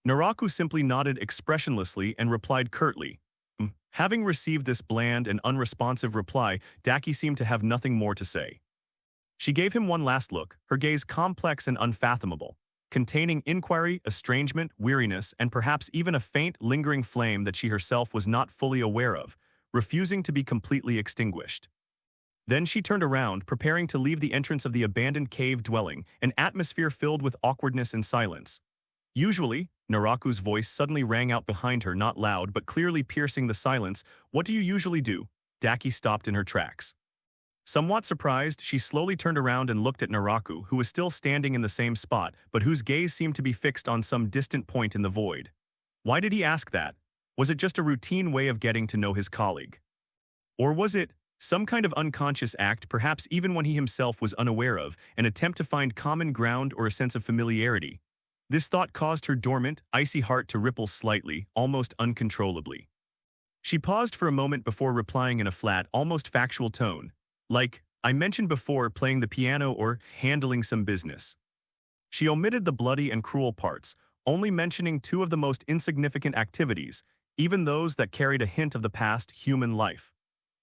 Naraku simply nodded expressionlessly and replied curtly. Having received this bland and unresponsive reply, Daki seemed to have nothing more to say. She gave him one last look, her gaze complex and unfathomable, containing inquiry, estrangement, weariness, and perhaps even a faint, lingering flame that she herself was not fully aware of, refusing to be completely extinguished. Then she turned around, preparing to leave the entrance of the abandoned cave dwelling, an atmosphere filled with awkwardness and silence. "Usually," Naraku's voice suddenly rang out behind her, not loud but clearly piercing the silence. "What do you usually do?" Daki stopped in her tracks. Somewhat surprised, she slowly turned around and looked at Naraku, who was still standing in the same spot, but whose gaze seemed to be fixed on some distant point in the void. Why did he ask that? Was it just a routine way of getting to know his colleague? Or was it some kind of unconscious act, perhaps even one he himself was unaware of, an attempt to find common ground or a sense of familiarity? This thought caused her dormant, icy heart to ripple slightly, almost uncontrollably. She paused for a moment before replying in a flat, almost factual tone, like, "I mentioned before, playing the piano or handling some business." She omitted the bloody and cruel parts, only mentioning two of the most insignificant activities, even those that carried a hint of the past human life.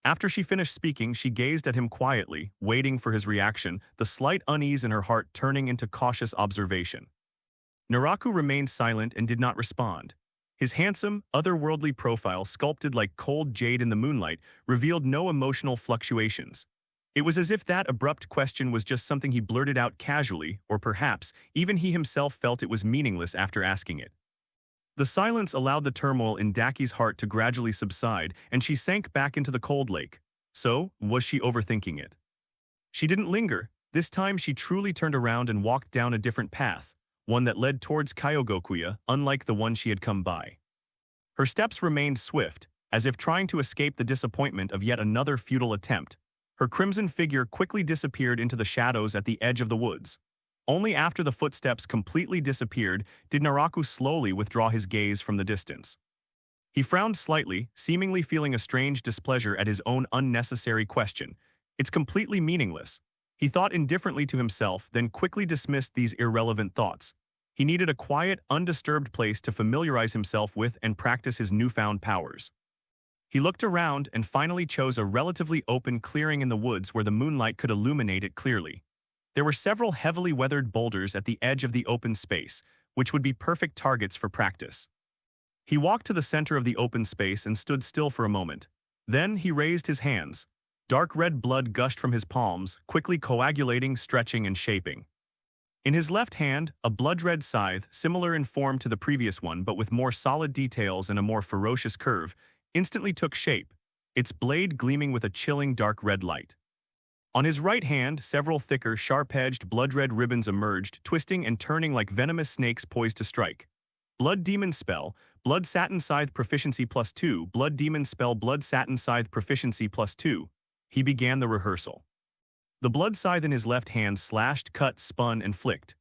After she finished speaking, she gazed at him quietly, waiting for his reaction, the slight unease in her heart turning into cautious observation. Naraku remained silent and did not respond. His handsome, otherworldly profile, sculpted like cold jade in the moonlight, revealed no emotional fluctuations. It was as if that abrupt question was just something he blurted out casually, or perhaps even he himself felt it was meaningless after asking it. The silence allowed the turmoil in Daki's heart to gradually subside, and she sank back into the cold lake. So, was she overthinking it? She didn't linger. This time she truly turned around and walked down a different path, one that led towards Kyogokuya, unlike the one she had come by. Her steps remained swift, as if trying to escape the disappointment of yet another futile attempt. Her crimson figure quickly disappeared into the shadows at the edge of the woods. Only after the footsteps completely disappeared did Naraku slowly withdraw his gaze from the distance. He frowned slightly, seemingly feeling a strange displeasure at his own unnecessary question. It's completely meaningless. He thought indifferently to himself, then quickly dismissed these irrelevant thoughts. He needed a quiet, undisturbed place to familiarize himself with and practice his newfound powers. He looked around and finally chose a relatively open clearing in the woods where the moonlight could illuminate it clearly. There were several heavily weathered boulders at the edge of the open space, which would be perfect targets for practice. He walked to the center of the open space and stood still for a moment. Then he raised his hands. Dark red blood gushed from his palms, quickly coagulating, stretching, and shaping. In his left hand, a blood-red scythe, similar in form to the previous one but with more solid details and a more ferocious curve, instantly took shape, its blade gleaming with a chilling dark red light. On his right hand, several thicker, sharp-edged, blood-red ribbons emerged, twisting and turning like venomous snakes poised to strike. Blood Demon Spell, Blood Satin Scythe Proficiency +2, Blood Demon Spell Blood Satin Scythe Proficiency +2. He began the rehearsal. The blood scythe in his left hand slashed, cut, spun, and flicked.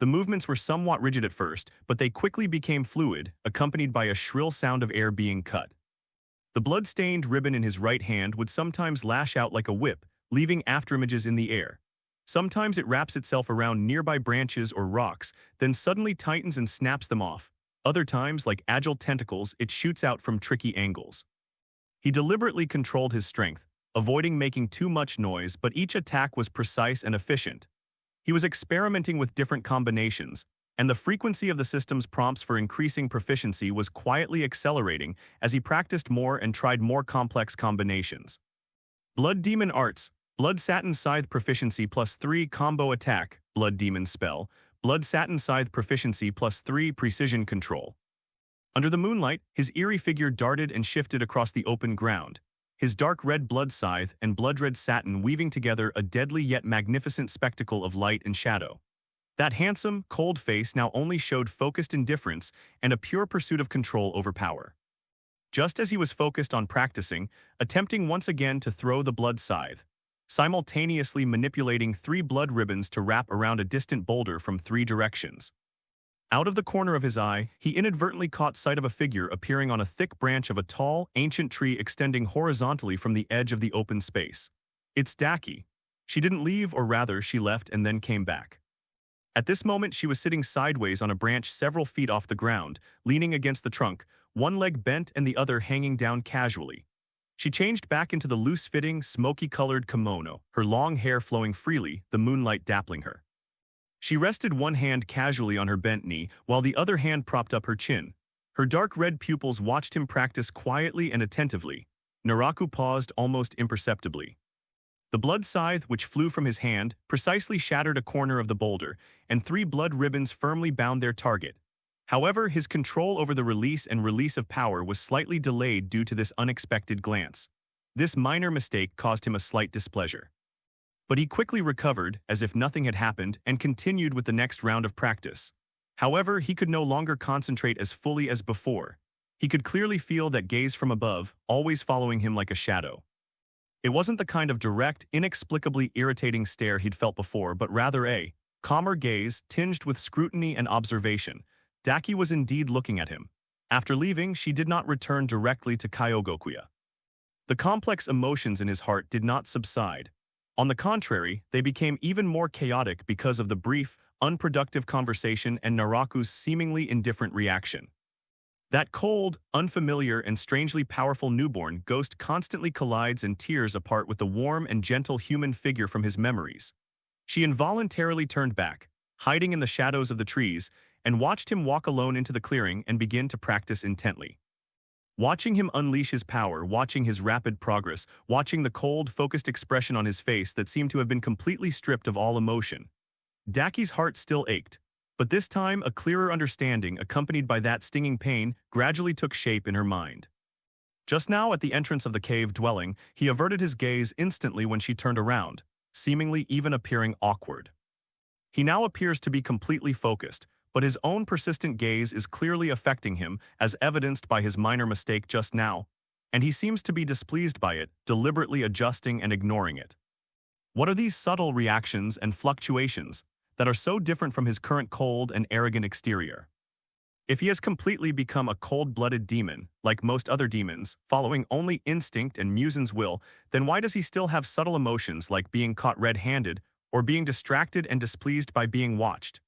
The movements were somewhat rigid at first, but they quickly became fluid, accompanied by a shrill sound of air being cut. The blood-stained ribbon in his right hand would sometimes lash out like a whip, leaving afterimages in the air. Sometimes it wraps itself around nearby branches or rocks, then suddenly tightens and snaps them off. Other times, like agile tentacles, it shoots out from tricky angles. He deliberately controlled his strength, avoiding making too much noise, but each attack was precise and efficient. He was experimenting with different combinations, and the frequency of the system's prompts for increasing proficiency was quietly accelerating as he practiced more and tried more complex combinations. Blood Demon Arts, Blood Satin Scythe Proficiency +3 Combo Attack, Blood Demon Spell, Blood Satin Scythe Proficiency +3 Precision Control. Under the moonlight, his eerie figure darted and shifted across the open ground, his dark red blood scythe and blood-red satin weaving together a deadly yet magnificent spectacle of light and shadow. That handsome, cold face now only showed focused indifference and a pure pursuit of control over power. Just as he was focused on practicing, attempting once again to throw the blood scythe, simultaneously manipulating 3 blood ribbons to wrap around a distant boulder from 3 directions. Out of the corner of his eye, he inadvertently caught sight of a figure appearing on a thick branch of a tall, ancient tree extending horizontally from the edge of the open space. It's Daki. She didn't leave, or rather, she left and then came back. At this moment, she was sitting sideways on a branch several feet off the ground, leaning against the trunk, one leg bent and the other hanging down casually. She changed back into the loose-fitting, smoky-colored kimono, her long hair flowing freely, the moonlight dappling her. She rested one hand casually on her bent knee, while the other hand propped up her chin. Her dark red pupils watched him practice quietly and attentively. Naraku paused almost imperceptibly. The blood scythe, which flew from his hand, precisely shattered a corner of the boulder, and 3 blood ribbons firmly bound their target. However, his control over the release of power was slightly delayed due to this unexpected glance. This minor mistake caused him a slight displeasure. But he quickly recovered, as if nothing had happened, and continued with the next round of practice. However, he could no longer concentrate as fully as before. He could clearly feel that gaze from above, always following him like a shadow. It wasn't the kind of direct, inexplicably irritating stare he'd felt before, but rather a calmer gaze tinged with scrutiny and observation. Daki was indeed looking at him. After leaving, she did not return directly to Kyogokuya. The complex emotions in his heart did not subside. On the contrary, they became even more chaotic because of the brief, unproductive conversation and Naraku's seemingly indifferent reaction. That cold, unfamiliar, and strangely powerful newborn ghost constantly collides and tears apart with the warm and gentle human figure from his memories. She involuntarily turned back, hiding in the shadows of the trees, and watched him walk alone into the clearing and begin to practice intently. Watching him unleash his power, watching his rapid progress, watching the cold, focused expression on his face that seemed to have been completely stripped of all emotion. Daki's heart still ached, but this time a clearer understanding, accompanied by that stinging pain, gradually took shape in her mind. Just now, at the entrance of the cave dwelling, he averted his gaze instantly when she turned around, seemingly even appearing awkward. He now appears to be completely focused, but his own persistent gaze is clearly affecting him, as evidenced by his minor mistake just now, and he seems to be displeased by it, deliberately adjusting and ignoring it. What are these subtle reactions and fluctuations that are so different from his current cold and arrogant exterior? If he has completely become a cold-blooded demon, like most other demons, following only instinct and Musen's will, then why does he still have subtle emotions like being caught red-handed or being distracted and displeased by being watched?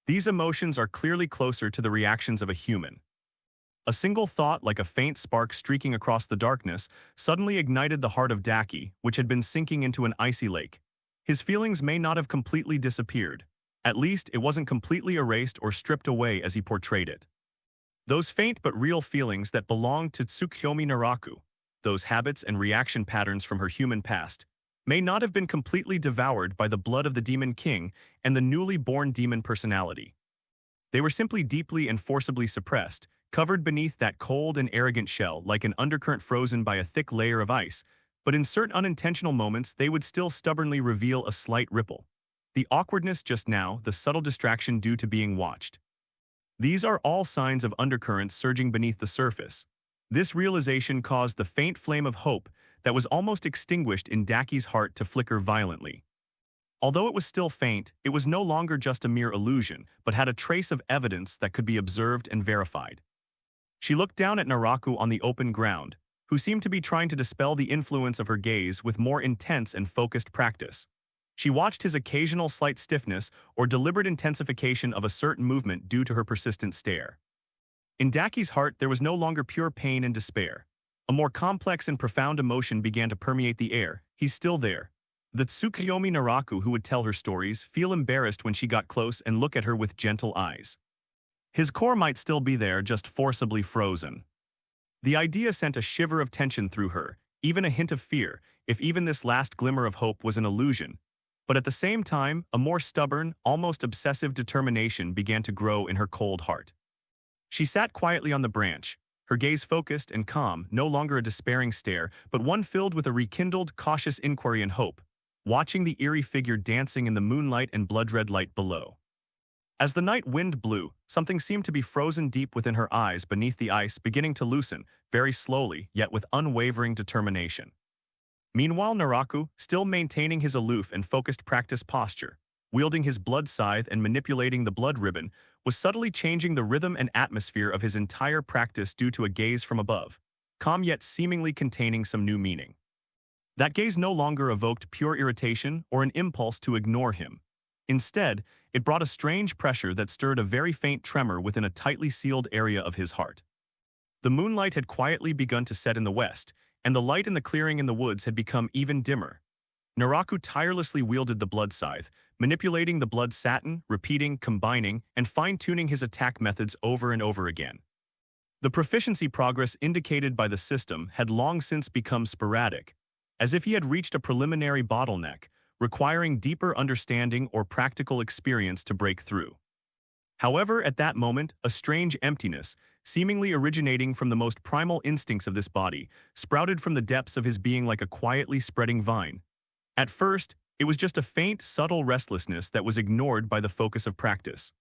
These emotions are clearly closer to the reactions of a human. A single thought, like a faint spark streaking across the darkness, suddenly ignited the heart of Daki, which had been sinking into an icy lake. His feelings may not have completely disappeared. At least, it wasn't completely erased or stripped away as he portrayed it. Those faint but real feelings that belonged to Tsukuyomi Naraku, those habits and reaction patterns from her human past, may not have been completely devoured by the blood of the Demon King and the newly born demon personality. They were simply deeply and forcibly suppressed, covered beneath that cold and arrogant shell like an undercurrent frozen by a thick layer of ice, but in certain unintentional moments they would still stubbornly reveal a slight ripple. The awkwardness just now, the subtle distraction due to being watched. These are all signs of undercurrents surging beneath the surface. This realization caused the faint flame of hope that was almost extinguished in Daki's heart to flicker violently. Although it was still faint, it was no longer just a mere illusion, but had a trace of evidence that could be observed and verified. She looked down at Naraku on the open ground, who seemed to be trying to dispel the influence of her gaze with more intense and focused practice. She watched his occasional slight stiffness or deliberate intensification of a certain movement due to her persistent stare. In Daki's heart, there was no longer pure pain and despair. A more complex and profound emotion began to permeate the air. He's still there. The Tsukuyomi Naraku who would tell her stories feel embarrassed when she got close and look at her with gentle eyes. His core might still be there, just forcibly frozen. The idea sent a shiver of tension through her, even a hint of fear, if even this last glimmer of hope was an illusion. But at the same time, a more stubborn, almost obsessive determination began to grow in her cold heart. She sat quietly on the branch, her gaze focused and calm, no longer a despairing stare, but one filled with a rekindled, cautious inquiry and hope, watching the eerie figure dancing in the moonlight and blood-red light below. As the night wind blew, something seemed to be frozen deep within her eyes beneath the ice, beginning to loosen, very slowly, yet with unwavering determination. Meanwhile, Naraku, still maintaining his aloof and focused practice posture, wielding his blood scythe and manipulating the blood ribbon, was subtly changing the rhythm and atmosphere of his entire practice due to a gaze from above, calm yet seemingly containing some new meaning. That gaze no longer evoked pure irritation or an impulse to ignore him. Instead, it brought a strange pressure that stirred a very faint tremor within a tightly sealed area of his heart. The moonlight had quietly begun to set in the west, and the light in the clearing in the woods had become even dimmer. Naraku tirelessly wielded the blood scythe, manipulating the blood satin, repeating, combining, and fine-tuning his attack methods over and over again. The proficiency progress indicated by the system had long since become sporadic, as if he had reached a preliminary bottleneck, requiring deeper understanding or practical experience to break through. However, at that moment, a strange emptiness, seemingly originating from the most primal instincts of this body, sprouted from the depths of his being like a quietly spreading vine. At first, it was just a faint, subtle restlessness that was ignored by the focus of practice.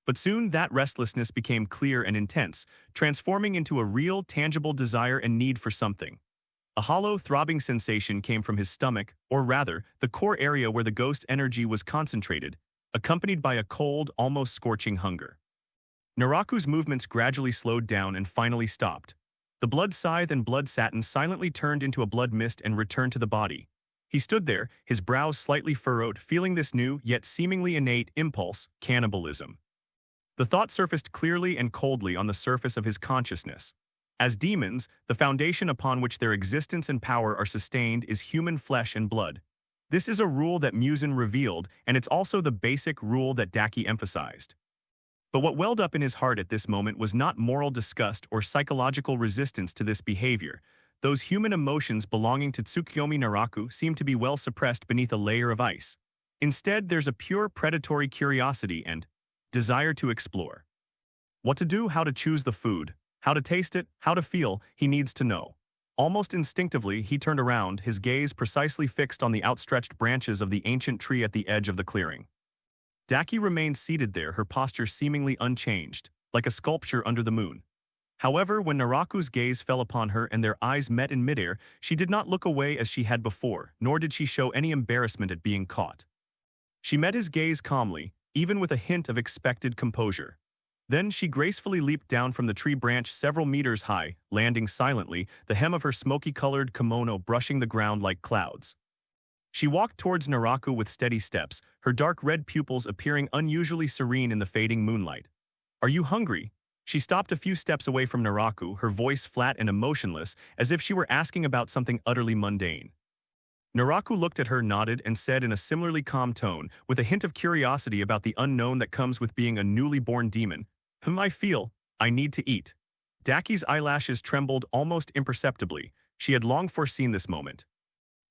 But soon that restlessness became clear and intense, transforming into a real, tangible desire and need for something. A hollow, throbbing sensation came from his stomach, or rather, the core area where the ghost energy was concentrated, accompanied by a cold, almost scorching hunger. Naraku's movements gradually slowed down and finally stopped. The blood scythe and blood satin silently turned into a blood mist and returned to the body. He stood there, his brows slightly furrowed, feeling this new, yet seemingly innate impulse, cannibalism. The thought surfaced clearly and coldly on the surface of his consciousness. As demons, the foundation upon which their existence and power are sustained is human flesh and blood. This is a rule that Musen revealed, and it's also the basic rule that Daki emphasized. But what welled up in his heart at this moment was not moral disgust or psychological resistance to this behavior. Those human emotions belonging to Tsukuyomi Naraku seem to be well suppressed beneath a layer of ice. Instead, there's a pure predatory curiosity and desire to explore. What to do, how to choose the food, how to taste it, how to feel, he needs to know. Almost instinctively, he turned around, his gaze precisely fixed on the outstretched branches of the ancient tree at the edge of the clearing. Daki remained seated there, her posture seemingly unchanged, like a sculpture under the moon. However, when Naraku's gaze fell upon her and their eyes met in midair, she did not look away as she had before, nor did she show any embarrassment at being caught. She met his gaze calmly, even with a hint of expected composure. Then she gracefully leaped down from the tree branch several meters high, landing silently, the hem of her smoky-colored kimono brushing the ground like clouds. She walked towards Naraku with steady steps, her dark red pupils appearing unusually serene in the fading moonlight. "Are you hungry?" She stopped a few steps away from Naraku, her voice flat and emotionless, as if she were asking about something utterly mundane. Naraku looked at her, nodded, and said in a similarly calm tone, with a hint of curiosity about the unknown that comes with being a newly born demon, I need to eat." Daki's eyelashes trembled almost imperceptibly. She had long foreseen this moment.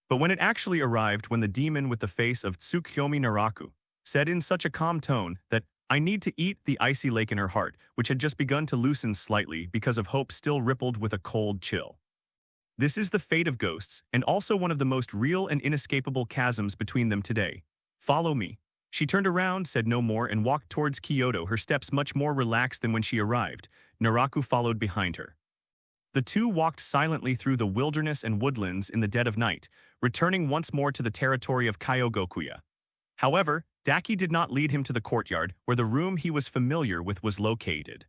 But when it actually arrived, when the demon with the face of Tsukuyomi Naraku said in such a calm tone that "I need to eat," the icy lake in her heart, which had just begun to loosen slightly because of hope, still rippled with a cold chill. This is the fate of ghosts, and also one of the most real and inescapable chasms between them today. "Follow me." She turned around, said no more, and walked towards Kyoto, her steps much more relaxed than when she arrived. Naraku followed behind her. The two walked silently through the wilderness and woodlands in the dead of night, returning once more to the territory of Kyogokuya. However, Daki did not lead him to the courtyard where the room he was familiar with was located.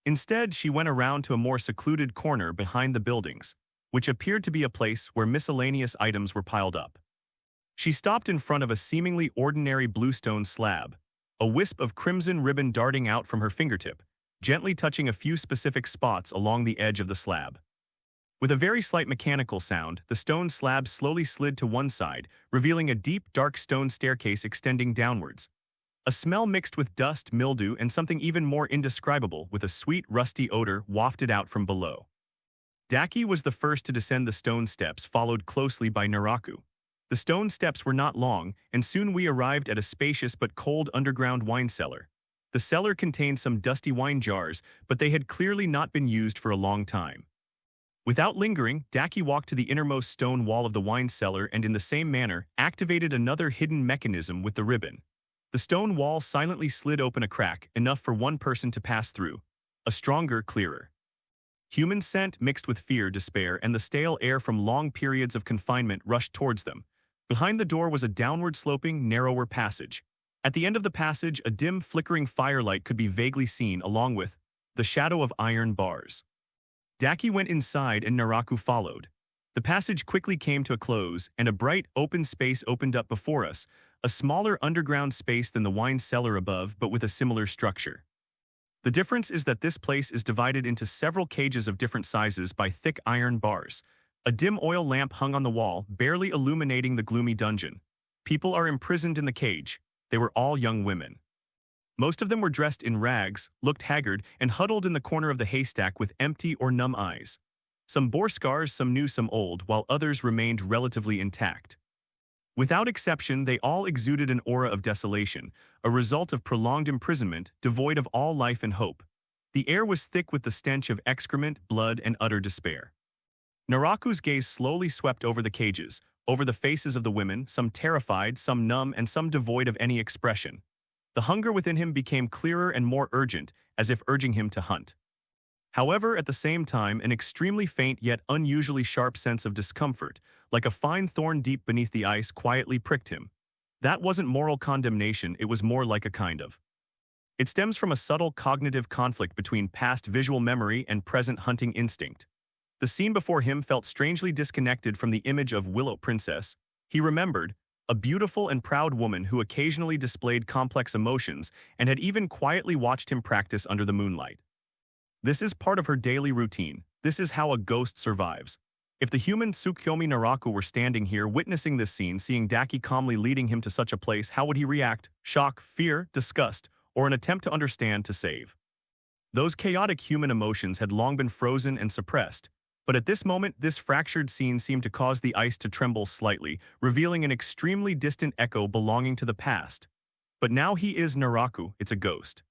Instead, she went around to a more secluded corner behind the buildings, which appeared to be a place where miscellaneous items were piled up. She stopped in front of a seemingly ordinary bluestone slab, a wisp of crimson ribbon darting out from her fingertip, gently touching a few specific spots along the edge of the slab. With a very slight mechanical sound, the stone slab slowly slid to one side, revealing a deep, dark stone staircase extending downwards. A smell mixed with dust, mildew, and something even more indescribable, with a sweet, rusty odor wafted out from below. Daki was the first to descend the stone steps, followed closely by Naraku. The stone steps were not long, and soon we arrived at a spacious but cold underground wine cellar. The cellar contained some dusty wine jars, but they had clearly not been used for a long time. Without lingering, Daki walked to the innermost stone wall of the wine cellar and in the same manner activated another hidden mechanism with the ribbon. The stone wall silently slid open a crack, enough for one person to pass through. A stronger, clearer human scent mixed with fear, despair, and the stale air from long periods of confinement rushed towards them. Behind the door was a downward-sloping, narrower passage. At the end of the passage, a dim, flickering firelight could be vaguely seen, along with the shadow of iron bars. Daki went inside and Naraku followed. The passage quickly came to a close, and a bright, open space opened up before us, a smaller underground space than the wine cellar above, but with a similar structure. The difference is that this place is divided into several cages of different sizes by thick iron bars. A dim oil lamp hung on the wall, barely illuminating the gloomy dungeon. People are imprisoned in the cage. They were all young women. Most of them were dressed in rags, looked haggard, and huddled in the corner of the haystack with empty or numb eyes. Some bore scars, some new, some old, while others remained relatively intact. Without exception, they all exuded an aura of desolation, a result of prolonged imprisonment, devoid of all life and hope. The air was thick with the stench of excrement, blood, and utter despair. Naraku's gaze slowly swept over the cages, over the faces of the women, some terrified, some numb, and some devoid of any expression. The hunger within him became clearer and more urgent, as if urging him to hunt. However, at the same time, an extremely faint yet unusually sharp sense of discomfort, like a fine thorn deep beneath the ice, quietly pricked him. That wasn't moral condemnation, it was more like a kind of. It stems from a subtle cognitive conflict between past visual memory and present hunting instinct. The scene before him felt strangely disconnected from the image of Willow Princess. He remembered, a beautiful and proud woman who occasionally displayed complex emotions and had even quietly watched him practice under the moonlight. This is part of her daily routine. This is how a ghost survives. If the human Tsukuyomi Naraku were standing here witnessing this scene, seeing Daki calmly leading him to such a place, how would he react? Shock, fear, disgust, or an attempt to understand, to save? Those chaotic human emotions had long been frozen and suppressed. But at this moment, this fractured scene seemed to cause the ice to tremble slightly, revealing an extremely distant echo belonging to the past. But now he is Naraku, it's a ghost.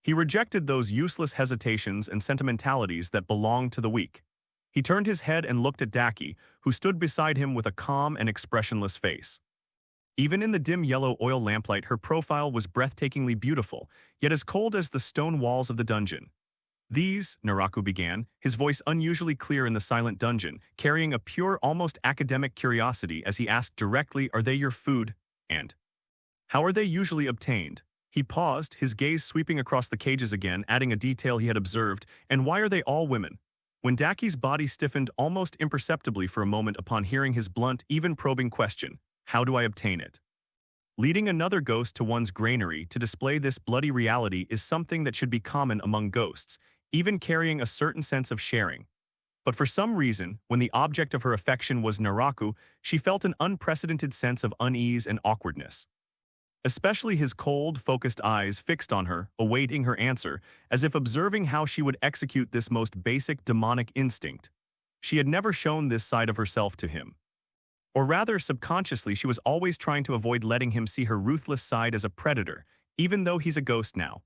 He rejected those useless hesitations and sentimentalities that belong to the weak. He turned his head and looked at Daki, who stood beside him with a calm and expressionless face. Even in the dim yellow oil lamplight, her profile was breathtakingly beautiful, yet as cold as the stone walls of the dungeon. "These," Naraku began, his voice unusually clear in the silent dungeon, carrying a pure, almost academic curiosity as he asked directly, "Are they your food? And how are they usually obtained?" He paused, his gaze sweeping across the cages again, adding a detail he had observed. And why are they all women? When Daki's body stiffened almost imperceptibly for a moment upon hearing his blunt, even probing question, how do I obtain it? Leading another ghost to one's granary to display this bloody reality is something that should be common among ghosts, even carrying a certain sense of sharing. But for some reason, when the object of her affection was Naraku, she felt an unprecedented sense of unease and awkwardness. Especially his cold, focused eyes fixed on her, awaiting her answer, as if observing how she would execute this most basic demonic instinct. She had never shown this side of herself to him. Or rather, subconsciously, she was always trying to avoid letting him see her ruthless side as a predator, even though he's a ghost now.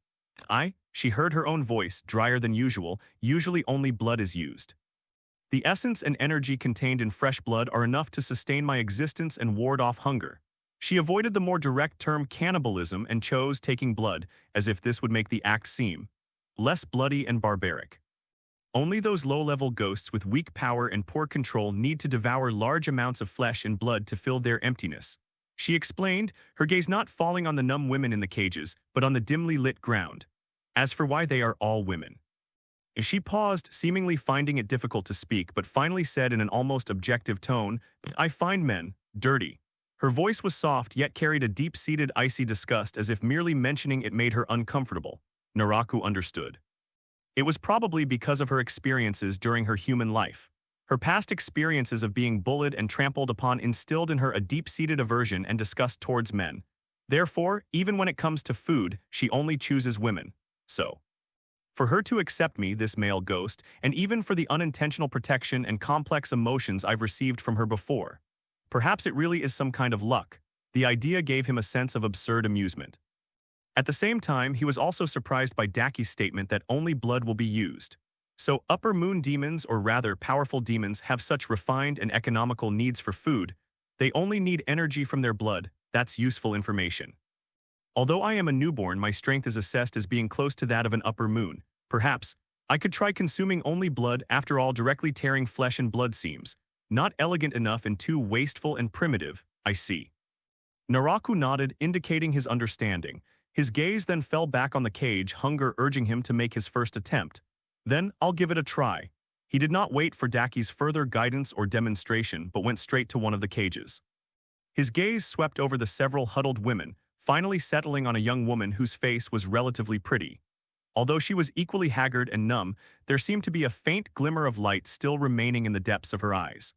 She heard her own voice, drier than usual, usually only blood is used. The essence and energy contained in fresh blood are enough to sustain my existence and ward off hunger. She avoided the more direct term cannibalism and chose taking blood, as if this would make the act seem less bloody and barbaric. Only those low-level ghosts with weak power and poor control need to devour large amounts of flesh and blood to fill their emptiness. She explained, her gaze not falling on the numb women in the cages, but on the dimly lit ground. As for why they are all women. She paused, seemingly finding it difficult to speak, but finally said in an almost objective tone, I find men dirty. Her voice was soft, yet carried a deep-seated icy disgust, as if merely mentioning it made her uncomfortable. Naraku understood. It was probably because of her experiences during her human life. Her past experiences of being bullied and trampled upon instilled in her a deep-seated aversion and disgust towards men. Therefore, even when it comes to food, she only chooses women. So, for her to accept me, this male ghost, and even for the unintentional protection and complex emotions I've received from her before. Perhaps it really is some kind of luck. The idea gave him a sense of absurd amusement. At the same time, he was also surprised by Daki's statement that only blood will be used. So upper moon demons, or rather powerful demons, have such refined and economical needs for food. They only need energy from their blood. That's useful information. Although I am a newborn, my strength is assessed as being close to that of an upper moon. Perhaps I could try consuming only blood. After all, directly tearing flesh and blood seems not elegant enough and too wasteful and primitive, I see. Naraku nodded, indicating his understanding. His gaze then fell back on the cage, hunger urging him to make his first attempt. Then, I'll give it a try. He did not wait for Daki's further guidance or demonstration, but went straight to one of the cages. His gaze swept over the several huddled women, finally settling on a young woman whose face was relatively pretty. Although she was equally haggard and numb, there seemed to be a faint glimmer of light still remaining in the depths of her eyes.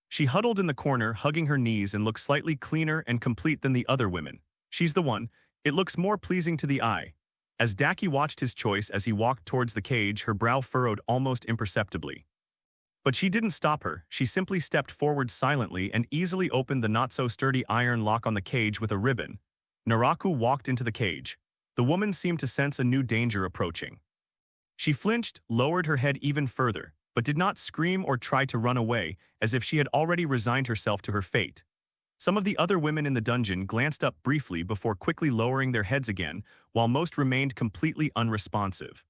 She huddled in the corner, hugging her knees, and looked slightly cleaner and complete than the other women. She's the one. It looks more pleasing to the eye. As Daki watched his choice as he walked towards the cage, her brow furrowed almost imperceptibly. But she didn't stop her. She simply stepped forward silently and easily opened the not-so-sturdy iron lock on the cage with a ribbon. Naraku walked into the cage. The woman seemed to sense a new danger approaching. She flinched, lowered her head even further, but did not scream or try to run away, as if she had already resigned herself to her fate. Some of the other women in the dungeon glanced up briefly before quickly lowering their heads again, while most remained completely unresponsive.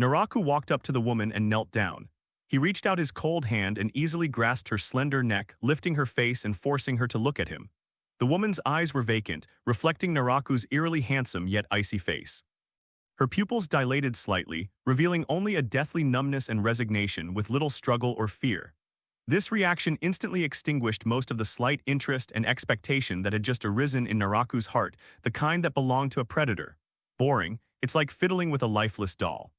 Naraku walked up to the woman and knelt down. He reached out his cold hand and easily grasped her slender neck, lifting her face and forcing her to look at him. The woman's eyes were vacant, reflecting Naraku's eerily handsome yet icy face. Her pupils dilated slightly, revealing only a deathly numbness and resignation with little struggle or fear. This reaction instantly extinguished most of the slight interest and expectation that had just arisen in Naraku's heart, the kind that belonged to a predator. Boring, it's like fiddling with a lifeless doll.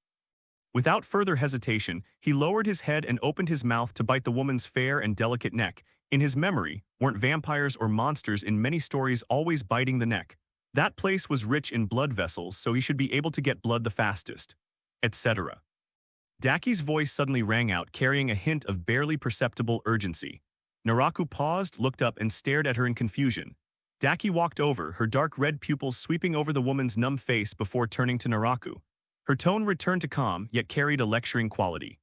Without further hesitation, he lowered his head and opened his mouth to bite the woman's fair and delicate neck. In his memory, weren't vampires or monsters in many stories always biting the neck? That place was rich in blood vessels, so he should be able to get blood the fastest, etc. Daki's voice suddenly rang out, carrying a hint of barely perceptible urgency. Naraku paused, looked up, and stared at her in confusion. Daki walked over, her dark red pupils sweeping over the woman's numb face before turning to Naraku. Her tone returned to calm, yet carried a lecturing quality.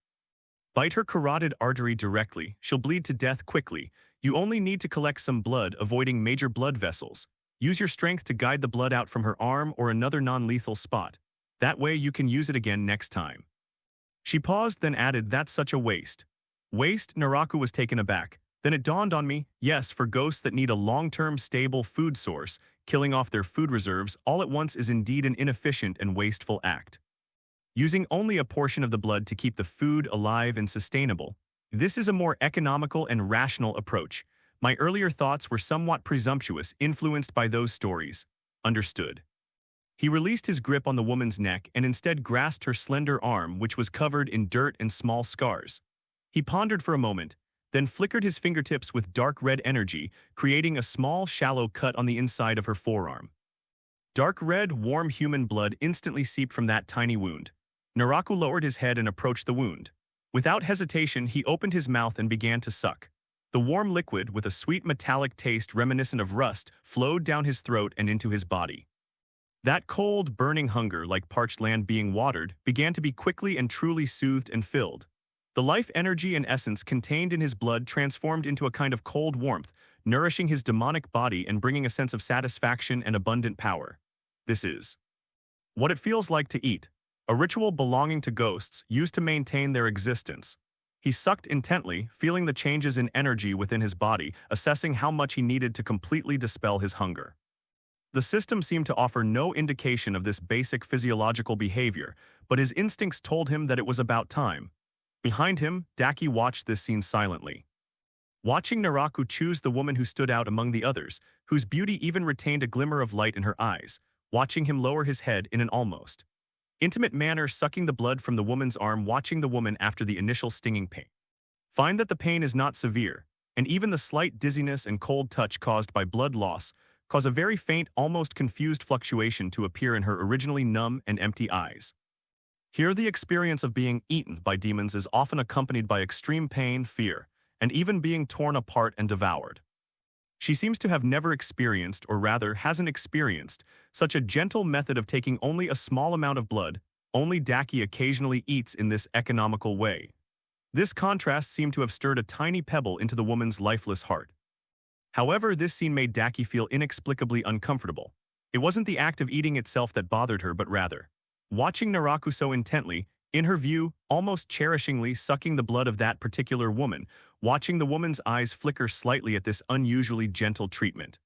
Bite her carotid artery directly, she'll bleed to death quickly. You only need to collect some blood, avoiding major blood vessels. Use your strength to guide the blood out from her arm or another non-lethal spot. That way you can use it again next time. She paused, then added, that's such a waste. Waste? Naraku was taken aback. Then it dawned on me, yes, for ghosts that need a long-term stable food source, killing off their food reserves all at once is indeed an inefficient and wasteful act. Using only a portion of the blood to keep the food alive and sustainable, this is a more economical and rational approach. My earlier thoughts were somewhat presumptuous, influenced by those stories. Understood. He released his grip on the woman's neck and instead grasped her slender arm, which was covered in dirt and small scars. He pondered for a moment, then flickered his fingertips with dark red energy, creating a small, shallow cut on the inside of her forearm. Dark red, warm human blood instantly seeped from that tiny wound. Naraku lowered his head and approached the wound. Without hesitation, he opened his mouth and began to suck. The warm liquid, with a sweet metallic taste reminiscent of rust, flowed down his throat and into his body. That cold, burning hunger, like parched land being watered, began to be quickly and truly soothed and filled. The life energy and essence contained in his blood transformed into a kind of cold warmth, nourishing his demonic body and bringing a sense of satisfaction and abundant power. This is what it feels like to eat, a ritual belonging to ghosts used to maintain their existence. He sucked intently, feeling the changes in energy within his body, assessing how much he needed to completely dispel his hunger. The system seemed to offer no indication of this basic physiological behavior, but his instincts told him that it was about time. Behind him, Daki watched this scene silently. Watching Naraku choose the woman who stood out among the others, whose beauty even retained a glimmer of light in her eyes, watching him lower his head in an almost intimate manner, sucking the blood from the woman's arm, watching the woman after the initial stinging pain. Find that the pain is not severe, and even the slight dizziness and cold touch caused by blood loss cause a very faint, almost confused fluctuation to appear in her originally numb and empty eyes. Here, the experience of being eaten by demons is often accompanied by extreme pain, fear, and even being torn apart and devoured. She seems to have never experienced, or rather hasn't experienced, such a gentle method of taking only a small amount of blood. Only Daki occasionally eats in this economical way. This contrast seemed to have stirred a tiny pebble into the woman's lifeless heart. However, this scene made Daki feel inexplicably uncomfortable. It wasn't the act of eating itself that bothered her, but rather watching Naraku so intently, in her view, almost cherishingly sucking the blood of that particular woman, watching the woman's eyes flicker slightly at this unusually gentle treatment.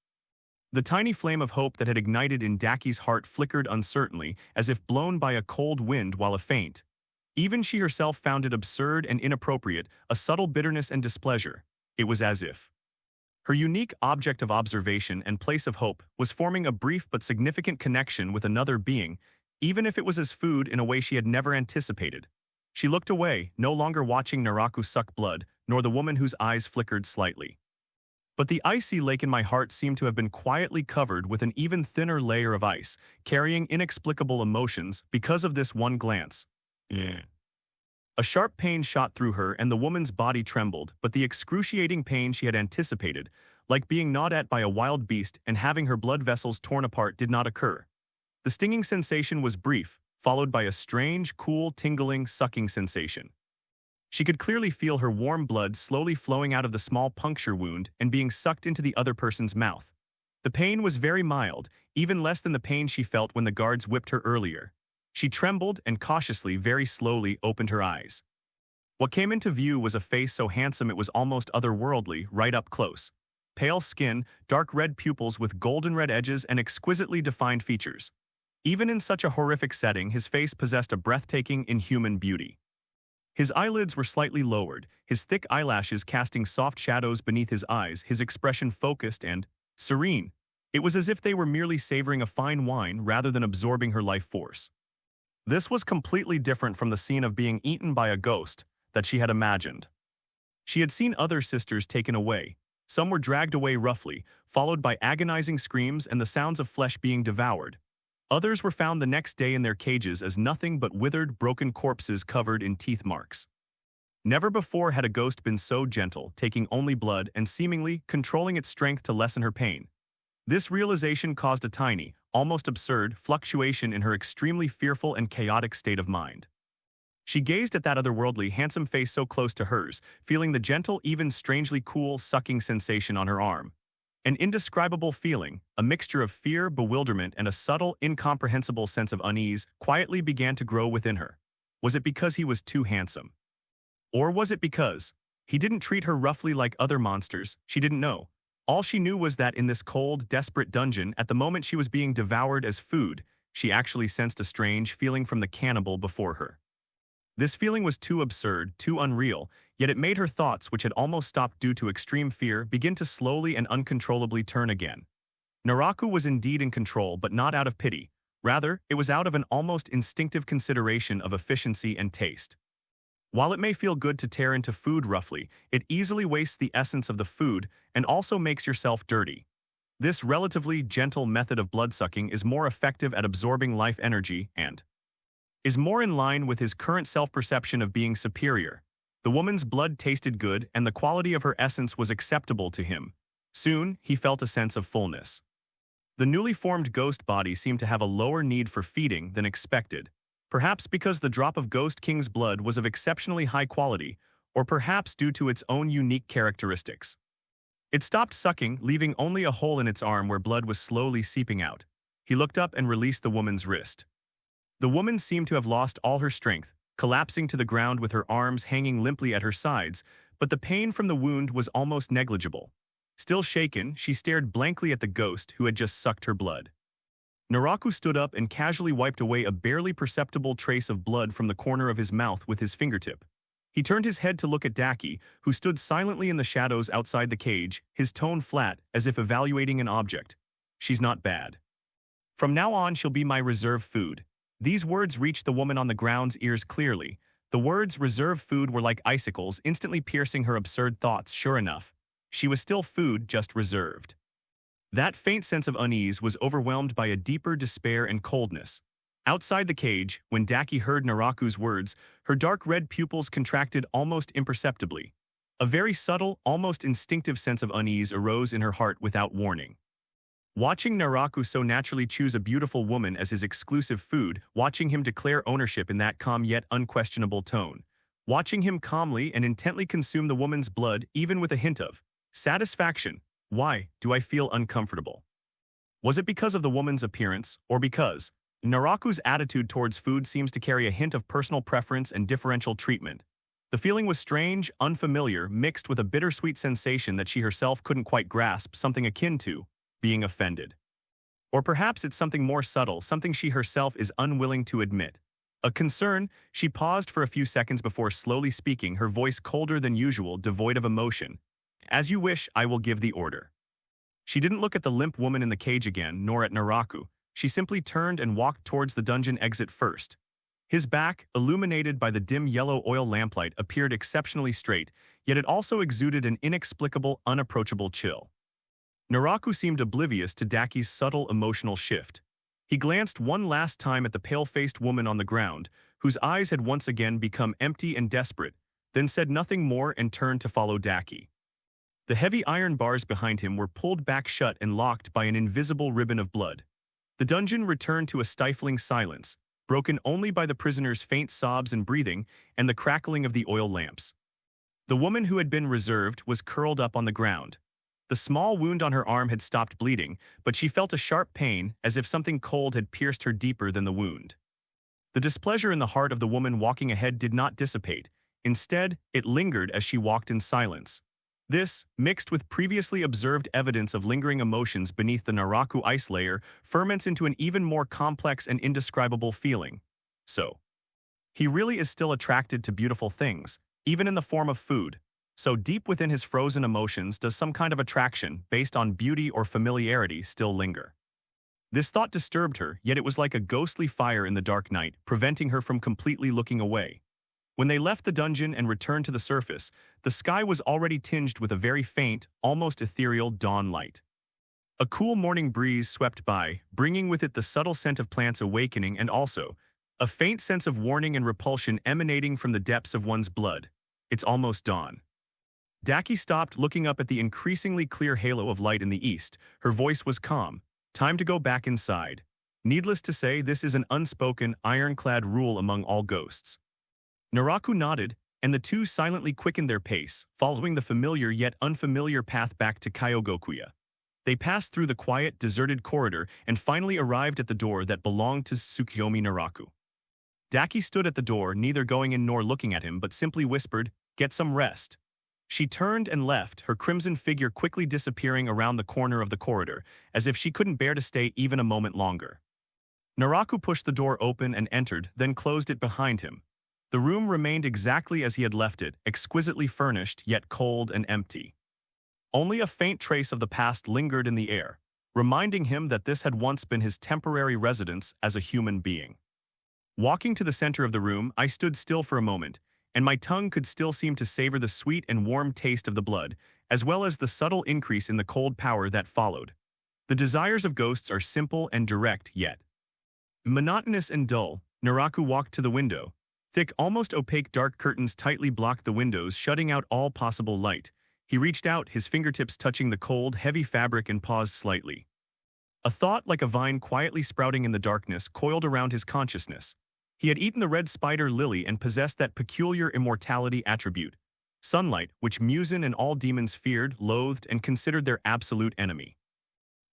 The tiny flame of hope that had ignited in Daki's heart flickered uncertainly, as if blown by a cold wind while a faint. Even she herself found it absurd and inappropriate, a subtle bitterness and displeasure. It was as if her unique object of observation and place of hope was forming a brief but significant connection with another being, even if it was as food in a way she had never anticipated. She looked away, no longer watching Naraku suck blood, nor the woman whose eyes flickered slightly. But the icy lake in my heart seemed to have been quietly covered with an even thinner layer of ice, carrying inexplicable emotions because of this one glance. A sharp pain shot through her and the woman's body trembled, but the excruciating pain she had anticipated, like being gnawed at by a wild beast and having her blood vessels torn apart, did not occur. The stinging sensation was brief, followed by a strange, cool, tingling, sucking sensation. She could clearly feel her warm blood slowly flowing out of the small puncture wound and being sucked into the other person's mouth. The pain was very mild, even less than the pain she felt when the guards whipped her earlier. She trembled and cautiously, very slowly, opened her eyes. What came into view was a face so handsome it was almost otherworldly, right up close. Pale skin, dark red pupils with golden red edges and exquisitely defined features. Even in such a horrific setting, his face possessed a breathtaking, inhuman beauty. His eyelids were slightly lowered, his thick eyelashes casting soft shadows beneath his eyes, his expression focused and serene. It was as if they were merely savoring a fine wine rather than absorbing her life force. This was completely different from the scene of being eaten by a ghost that she had imagined. She had seen other sisters taken away. Some were dragged away roughly, followed by agonizing screams and the sounds of flesh being devoured. Others were found the next day in their cages as nothing but withered, broken corpses covered in teeth marks. Never before had a ghost been so gentle, taking only blood and seemingly controlling its strength to lessen her pain. This realization caused a tiny, almost absurd, fluctuation in her extremely fearful and chaotic state of mind. She gazed at that otherworldly, handsome face so close to hers, feeling the gentle, even strangely cool, sucking sensation on her arm. An indescribable feeling, a mixture of fear, bewilderment, and a subtle, incomprehensible sense of unease, quietly began to grow within her. Was it because he was too handsome? Or was it because He didn't treat her roughly like other monsters, she didn't know. All she knew was that in this cold, desperate dungeon, at the moment she was being devoured as food, she actually sensed a strange feeling from the cannibal before her. This feeling was too absurd, too unreal, yet it made her thoughts, which had almost stopped due to extreme fear, begin to slowly and uncontrollably turn again. Naraku was indeed in control, but not out of pity. Rather, it was out of an almost instinctive consideration of efficiency and taste. While it may feel good to tear into food roughly, it easily wastes the essence of the food and also makes yourself dirty. This relatively gentle method of bloodsucking is more effective at absorbing life energy and is more in line with his current self-perception of being superior. The woman's blood tasted good and the quality of her essence was acceptable to him. Soon, he felt a sense of fullness. The newly formed ghost body seemed to have a lower need for feeding than expected, perhaps because the drop of Ghost King's blood was of exceptionally high quality, or perhaps due to its own unique characteristics. It stopped sucking, leaving only a hole in its arm where blood was slowly seeping out. He looked up and released the woman's wrist. The woman seemed to have lost all her strength, collapsing to the ground with her arms hanging limply at her sides, but the pain from the wound was almost negligible. Still shaken, she stared blankly at the ghost who had just sucked her blood. Naraku stood up and casually wiped away a barely perceptible trace of blood from the corner of his mouth with his fingertip. He turned his head to look at Daki, who stood silently in the shadows outside the cage, his tone flat, as if evaluating an object. "She's not bad. From now on she'll be my reserve food." These words reached the woman on the ground's ears clearly. The words reserve food were like icicles, instantly piercing her absurd thoughts. Sure enough, she was still food, just reserved. That faint sense of unease was overwhelmed by a deeper despair and coldness. Outside the cage, when Daki heard Naraku's words, her dark red pupils contracted almost imperceptibly. A very subtle, almost instinctive sense of unease arose in her heart without warning. Watching Naraku so naturally choose a beautiful woman as his exclusive food, watching him declare ownership in that calm yet unquestionable tone, watching him calmly and intently consume the woman's blood even with a hint of satisfaction. Why do I feel uncomfortable? Was it because of the woman's appearance, or because Naraku's attitude towards food seems to carry a hint of personal preference and differential treatment? The feeling was strange, unfamiliar, mixed with a bittersweet sensation that she herself couldn't quite grasp, something akin to being offended. Or perhaps it's something more subtle, something she herself is unwilling to admit. A concern. She paused for a few seconds before slowly speaking, her voice colder than usual, devoid of emotion. "As you wish, I will give the order." She didn't look at the limp woman in the cage again, nor at Naraku. She simply turned and walked towards the dungeon exit first. His back, illuminated by the dim yellow oil lamplight, appeared exceptionally straight, yet it also exuded an inexplicable, unapproachable chill. Naraku seemed oblivious to Daki's subtle emotional shift. He glanced one last time at the pale-faced woman on the ground, whose eyes had once again become empty and desperate, then said nothing more and turned to follow Daki. The heavy iron bars behind him were pulled back shut and locked by an invisible ribbon of blood. The dungeon returned to a stifling silence, broken only by the prisoner's faint sobs and breathing and the crackling of the oil lamps. The woman who had been reserved was curled up on the ground. The small wound on her arm had stopped bleeding, but she felt a sharp pain, as if something cold had pierced her deeper than the wound. The displeasure in the heart of the woman walking ahead did not dissipate. Instead, it lingered as she walked in silence. This, mixed with previously observed evidence of lingering emotions beneath the Naraku ice layer, ferments into an even more complex and indescribable feeling. So, he really is still attracted to beautiful things, even in the form of food. So deep within his frozen emotions does some kind of attraction, based on beauty or familiarity, still linger. This thought disturbed her, yet it was like a ghostly fire in the dark night, preventing her from completely looking away. When they left the dungeon and returned to the surface, the sky was already tinged with a very faint, almost ethereal dawn light. A cool morning breeze swept by, bringing with it the subtle scent of plants awakening and also a faint sense of warning and repulsion emanating from the depths of one's blood. It's almost dawn. Daki stopped, looking up at the increasingly clear halo of light in the east. Her voice was calm. "Time to go back inside." Needless to say, this is an unspoken, ironclad rule among all ghosts. Naraku nodded, and the two silently quickened their pace, following the familiar yet unfamiliar path back to Kyogokuya. They passed through the quiet, deserted corridor and finally arrived at the door that belonged to Tsukiyomi Naraku. Daki stood at the door, neither going in nor looking at him, but simply whispered, "Get some rest." She turned and left, her crimson figure quickly disappearing around the corner of the corridor, as if she couldn't bear to stay even a moment longer. Naraku pushed the door open and entered, then closed it behind him. The room remained exactly as he had left it, exquisitely furnished, yet cold and empty. Only a faint trace of the past lingered in the air, reminding him that this had once been his temporary residence as a human being. Walking to the center of the room, I stood still for a moment, and my tongue could still seem to savor the sweet and warm taste of the blood, as well as the subtle increase in the cold power that followed. The desires of ghosts are simple and direct, yet monotonous and dull. Naraku walked to the window. Thick, almost opaque dark curtains tightly blocked the windows, shutting out all possible light. He reached out, his fingertips touching the cold, heavy fabric, and paused slightly. A thought like a vine quietly sprouting in the darkness coiled around his consciousness. He had eaten the red spider lily and possessed that peculiar immortality attribute, sunlight, which Musen and all demons feared, loathed, and considered their absolute enemy.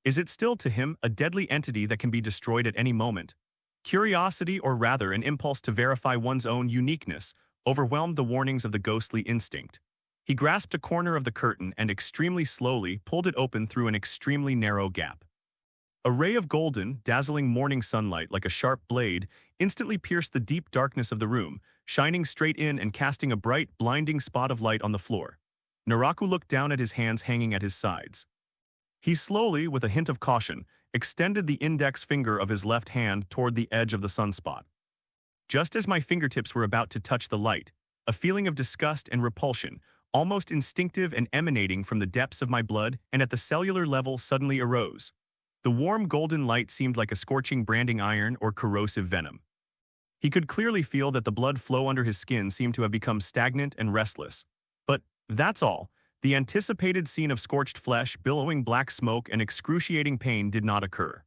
Is it still to him a deadly entity that can be destroyed at any moment? Curiosity, or rather an impulse to verify one's own uniqueness, overwhelmed the warnings of the ghostly instinct. He grasped a corner of the curtain and extremely slowly pulled it open through an extremely narrow gap. A ray of golden, dazzling morning sunlight like a sharp blade instantly pierced the deep darkness of the room, shining straight in and casting a bright, blinding spot of light on the floor. Naraku looked down at his hands hanging at his sides. He slowly, with a hint of caution, extended the index finger of his left hand toward the edge of the sunspot. Just as my fingertips were about to touch the light, a feeling of disgust and repulsion, almost instinctive and emanating from the depths of my blood and at the cellular level, suddenly arose. The warm golden light seemed like a scorching branding iron or corrosive venom. He could clearly feel that the blood flow under his skin seemed to have become stagnant and restless. But that's all. The anticipated scene of scorched flesh, billowing black smoke, and excruciating pain did not occur.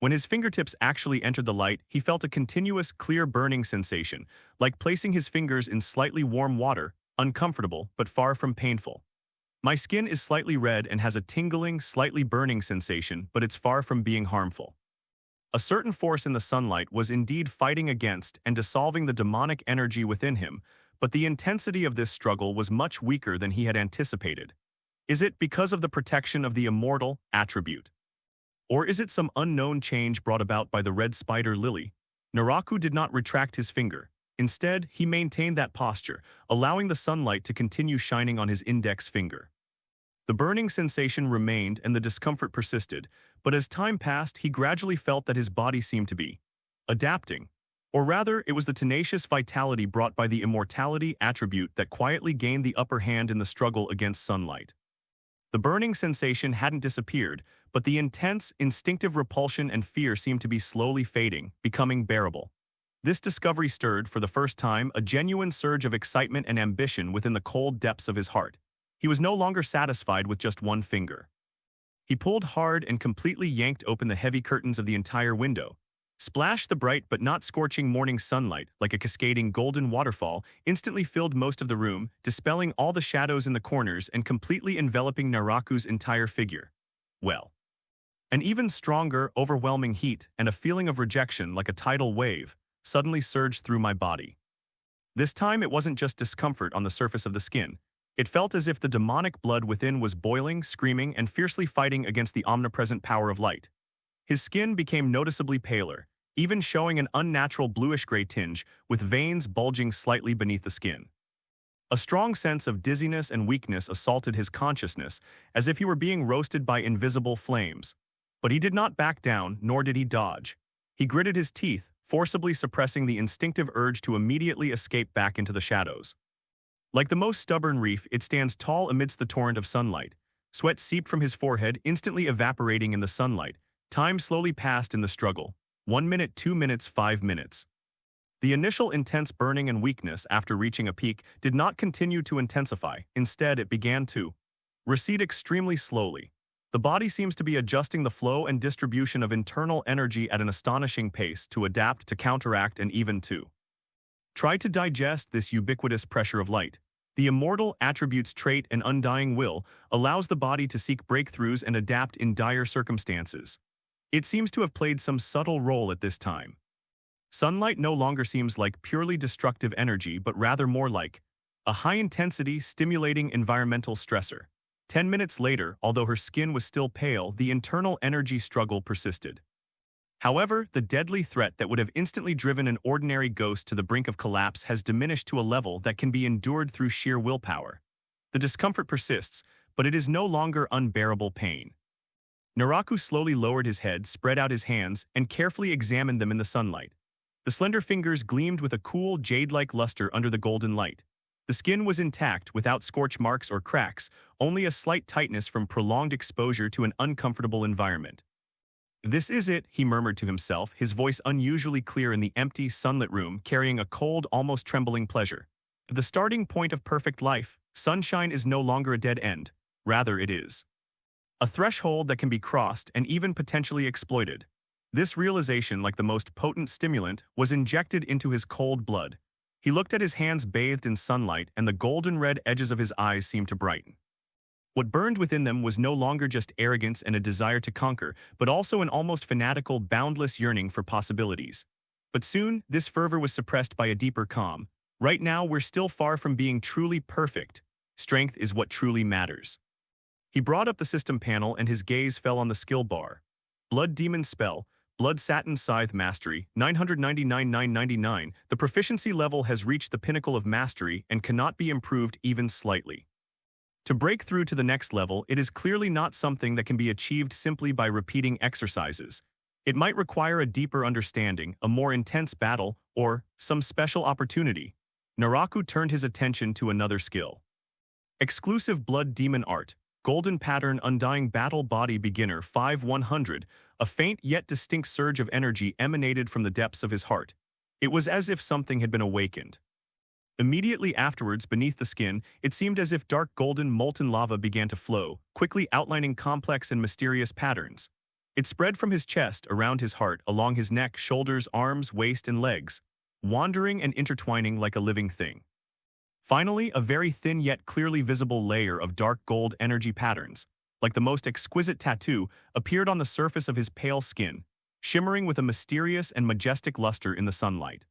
When his fingertips actually entered the light, he felt a continuous, clear burning sensation, like placing his fingers in slightly warm water, uncomfortable but far from painful. My skin is slightly red and has a tingling, slightly burning sensation, but it's far from being harmful. A certain force in the sunlight was indeed fighting against and dissolving the demonic energy within him, but the intensity of this struggle was much weaker than he had anticipated. Is it because of the protection of the immortal attribute? Or is it some unknown change brought about by the red spider lily? Naraku did not retract his finger. Instead, he maintained that posture, allowing the sunlight to continue shining on his index finger. The burning sensation remained and the discomfort persisted, but as time passed, he gradually felt that his body seemed to be adapting. Or rather, it was the tenacious vitality brought by the immortality attribute that quietly gained the upper hand in the struggle against sunlight. The burning sensation hadn't disappeared, but the intense, instinctive repulsion and fear seemed to be slowly fading, becoming bearable. This discovery stirred, for the first time, a genuine surge of excitement and ambition within the cold depths of his heart. He was no longer satisfied with just one finger. He pulled hard and completely yanked open the heavy curtains of the entire window. Splash, the bright but not scorching morning sunlight, like a cascading golden waterfall, instantly filled most of the room, dispelling all the shadows in the corners and completely enveloping Naraku's entire figure. Well, an even stronger, overwhelming heat and a feeling of rejection like a tidal wave suddenly surged through my body. This time it wasn't just discomfort on the surface of the skin. It felt as if the demonic blood within was boiling, screaming, and fiercely fighting against the omnipresent power of light. His skin became noticeably paler, even showing an unnatural bluish-gray tinge, with veins bulging slightly beneath the skin. A strong sense of dizziness and weakness assaulted his consciousness, as if he were being roasted by invisible flames. But he did not back down, nor did he dodge. He gritted his teeth, forcibly suppressing the instinctive urge to immediately escape back into the shadows. Like the most stubborn reef, it stands tall amidst the torrent of sunlight. Sweat seeped from his forehead, instantly evaporating in the sunlight. Time slowly passed in the struggle. 1 minute, 2 minutes, 5 minutes. The initial intense burning and weakness after reaching a peak did not continue to intensify. Instead, it began to recede extremely slowly. The body seems to be adjusting the flow and distribution of internal energy at an astonishing pace to adapt, to counteract, and even to try to digest this ubiquitous pressure of light. The immortal attribute's trait and undying will allows the body to seek breakthroughs and adapt in dire circumstances. It seems to have played some subtle role at this time. Sunlight no longer seems like purely destructive energy, but rather more like a high-intensity, stimulating environmental stressor. 10 minutes later, although her skin was still pale, the internal energy struggle persisted. However, the deadly threat that would have instantly driven an ordinary ghost to the brink of collapse has diminished to a level that can be endured through sheer willpower. The discomfort persists, but it is no longer unbearable pain. Naraku slowly lowered his head, spread out his hands, and carefully examined them in the sunlight. The slender fingers gleamed with a cool, jade-like luster under the golden light. The skin was intact, without scorch marks or cracks, only a slight tightness from prolonged exposure to an uncomfortable environment. "This is it," he murmured to himself, his voice unusually clear in the empty, sunlit room, carrying a cold, almost trembling pleasure. "The starting point of perfect life, sunshine is no longer a dead end. Rather, it is a threshold that can be crossed and even potentially exploited." This realization, like the most potent stimulant, was injected into his cold blood. He looked at his hands bathed in sunlight, and the golden-red edges of his eyes seemed to brighten. What burned within them was no longer just arrogance and a desire to conquer, but also an almost fanatical, boundless yearning for possibilities. But soon, this fervor was suppressed by a deeper calm. Right now, we're still far from being truly perfect. Strength is what truly matters. He brought up the system panel and his gaze fell on the skill bar. Blood Demon Spell, Blood Satin Scythe Mastery, 999,999. The proficiency level has reached the pinnacle of mastery and cannot be improved even slightly. To break through to the next level, it is clearly not something that can be achieved simply by repeating exercises. It might require a deeper understanding, a more intense battle, or some special opportunity. Naraku turned his attention to another skill. Exclusive Blood Demon Art, Golden Pattern Undying Battle Body Beginner 5100. A faint yet distinct surge of energy emanated from the depths of his heart. It was as if something had been awakened. Immediately afterwards, beneath the skin, it seemed as if dark golden molten lava began to flow, quickly outlining complex and mysterious patterns. It spread from his chest, around his heart, along his neck, shoulders, arms, waist, and legs, wandering and intertwining like a living thing. Finally, a very thin yet clearly visible layer of dark gold energy patterns, like the most exquisite tattoo, appeared on the surface of his pale skin, shimmering with a mysterious and majestic luster in the sunlight.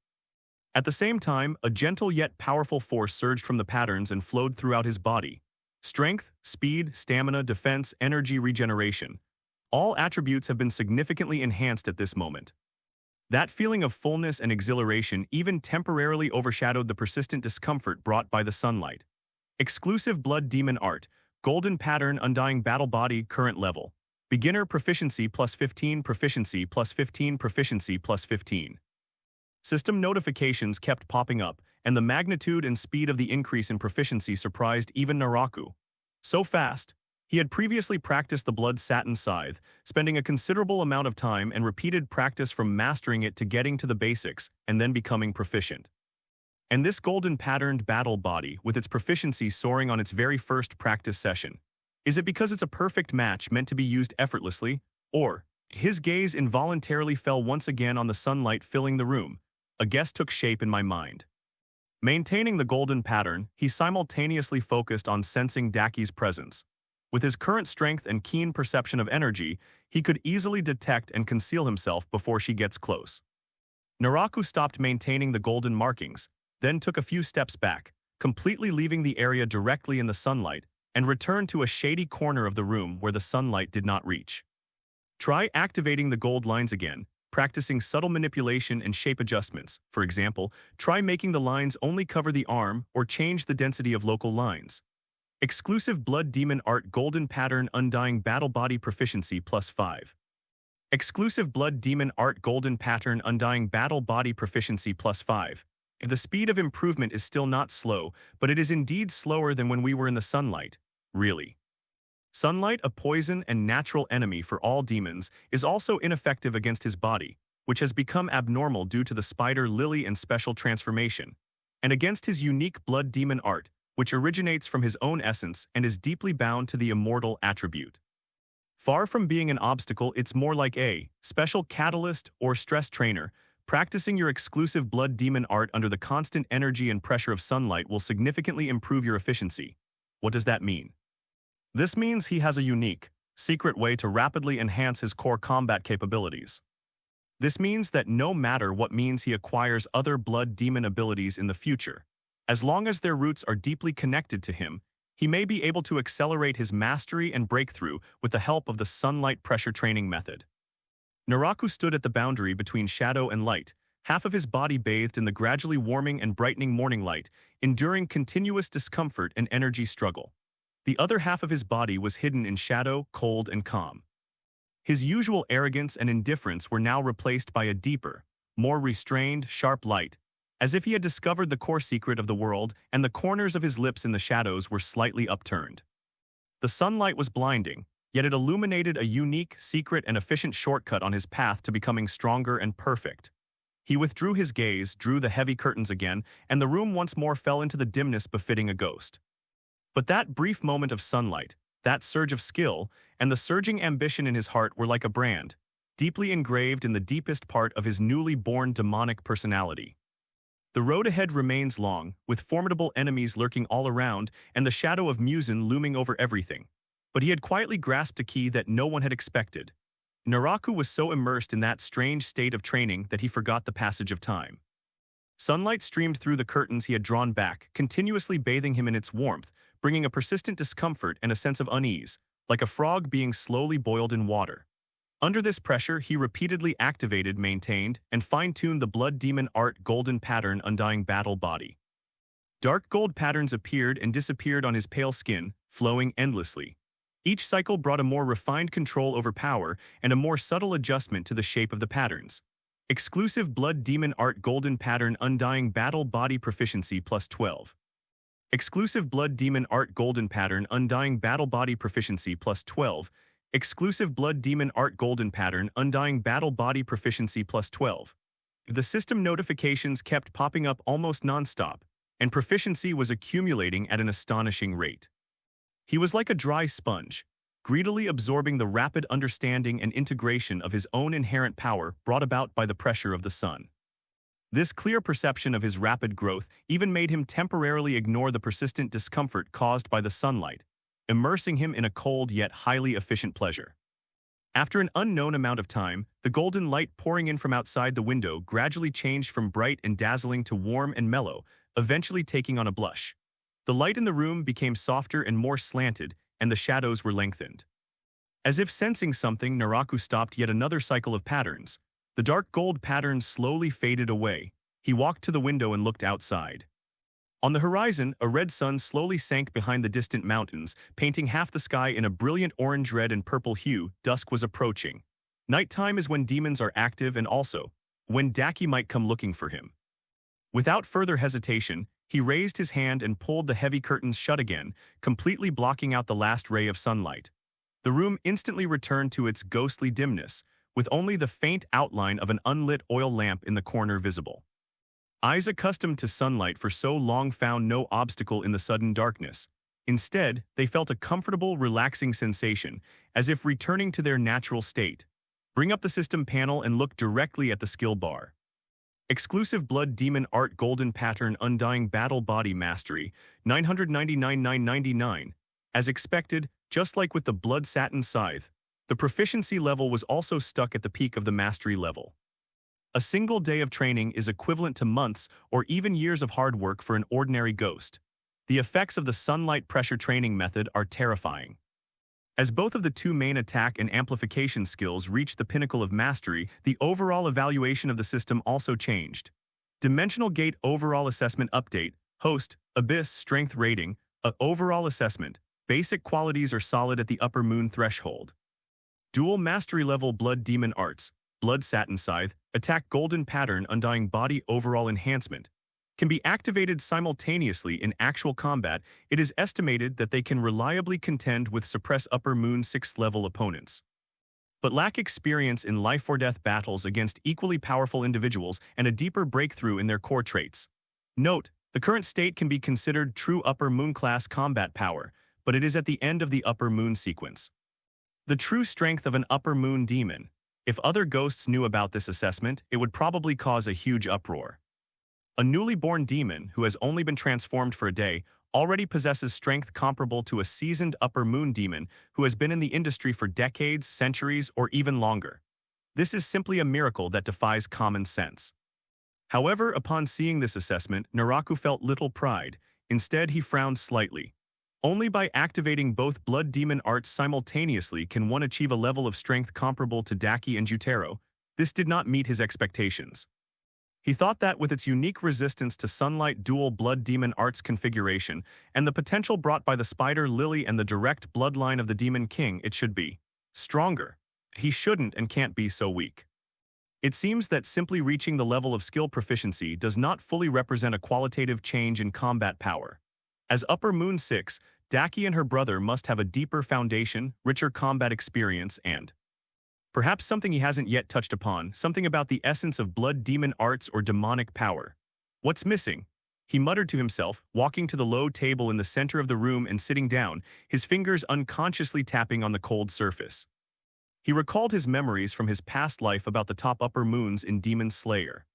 At the same time, a gentle yet powerful force surged from the patterns and flowed throughout his body. Strength, speed, stamina, defense, energy, regeneration. All attributes have been significantly enhanced at this moment. That feeling of fullness and exhilaration even temporarily overshadowed the persistent discomfort brought by the sunlight. Exclusive Blood Demon Art, Golden Pattern Undying Battle Body Current Level. Beginner Proficiency +15, Proficiency +15, Proficiency +15. System notifications kept popping up, and the magnitude and speed of the increase in proficiency surprised even Naraku. So fast. He had previously practiced the Blood Satin Scythe, spending a considerable amount of time and repeated practice from mastering it to getting to the basics and then becoming proficient. And this golden patterned battle body, with its proficiency soaring on its very first practice session. Is it because it's a perfect match meant to be used effortlessly? Or, his gaze involuntarily fell once again on the sunlight filling the room. A guess took shape in my mind. Maintaining the golden pattern, he simultaneously focused on sensing Daki's presence. With his current strength and keen perception of energy, he could easily detect and conceal himself before she gets close. Naraku stopped maintaining the golden markings, then took a few steps back, completely leaving the area directly in the sunlight, and returned to a shady corner of the room where the sunlight did not reach. Try activating the gold lines again, practicing subtle manipulation and shape adjustments. For example, try making the lines only cover the arm or change the density of local lines. Exclusive Blood Demon Art Golden Pattern Undying Battle Body Proficiency +5. Exclusive Blood Demon Art Golden Pattern Undying Battle Body Proficiency +5. The speed of improvement is still not slow, but it is indeed slower than when we were in the sunlight. Really. Sunlight, a poison and natural enemy for all demons, is also ineffective against his body, which has become abnormal due to the spider lily and special transformation, and against his unique Blood Demon Art, which originates from his own essence and is deeply bound to the immortal attribute. Far from being an obstacle, it's more like a special catalyst or stress trainer. Practicing your exclusive Blood Demon Art under the constant energy and pressure of sunlight will significantly improve your efficiency. What does that mean? This means he has a unique, secret way to rapidly enhance his core combat capabilities. This means that no matter what means he acquires other blood demon abilities in the future, As long as their roots are deeply connected to him, he may be able to accelerate his mastery and breakthrough with the help of the sunlight pressure training method. Naraku stood at the boundary between shadow and light, half of his body bathed in the gradually warming and brightening morning light, enduring continuous discomfort and energy struggle. The other half of his body was hidden in shadow, cold and calm. His usual arrogance and indifference were now replaced by a deeper, more restrained, sharp light, as if he had discovered the core secret of the world, and the corners of his lips in the shadows were slightly upturned. The sunlight was blinding, yet it illuminated a unique, secret, and efficient shortcut on his path to becoming stronger and perfect. He withdrew his gaze, drew the heavy curtains again, and the room once more fell into the dimness befitting a ghost. But that brief moment of sunlight, that surge of skill, and the surging ambition in his heart were like a brand, deeply engraved in the deepest part of his newly born demonic personality. The road ahead remains long, with formidable enemies lurking all around and the shadow of Musen looming over everything. But he had quietly grasped a key that no one had expected. Naraku was so immersed in that strange state of training that he forgot the passage of time. Sunlight streamed through the curtains he had drawn back, continuously bathing him in its warmth, bringing a persistent discomfort and a sense of unease, like a frog being slowly boiled in water. Under this pressure, he repeatedly activated, maintained, and fine-tuned the Blood Demon Art Golden Pattern Undying Battle Body. Dark gold patterns appeared and disappeared on his pale skin, flowing endlessly. Each cycle brought a more refined control over power and a more subtle adjustment to the shape of the patterns. Exclusive Blood Demon Art Golden Pattern Undying Battle Body Proficiency plus 12. Exclusive Blood Demon Art Golden Pattern Undying Battle Body Proficiency plus 12. Exclusive Blood Demon Art Golden Pattern Undying Battle Body Proficiency plus 12. The system notifications kept popping up almost non-stop, and proficiency was accumulating at an astonishing rate. He was like a dry sponge, greedily absorbing the rapid understanding and integration of his own inherent power brought about by the pressure of the sun. This clear perception of his rapid growth even made him temporarily ignore the persistent discomfort caused by the sunlight, immersing him in a cold yet highly efficient pleasure. After an unknown amount of time, the golden light pouring in from outside the window gradually changed from bright and dazzling to warm and mellow, eventually taking on a blush. The light in the room became softer and more slanted, and the shadows were lengthened. As if sensing something, Naraku stopped yet another cycle of patterns. The dark gold patterns slowly faded away. He walked to the window and looked outside. On the horizon, a red sun slowly sank behind the distant mountains, painting half the sky in a brilliant orange, red, and purple hue. Dusk was approaching. Nighttime is when demons are active and also when Daki might come looking for him. Without further hesitation, he raised his hand and pulled the heavy curtains shut again, completely blocking out the last ray of sunlight. The room instantly returned to its ghostly dimness, with only the faint outline of an unlit oil lamp in the corner visible. Eyes accustomed to sunlight for so long found no obstacle in the sudden darkness. Instead, they felt a comfortable, relaxing sensation, as if returning to their natural state. Bring up the system panel and look directly at the skill bar. Exclusive Blood Demon Art Golden Pattern Undying Battle Body Mastery, 999,999. As expected, just like with the Blood Satin Scythe, the proficiency level was also stuck at the peak of the mastery level. A single day of training is equivalent to months or even years of hard work for an ordinary ghost. The effects of the sunlight pressure training method are terrifying. As both of the two main attack and amplification skills reached the pinnacle of mastery, the overall evaluation of the system also changed. Dimensional Gate Overall Assessment Update, Host, Abyss Strength Rating, Overall Assessment, Basic Qualities are solid at the upper moon threshold. Dual Mastery Level Blood Demon Arts, Blood Satin Scythe, Attack Golden Pattern Undying Body Overall Enhancement, can be activated simultaneously in actual combat. It is estimated that they can reliably contend with suppress upper moon 6th level opponents, but lack experience in life-or-death battles against equally powerful individuals and a deeper breakthrough in their core traits. Note, the current state can be considered true upper moon class combat power, but it is at the end of the upper moon sequence. The true strength of an upper moon demon. If other ghosts knew about this assessment, it would probably cause a huge uproar. A newly born demon who has only been transformed for a day already possesses strength comparable to a seasoned upper moon demon who has been in the industry for decades, centuries, or even longer. This is simply a miracle that defies common sense. However, upon seeing this assessment, Naraku felt little pride. Instead, he frowned slightly. Only by activating both blood demon arts simultaneously can one achieve a level of strength comparable to Daki and Jutero. This did not meet his expectations. He thought that with its unique resistance to sunlight dual blood demon arts configuration and the potential brought by the spider lily and the direct bloodline of the demon king, it should be stronger. He shouldn't and can't be so weak. It seems that simply reaching the level of skill proficiency does not fully represent a qualitative change in combat power. As Upper Moon 6, Daki and her brother must have a deeper foundation, richer combat experience, and perhaps something he hasn't yet touched upon, something about the essence of blood demon arts or demonic power. What's missing? He muttered to himself, walking to the low table in the center of the room and sitting down, his fingers unconsciously tapping on the cold surface. He recalled his memories from his past life about the top upper moons in Demon Slayer.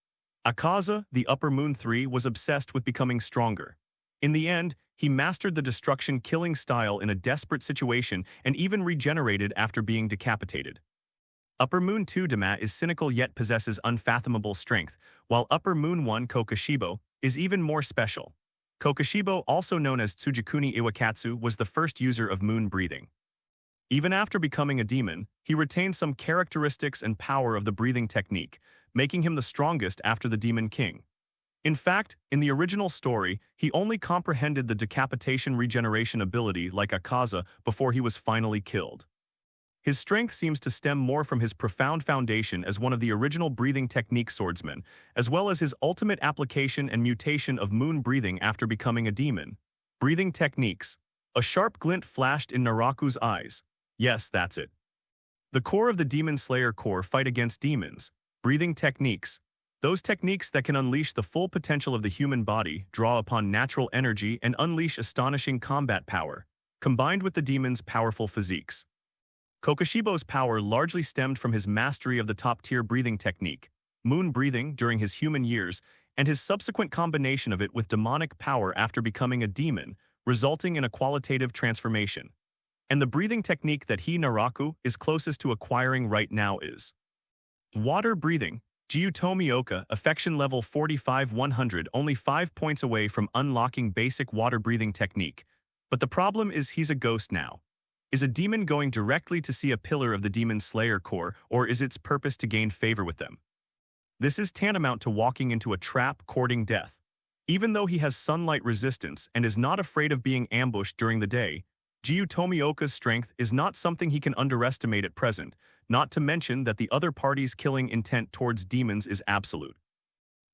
Akaza, the upper moon 3, was obsessed with becoming stronger. In the end, he mastered the destruction-killing style in a desperate situation and even regenerated after being decapitated. Upper Moon 2 Dama is cynical yet possesses unfathomable strength, while Upper Moon 1 Kokoshibo is even more special. Kokoshibo, also known as Tsujikuni Iwakatsu, was the first user of moon breathing. Even after becoming a demon, he retained some characteristics and power of the breathing technique, making him the strongest after the Demon King. In fact, in the original story, he only comprehended the decapitation regeneration ability like Akaza before he was finally killed. His strength seems to stem more from his profound foundation as one of the original breathing technique swordsmen, as well as his ultimate application and mutation of moon breathing after becoming a demon. Breathing techniques. A sharp glint flashed in Naraku's eyes. Yes, that's it. The core of the Demon Slayer core fight against demons. Breathing techniques. Those techniques that can unleash the full potential of the human body, draw upon natural energy, and unleash astonishing combat power, combined with the demon's powerful physiques. Kokoshibo's power largely stemmed from his mastery of the top-tier breathing technique, moon breathing during his human years, and his subsequent combination of it with demonic power after becoming a demon, resulting in a qualitative transformation. And the breathing technique that he, Naraku, is closest to acquiring right now is water breathing. Gyutomioka, affection level 45-100, only 5 points away from unlocking basic water breathing technique. But the problem is he's a ghost now. Is a demon going directly to see a pillar of the Demon Slayer core, or is its purpose to gain favor with them? This is tantamount to walking into a trap courting death. Even though he has sunlight resistance and is not afraid of being ambushed during the day, Gyutomioka's strength is not something he can underestimate at present, not to mention that the other party's killing intent towards demons is absolute.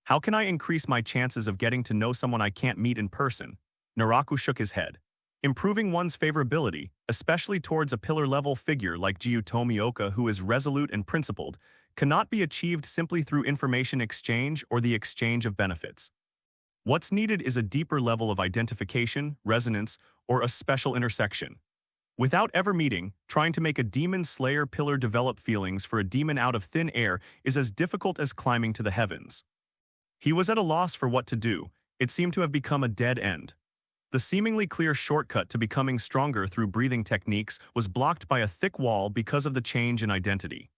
How can I increase my chances of getting to know someone I can't meet in person? Naraku shook his head. Improving one's favorability, especially towards a pillar-level figure like Gyutomioka who is resolute and principled, cannot be achieved simply through information exchange or the exchange of benefits. What's needed is a deeper level of identification, resonance, or a special intersection. Without ever meeting, trying to make a demon slayer pillar develop feelings for a demon out of thin air is as difficult as climbing to the heavens. He was at a loss for what to do. It seemed to have become a dead end. The seemingly clear shortcut to becoming stronger through breathing techniques was blocked by a thick wall because of the change in identity.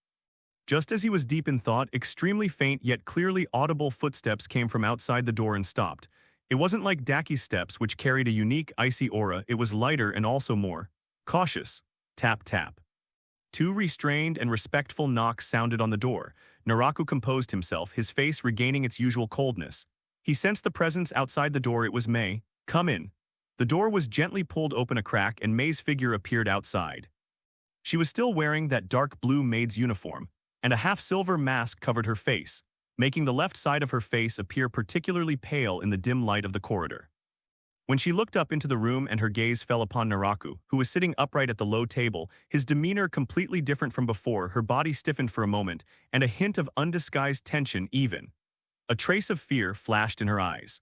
Just as he was deep in thought, extremely faint yet clearly audible footsteps came from outside the door and stopped. It wasn't like Daki's steps, which carried a unique icy aura. It was lighter and also more cautious. Tap, tap. 2 restrained and respectful knocks sounded on the door. Naraku composed himself, his face regaining its usual coldness. He sensed the presence outside the door. It was Mei. Come in. The door was gently pulled open a crack and Mei's figure appeared outside. She was still wearing that dark blue maid's uniform, and a half-silver mask covered her face, making the left side of her face appear particularly pale in the dim light of the corridor. When she looked up into the room and her gaze fell upon Naraku, who was sitting upright at the low table, his demeanor completely different from before, her body stiffened for a moment, and a hint of undisguised tension even. A trace of fear flashed in her eyes.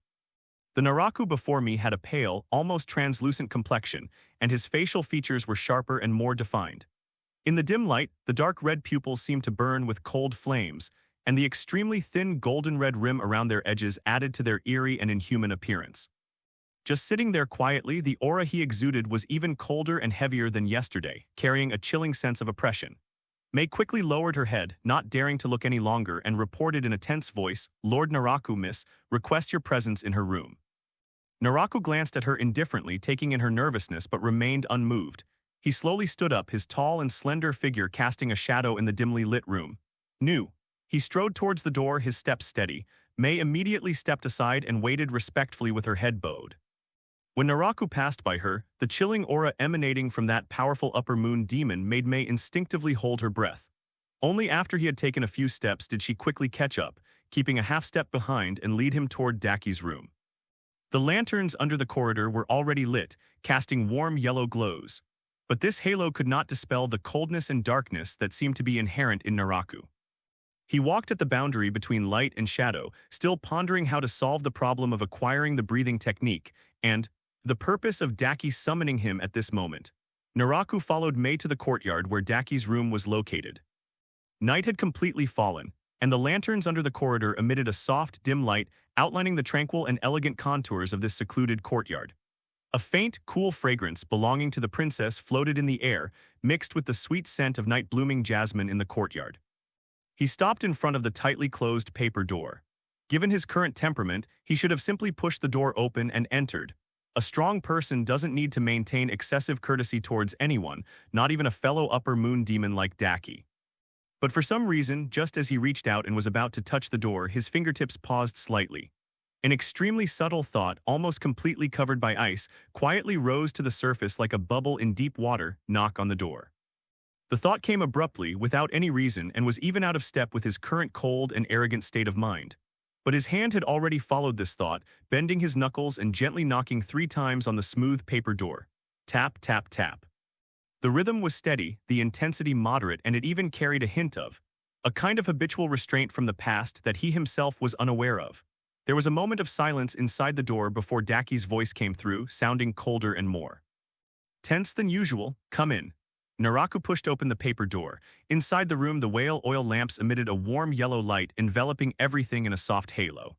The Naraku before me had a pale, almost translucent complexion, and his facial features were sharper and more defined. In the dim light, the dark red pupils seemed to burn with cold flames, and the extremely thin golden red rim around their edges added to their eerie and inhuman appearance. Just sitting there quietly, the aura he exuded was even colder and heavier than yesterday, carrying a chilling sense of oppression. May quickly lowered her head, not daring to look any longer, and reported in a tense voice, "Lord Naraku, miss, request your presence in her room." Naraku glanced at her indifferently, taking in her nervousness, but remained unmoved. He slowly stood up, his tall and slender figure casting a shadow in the dimly lit room. New. He strode towards the door, his steps steady. May immediately stepped aside and waited respectfully with her head bowed. When Naraku passed by her, the chilling aura emanating from that powerful upper moon demon made May instinctively hold her breath. Only after he had taken a few steps did she quickly catch up, keeping a half step behind and lead him toward Daki's room. The lanterns under the corridor were already lit, casting warm yellow glows. But this halo could not dispel the coldness and darkness that seemed to be inherent in Naraku. He walked at the boundary between light and shadow, still pondering how to solve the problem of acquiring the breathing technique, and the purpose of Daki summoning him at this moment. Naraku followed May to the courtyard where Daki's room was located. Night had completely fallen, and the lanterns under the corridor emitted a soft, dim light, outlining the tranquil and elegant contours of this secluded courtyard. A faint, cool fragrance belonging to the princess floated in the air, mixed with the sweet scent of night-blooming jasmine in the courtyard. He stopped in front of the tightly closed paper door. Given his current temperament, he should have simply pushed the door open and entered. A strong person doesn't need to maintain excessive courtesy towards anyone, not even a fellow upper moon demon like Daki. But for some reason, just as he reached out and was about to touch the door, his fingertips paused slightly. An extremely subtle thought, almost completely covered by ice, quietly rose to the surface like a bubble in deep water. Knock on the door. The thought came abruptly, without any reason, and was even out of step with his current cold and arrogant state of mind. But his hand had already followed this thought, bending his knuckles and gently knocking 3 times on the smooth paper door. Tap, tap, tap. The rhythm was steady, the intensity moderate, and it even carried a hint of a kind of habitual restraint from the past that he himself was unaware of. There was a moment of silence inside the door before Daki's voice came through, sounding colder and more tense than usual. Come in. Naraku pushed open the paper door. Inside the room, the whale oil lamps emitted a warm yellow light, enveloping everything in a soft halo.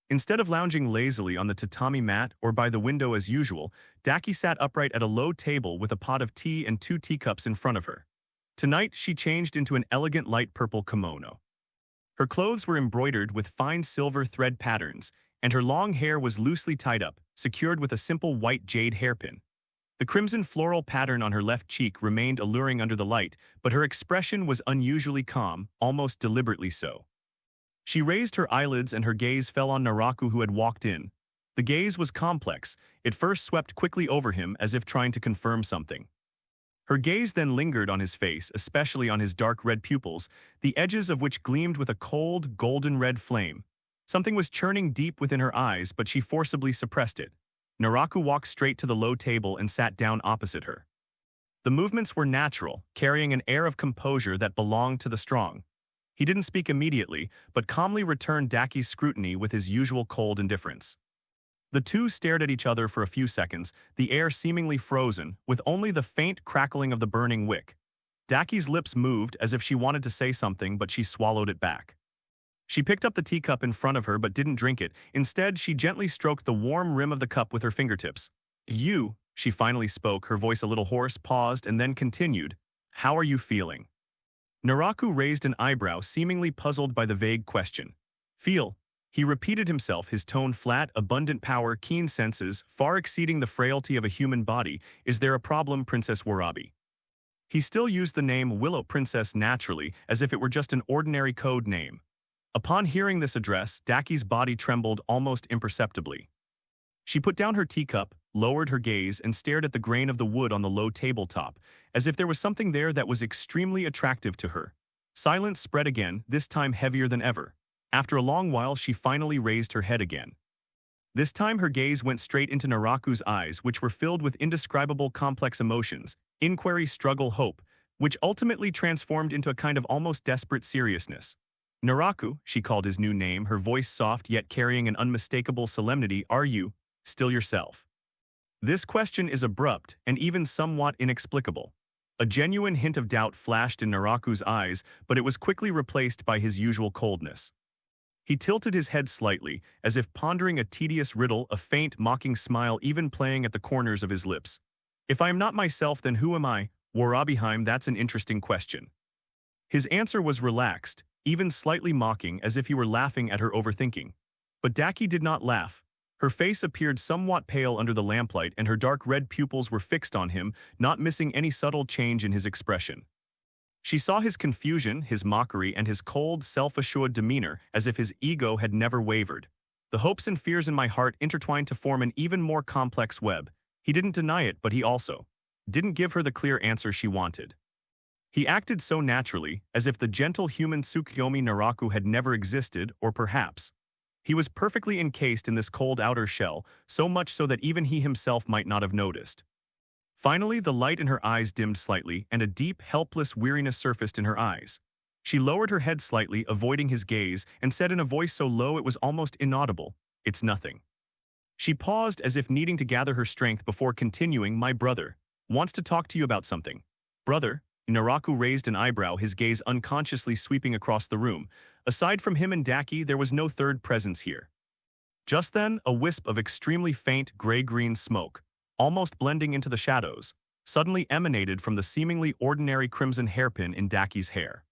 Instead of lounging lazily on the tatami mat or by the window as usual, Daki sat upright at a low table with a pot of tea and 2 teacups in front of her. Tonight, she changed into an elegant light purple kimono. Her clothes were embroidered with fine silver thread patterns, and her long hair was loosely tied up, secured with a simple white jade hairpin. The crimson floral pattern on her left cheek remained alluring under the light, but her expression was unusually calm, almost deliberately so. She raised her eyelids and her gaze fell on Naraku, who had walked in. The gaze was complex. It first swept quickly over him as if trying to confirm something. Her gaze then lingered on his face, especially on his dark red pupils, the edges of which gleamed with a cold, golden-red flame. Something was churning deep within her eyes, but she forcibly suppressed it. Naraku walked straight to the low table and sat down opposite her. The movements were natural, carrying an air of composure that belonged to the strong. He didn't speak immediately, but calmly returned Daki's scrutiny with his usual cold indifference. The two stared at each other for a few seconds, the air seemingly frozen, with only the faint crackling of the burning wick. Daki's lips moved as if she wanted to say something, but she swallowed it back. She picked up the teacup in front of her but didn't drink it. Instead, she gently stroked the warm rim of the cup with her fingertips. "You," she finally spoke, her voice a little hoarse, paused, and then continued. "How are you feeling?" Naraku raised an eyebrow, seemingly puzzled by the vague question. "Feel," he repeated himself, his tone flat, abundant power, keen senses, far exceeding the frailty of a human body. "Is there a problem, Princess Warabi?" He still used the name Willow Princess naturally, as if it were just an ordinary code name. Upon hearing this address, Daki's body trembled almost imperceptibly. She put down her teacup, lowered her gaze, and stared at the grain of the wood on the low tabletop, as if there was something there that was extremely attractive to her. Silence spread again, this time heavier than ever. After a long while, she finally raised her head again. This time her gaze went straight into Naraku's eyes, which were filled with indescribable complex emotions, inquiry, struggle, hope, which ultimately transformed into a kind of almost desperate seriousness. "Naraku," she called his new name, her voice soft yet carrying an unmistakable solemnity, "are you still yourself?" This question is abrupt and even somewhat inexplicable. A genuine hint of doubt flashed in Naraku's eyes, but it was quickly replaced by his usual coldness. He tilted his head slightly, as if pondering a tedious riddle, a faint, mocking smile even playing at the corners of his lips. "If I am not myself, then who am I? Warabiheim, that's an interesting question." His answer was relaxed, even slightly mocking, as if he were laughing at her overthinking. But Daki did not laugh. Her face appeared somewhat pale under the lamplight, and her dark red pupils were fixed on him, not missing any subtle change in his expression. She saw his confusion, his mockery, and his cold, self-assured demeanor, as if his ego had never wavered. The hopes and fears in my heart intertwined to form an even more complex web. He didn't deny it, but he also didn't give her the clear answer she wanted. He acted so naturally, as if the gentle human Tsukuyomi Naraku had never existed, or perhaps he was perfectly encased in this cold outer shell, so much so that even he himself might not have noticed. Finally, the light in her eyes dimmed slightly, and a deep, helpless weariness surfaced in her eyes. She lowered her head slightly, avoiding his gaze, and said in a voice so low it was almost inaudible, "It's nothing." She paused as if needing to gather her strength before continuing, "My brother wants to talk to you about something." "Brother?" Naraku raised an eyebrow, his gaze unconsciously sweeping across the room. Aside from him and Daki, there was no third presence here. Just then, a wisp of extremely faint gray-green smoke, almost blending into the shadows, suddenly emanated from the seemingly ordinary crimson hairpin in Daki's hair.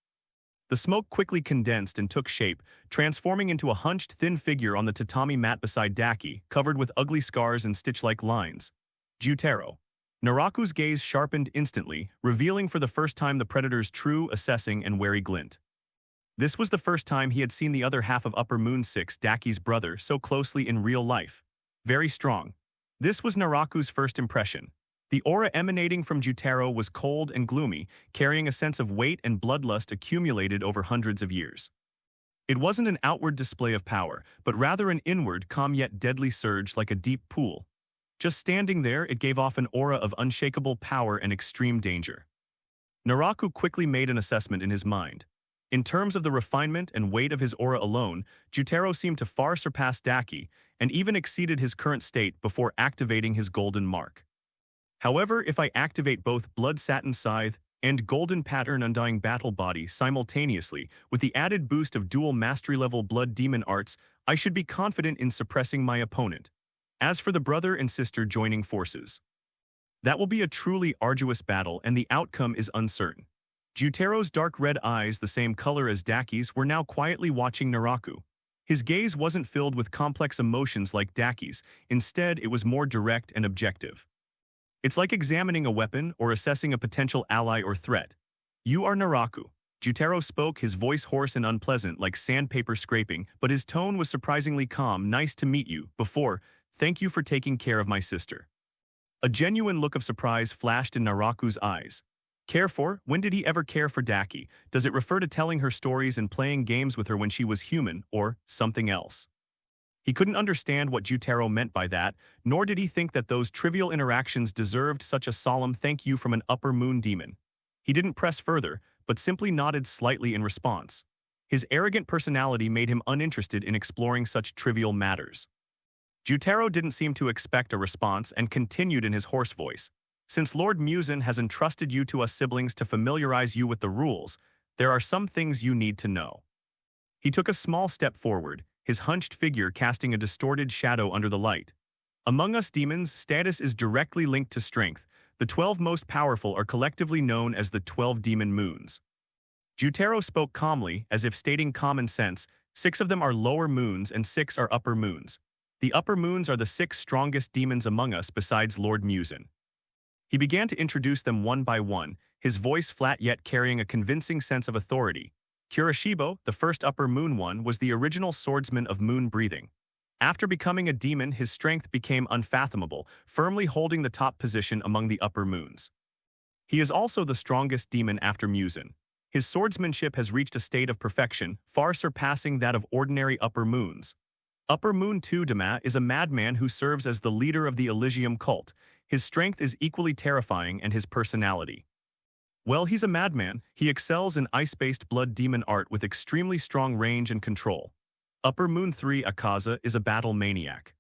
The smoke quickly condensed and took shape, transforming into a hunched, thin figure on the tatami mat beside Daki, covered with ugly scars and stitch-like lines. Jutero. Naraku's gaze sharpened instantly, revealing for the first time the predator's true, assessing, and wary glint. This was the first time he had seen the other half of Upper Moon 6, Daki's brother, so closely in real life. Very strong. This was Naraku's first impression. The aura emanating from Jutero was cold and gloomy, carrying a sense of weight and bloodlust accumulated over hundreds of years. It wasn't an outward display of power, but rather an inward, calm yet deadly surge like a deep pool. Just standing there, it gave off an aura of unshakable power and extreme danger. Naraku quickly made an assessment in his mind. In terms of the refinement and weight of his aura alone, Jutero seemed to far surpass Daki, and even exceeded his current state before activating his golden mark. However, if I activate both Blood Satin Scythe and Golden Pattern Undying Battle Body simultaneously, with the added boost of dual mastery-level Blood Demon Arts, I should be confident in suppressing my opponent. As for the brother and sister joining forces, that will be a truly arduous battle, and the outcome is uncertain. Jutero's dark red eyes, the same color as Daki's, were now quietly watching Naraku. His gaze wasn't filled with complex emotions like Daki's, instead it was more direct and objective. It's like examining a weapon or assessing a potential ally or threat. "You are Naraku." Jutero spoke, his voice hoarse and unpleasant like sandpaper scraping, but his tone was surprisingly calm. "Nice to meet you. Thank you for taking care of my sister." A genuine look of surprise flashed in Naraku's eyes. Care for? When did he ever care for Daki? Does it refer to telling her stories and playing games with her when she was human, or something else? He couldn't understand what Jutero meant by that, nor did he think that those trivial interactions deserved such a solemn thank you from an upper moon demon. He didn't press further, but simply nodded slightly in response. His arrogant personality made him uninterested in exploring such trivial matters. Jutero didn't seem to expect a response and continued in his hoarse voice. "Since Lord Musen has entrusted you to us siblings to familiarize you with the rules, there are some things you need to know." He took a small step forward, his hunched figure casting a distorted shadow under the light. "Among us demons, status is directly linked to strength. The 12 most powerful are collectively known as the 12 demon moons." Jutero spoke calmly, as if stating common sense. 6 of them are lower moons and 6 are upper moons. The upper moons are the 6 strongest demons among us besides Lord Musen. He began to introduce them one by one, his voice flat yet carrying a convincing sense of authority. Kuroshibo, the first upper moon one, was the original swordsman of moon breathing. After becoming a demon, his strength became unfathomable, firmly holding the top position among the upper moons. He is also the strongest demon after Musen. His swordsmanship has reached a state of perfection, far surpassing that of ordinary upper moons. Upper Moon 2 Dama is a madman who serves as the leader of the Elysium cult. His strength is equally terrifying, and his personality. Well, he's a madman. He excels in ice-based blood demon art with extremely strong range and control. Upper Moon 3 Akaza is a battle maniac.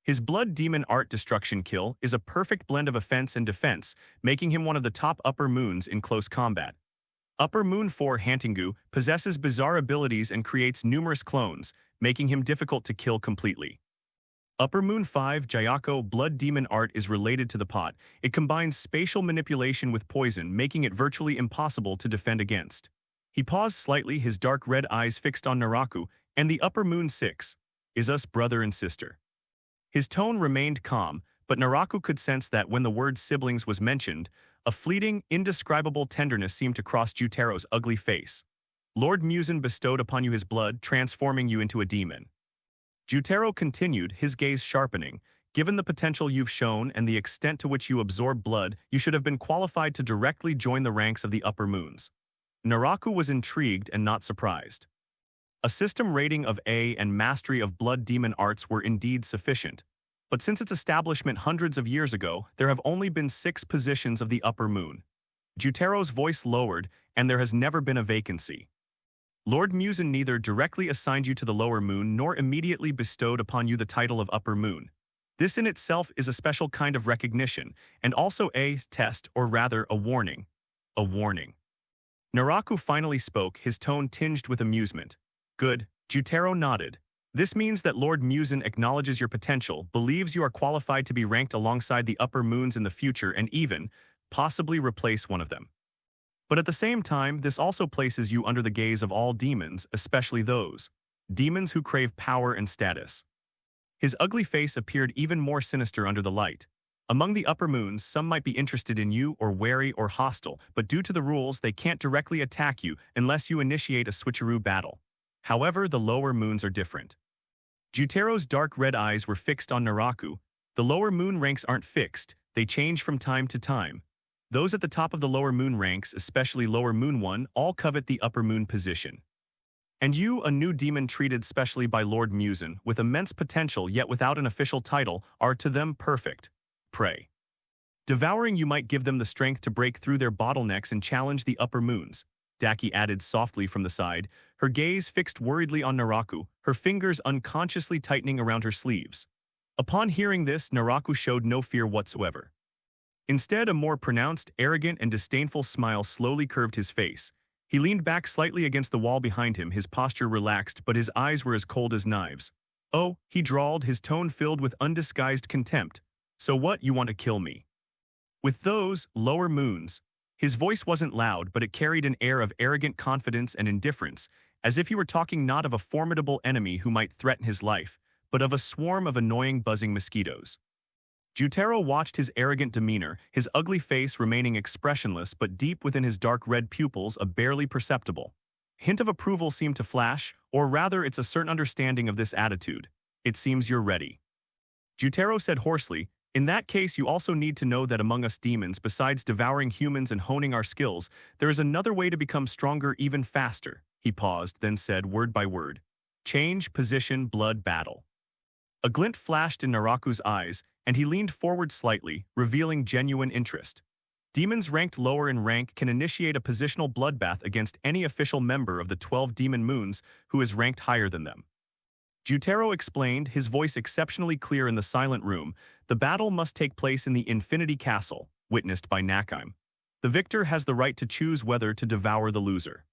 His blood demon art destruction kill is a perfect blend of offense and defense, making him one of the top upper moons in close combat. Upper Moon 4 Hantingu possesses bizarre abilities and creates numerous clones, making him difficult to kill completely. Upper Moon 5 Jayako blood demon art is related to the pot. It combines spatial manipulation with poison, making it virtually impossible to defend against. He paused slightly, his dark red eyes fixed on Naraku, and the upper moon 6. Is us brother and sister. His tone remained calm, but Naraku could sense that when the word siblings was mentioned, a fleeting, indescribable tenderness seemed to cross Jutero's ugly face. Lord Musen bestowed upon you his blood, transforming you into a demon. Jutero continued, his gaze sharpening. Given the potential you've shown and the extent to which you absorb blood, you should have been qualified to directly join the ranks of the upper moons. Naraku was intrigued and not surprised. A system rating of A and mastery of blood demon arts were indeed sufficient. But since its establishment hundreds of years ago, there have only been 6 positions of the upper moon. Jutero's voice lowered, and there has never been a vacancy. Lord Musen neither directly assigned you to the lower moon nor immediately bestowed upon you the title of upper moon. This in itself is a special kind of recognition, and also a test, or rather a warning. A warning. Naraku finally spoke, his tone tinged with amusement. Good, Jutero nodded. This means that Lord Musen acknowledges your potential, believes you are qualified to be ranked alongside the upper moons in the future and even, possibly replace one of them. But at the same time, this also places you under the gaze of all demons, especially those demons who crave power and status. His ugly face appeared even more sinister under the light. Among the upper moons, some might be interested in you or wary or hostile, but due to the rules, they can't directly attack you unless you initiate a switcheroo battle. However, the lower moons are different. Jutero's dark red eyes were fixed on Naraku. The lower moon ranks aren't fixed, they change from time to time. Those at the top of the lower moon ranks, especially lower moon 1, all covet the upper moon position. And you, a new demon treated specially by Lord Musen, with immense potential yet without an official title, are to them perfect. Prey. Devouring you might give them the strength to break through their bottlenecks and challenge the upper moons. Daki added softly from the side, her gaze fixed worriedly on Naraku, her fingers unconsciously tightening around her sleeves. Upon hearing this, Naraku showed no fear whatsoever. Instead, a more pronounced, arrogant, and disdainful smile slowly curved his face. He leaned back slightly against the wall behind him, his posture relaxed, but his eyes were as cold as knives. Oh, he drawled, his tone filled with undisguised contempt. So what, you want to kill me? With those lower moons, his voice wasn't loud, but it carried an air of arrogant confidence and indifference, as if he were talking not of a formidable enemy who might threaten his life, but of a swarm of annoying buzzing mosquitoes. Jutero watched his arrogant demeanor, his ugly face remaining expressionless but deep within his dark red pupils a barely perceptible hint of approval seemed to flash, or rather it's a certain understanding of this attitude. It seems you're ready. Jutero said hoarsely, in that case you also need to know that among us demons, besides devouring humans and honing our skills, there is another way to become stronger even faster. He paused, then said word by word. Change, position, blood, battle. A glint flashed in Naraku's eyes, and he leaned forward slightly, revealing genuine interest. Demons ranked lower in rank can initiate a positional bloodbath against any official member of the 12 demon moons who is ranked higher than them. Jutero explained, his voice exceptionally clear in the silent room, the battle must take place in the Infinity Castle, witnessed by Nakheim. The victor has the right to choose whether to devour the loser.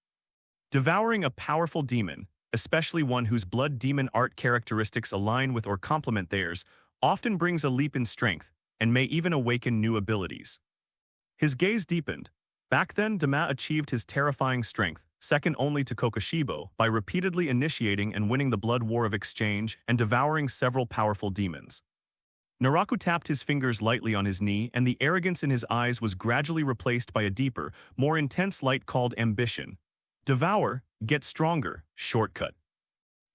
Devouring a powerful demon, especially one whose blood demon art characteristics align with or complement theirs, often brings a leap in strength, and may even awaken new abilities. His gaze deepened. Back then, Dama achieved his terrifying strength, second only to Kokoshibo, by repeatedly initiating and winning the blood war of exchange and devouring several powerful demons. Naraku tapped his fingers lightly on his knee, and the arrogance in his eyes was gradually replaced by a deeper, more intense light called ambition. Devour, get stronger, shortcut.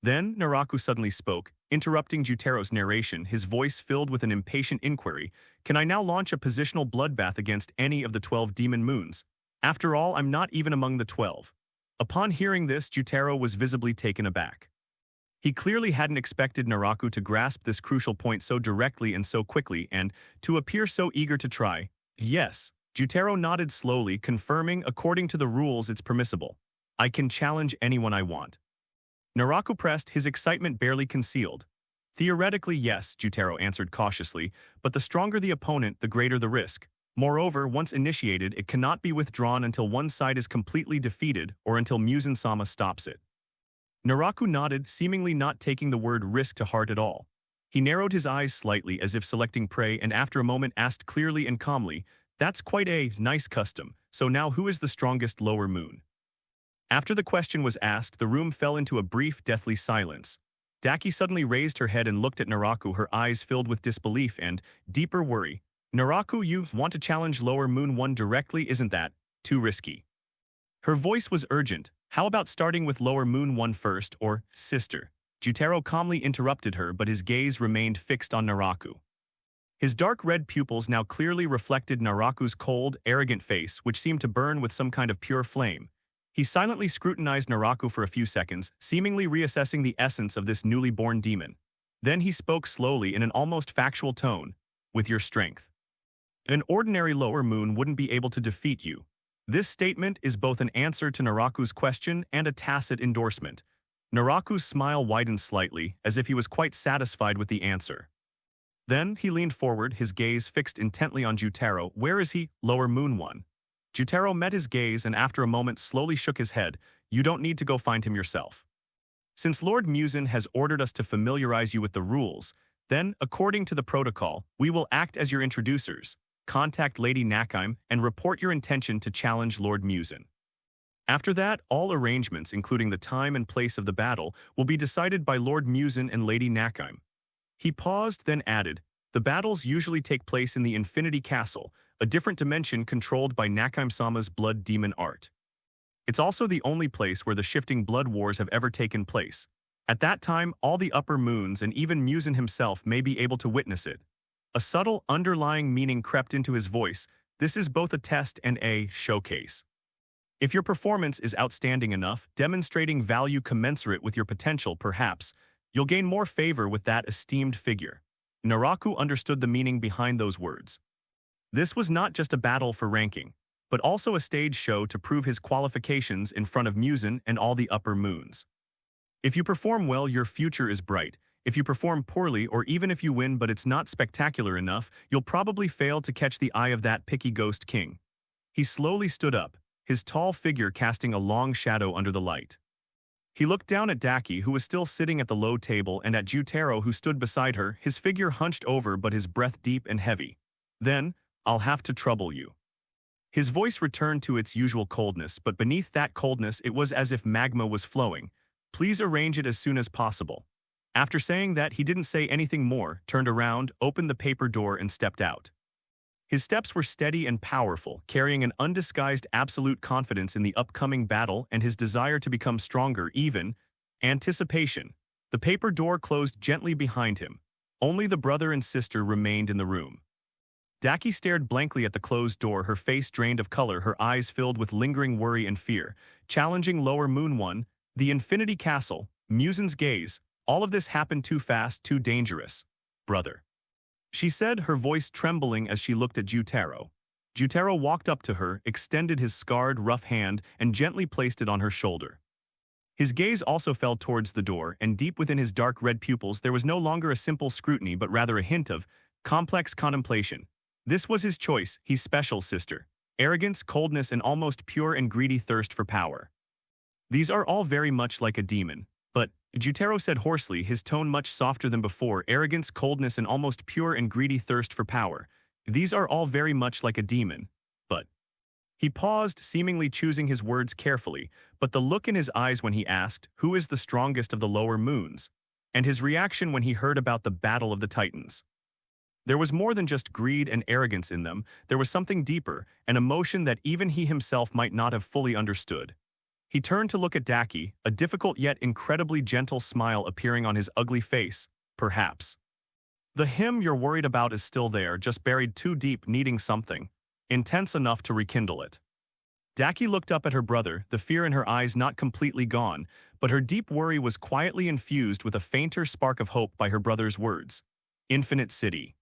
Then, Naraku suddenly spoke, interrupting Jutero's narration, his voice filled with an impatient inquiry. Can I now launch a positional bloodbath against any of the 12 demon moons? After all, I'm not even among the 12. Upon hearing this, Jutero was visibly taken aback. He clearly hadn't expected Naraku to grasp this crucial point so directly and so quickly, and to appear so eager to try. Yes, Jutero nodded slowly, confirming, according to the rules it's permissible. I can challenge anyone I want. Naraku pressed, his excitement barely concealed. Theoretically, yes, Jutero answered cautiously, but the stronger the opponent, the greater the risk. Moreover, once initiated, it cannot be withdrawn until one side is completely defeated or until Musen-sama stops it. Naraku nodded, seemingly not taking the word risk to heart at all. He narrowed his eyes slightly as if selecting prey and after a moment asked clearly and calmly, that's quite a nice custom, so now who is the strongest lower moon? After the question was asked, the room fell into a brief, deathly silence. Daki suddenly raised her head and looked at Naraku, her eyes filled with disbelief and deeper worry. Naraku, you want to challenge Lower Moon 1 directly, isn't that too risky? Her voice was urgent. How about starting with Lower Moon 1 first, or sister? Jutero calmly interrupted her, but his gaze remained fixed on Naraku. His dark red pupils now clearly reflected Naraku's cold, arrogant face, which seemed to burn with some kind of pure flame. He silently scrutinized Naraku for a few seconds, seemingly reassessing the essence of this newly born demon. Then he spoke slowly in an almost factual tone, with your strength. An ordinary lower moon wouldn't be able to defeat you. This statement is both an answer to Naraku's question and a tacit endorsement. Naraku's smile widened slightly, as if he was quite satisfied with the answer. Then he leaned forward, his gaze fixed intently on Jutero. Where is he, Lower Moon 1? Jutero met his gaze and after a moment slowly shook his head. You don't need to go find him yourself. Since Lord Musen has ordered us to familiarize you with the rules, then, according to the protocol, we will act as your introducers. Contact Lady Nakaim and report your intention to challenge Lord Musen. After that, all arrangements, including the time and place of the battle, will be decided by Lord Musen and Lady Nakaim. He paused, then added, the battles usually take place in the Infinity Castle, a different dimension controlled by Nakaim-sama's blood demon art. It's also the only place where the shifting blood wars have ever taken place. At that time, all the upper moons and even Musen himself may be able to witness it. A subtle, underlying meaning crept into his voice. This is both a test and a showcase. If your performance is outstanding enough, demonstrating value commensurate with your potential, perhaps, you'll gain more favor with that esteemed figure. Naraku understood the meaning behind those words. This was not just a battle for ranking, but also a stage show to prove his qualifications in front of Musen and all the upper moons. If you perform well, your future is bright. If you perform poorly, or even if you win but it's not spectacular enough, you'll probably fail to catch the eye of that picky ghost king. He slowly stood up, his tall figure casting a long shadow under the light. He looked down at Daki, who was still sitting at the low table, and at Jutero, who stood beside her, his figure hunched over but his breath deep and heavy. Then, I'll have to trouble you. His voice returned to its usual coldness, but beneath that coldness it was as if magma was flowing. Please arrange it as soon as possible. After saying that, he didn't say anything more, turned around, opened the paper door and stepped out. His steps were steady and powerful, carrying an undisguised absolute confidence in the upcoming battle and his desire to become stronger, even anticipation. The paper door closed gently behind him. Only the brother and sister remained in the room. Daki stared blankly at the closed door, her face drained of color, her eyes filled with lingering worry and fear. Challenging Lower Moon 1, the Infinity Castle, Musen's gaze, all of this happened too fast, too dangerous. Brother, she said, her voice trembling as she looked at Jutero. Jutero walked up to her, extended his scarred, rough hand, and gently placed it on her shoulder. His gaze also fell towards the door, and deep within his dark red pupils there was no longer a simple scrutiny but rather a hint of complex contemplation. This was his choice, his special sister. Arrogance, coldness, and almost pure and greedy thirst for power. These are all very much like a demon. But, Jutero said hoarsely, his tone much softer than before, arrogance, coldness, and almost pure and greedy thirst for power. These are all very much like a demon. But. He paused, seemingly choosing his words carefully, but the look in his eyes when he asked, who is the strongest of the lower moons? And his reaction when he heard about the Battle of the Titans. There was more than just greed and arrogance in them, there was something deeper, an emotion that even he himself might not have fully understood. He turned to look at Daki, a difficult yet incredibly gentle smile appearing on his ugly face, perhaps. The him you're worried about is still there, just buried too deep, needing something intense enough to rekindle it. Daki looked up at her brother, the fear in her eyes not completely gone, but her deep worry was quietly infused with a fainter spark of hope by her brother's words. Infinite City.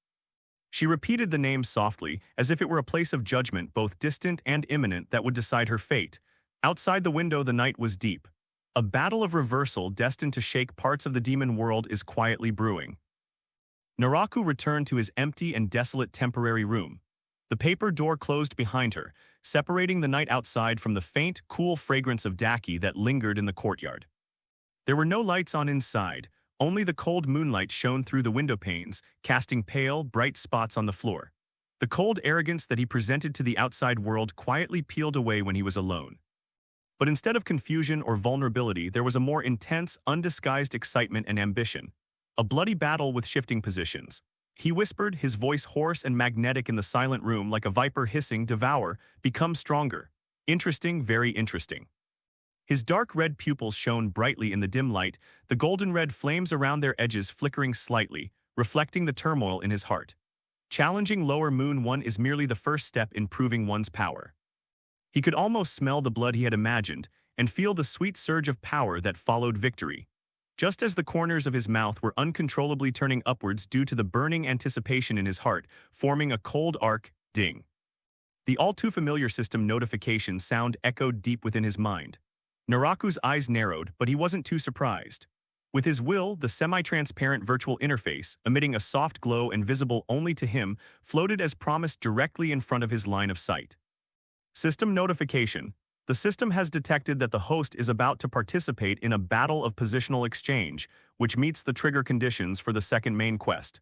She repeated the name softly, as if it were a place of judgment both distant and imminent that would decide her fate. Outside the window the night was deep. A battle of reversal destined to shake parts of the demon world is quietly brewing. Naraku returned to his empty and desolate temporary room. The paper door closed behind her, separating the night outside from the faint, cool fragrance of Daki that lingered in the courtyard. There were no lights on inside, only the cold moonlight shone through the window panes, casting pale, bright spots on the floor. The cold arrogance that he presented to the outside world quietly peeled away when he was alone. But instead of confusion or vulnerability, there was a more intense, undisguised excitement and ambition. A bloody battle with shifting positions. He whispered, his voice hoarse and magnetic in the silent room like a viper hissing, devour, become stronger. Interesting, very interesting. His dark red pupils shone brightly in the dim light, the golden red flames around their edges flickering slightly, reflecting the turmoil in his heart. Challenging Lower Moon 1 is merely the first step in proving one's power. He could almost smell the blood he had imagined and feel the sweet surge of power that followed victory. Just as the corners of his mouth were uncontrollably turning upwards due to the burning anticipation in his heart, forming a cold arc, ding. The all-too-familiar system notification sound echoed deep within his mind. Naraku's eyes narrowed, but he wasn't too surprised. With his will, the semi-transparent virtual interface, emitting a soft glow and visible only to him, floated as promised directly in front of his line of sight. System notification. The system has detected that the host is about to participate in a battle of positional exchange, which meets the trigger conditions for the second main quest.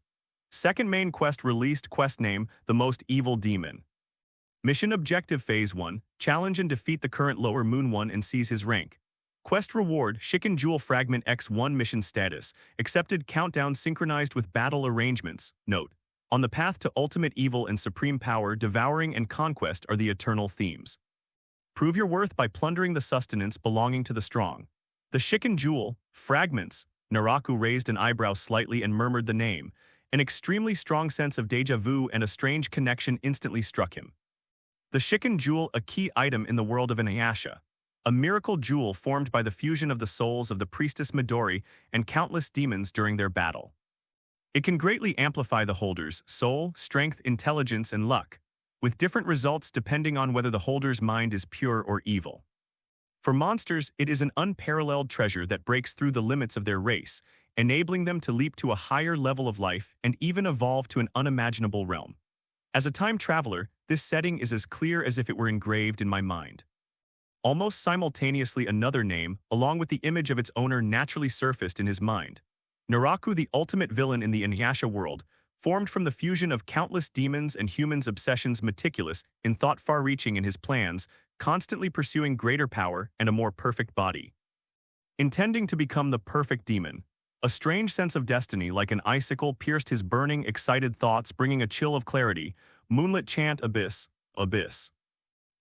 Second main quest released, quest name, The Most Evil Demon. Mission objective Phase 1, challenge and defeat the current Lower Moon 1 and seize his rank. Quest reward, Chicken Jewel Fragment X1 mission status, accepted countdown synchronized with battle arrangements. Note: on the path to ultimate evil and supreme power, devouring and conquest are the eternal themes. Prove your worth by plundering the sustenance belonging to the strong. The Chicken Jewel, Fragments. Naraku raised an eyebrow slightly and murmured the name. An extremely strong sense of déjà vu and a strange connection instantly struck him. The Chicken Jewel, a key item in the world of Inuyasha. A miracle jewel formed by the fusion of the souls of the priestess Midori and countless demons during their battle. It can greatly amplify the holder's soul, strength, intelligence, and luck, with different results depending on whether the holder's mind is pure or evil. For monsters, it is an unparalleled treasure that breaks through the limits of their race, enabling them to leap to a higher level of life and even evolve to an unimaginable realm. As a time traveler, this setting is as clear as if it were engraved in my mind. Almost simultaneously, another name, along with the image of its owner, naturally surfaced in his mind. Naraku, the ultimate villain in the Inuyasha world, formed from the fusion of countless demons and humans' obsessions, meticulous in thought, far-reaching in his plans, constantly pursuing greater power and a more perfect body. Intending to become the perfect demon, a strange sense of destiny like an icicle pierced his burning, excited thoughts, bringing a chill of clarity. Moonlit chant, abyss, abyss.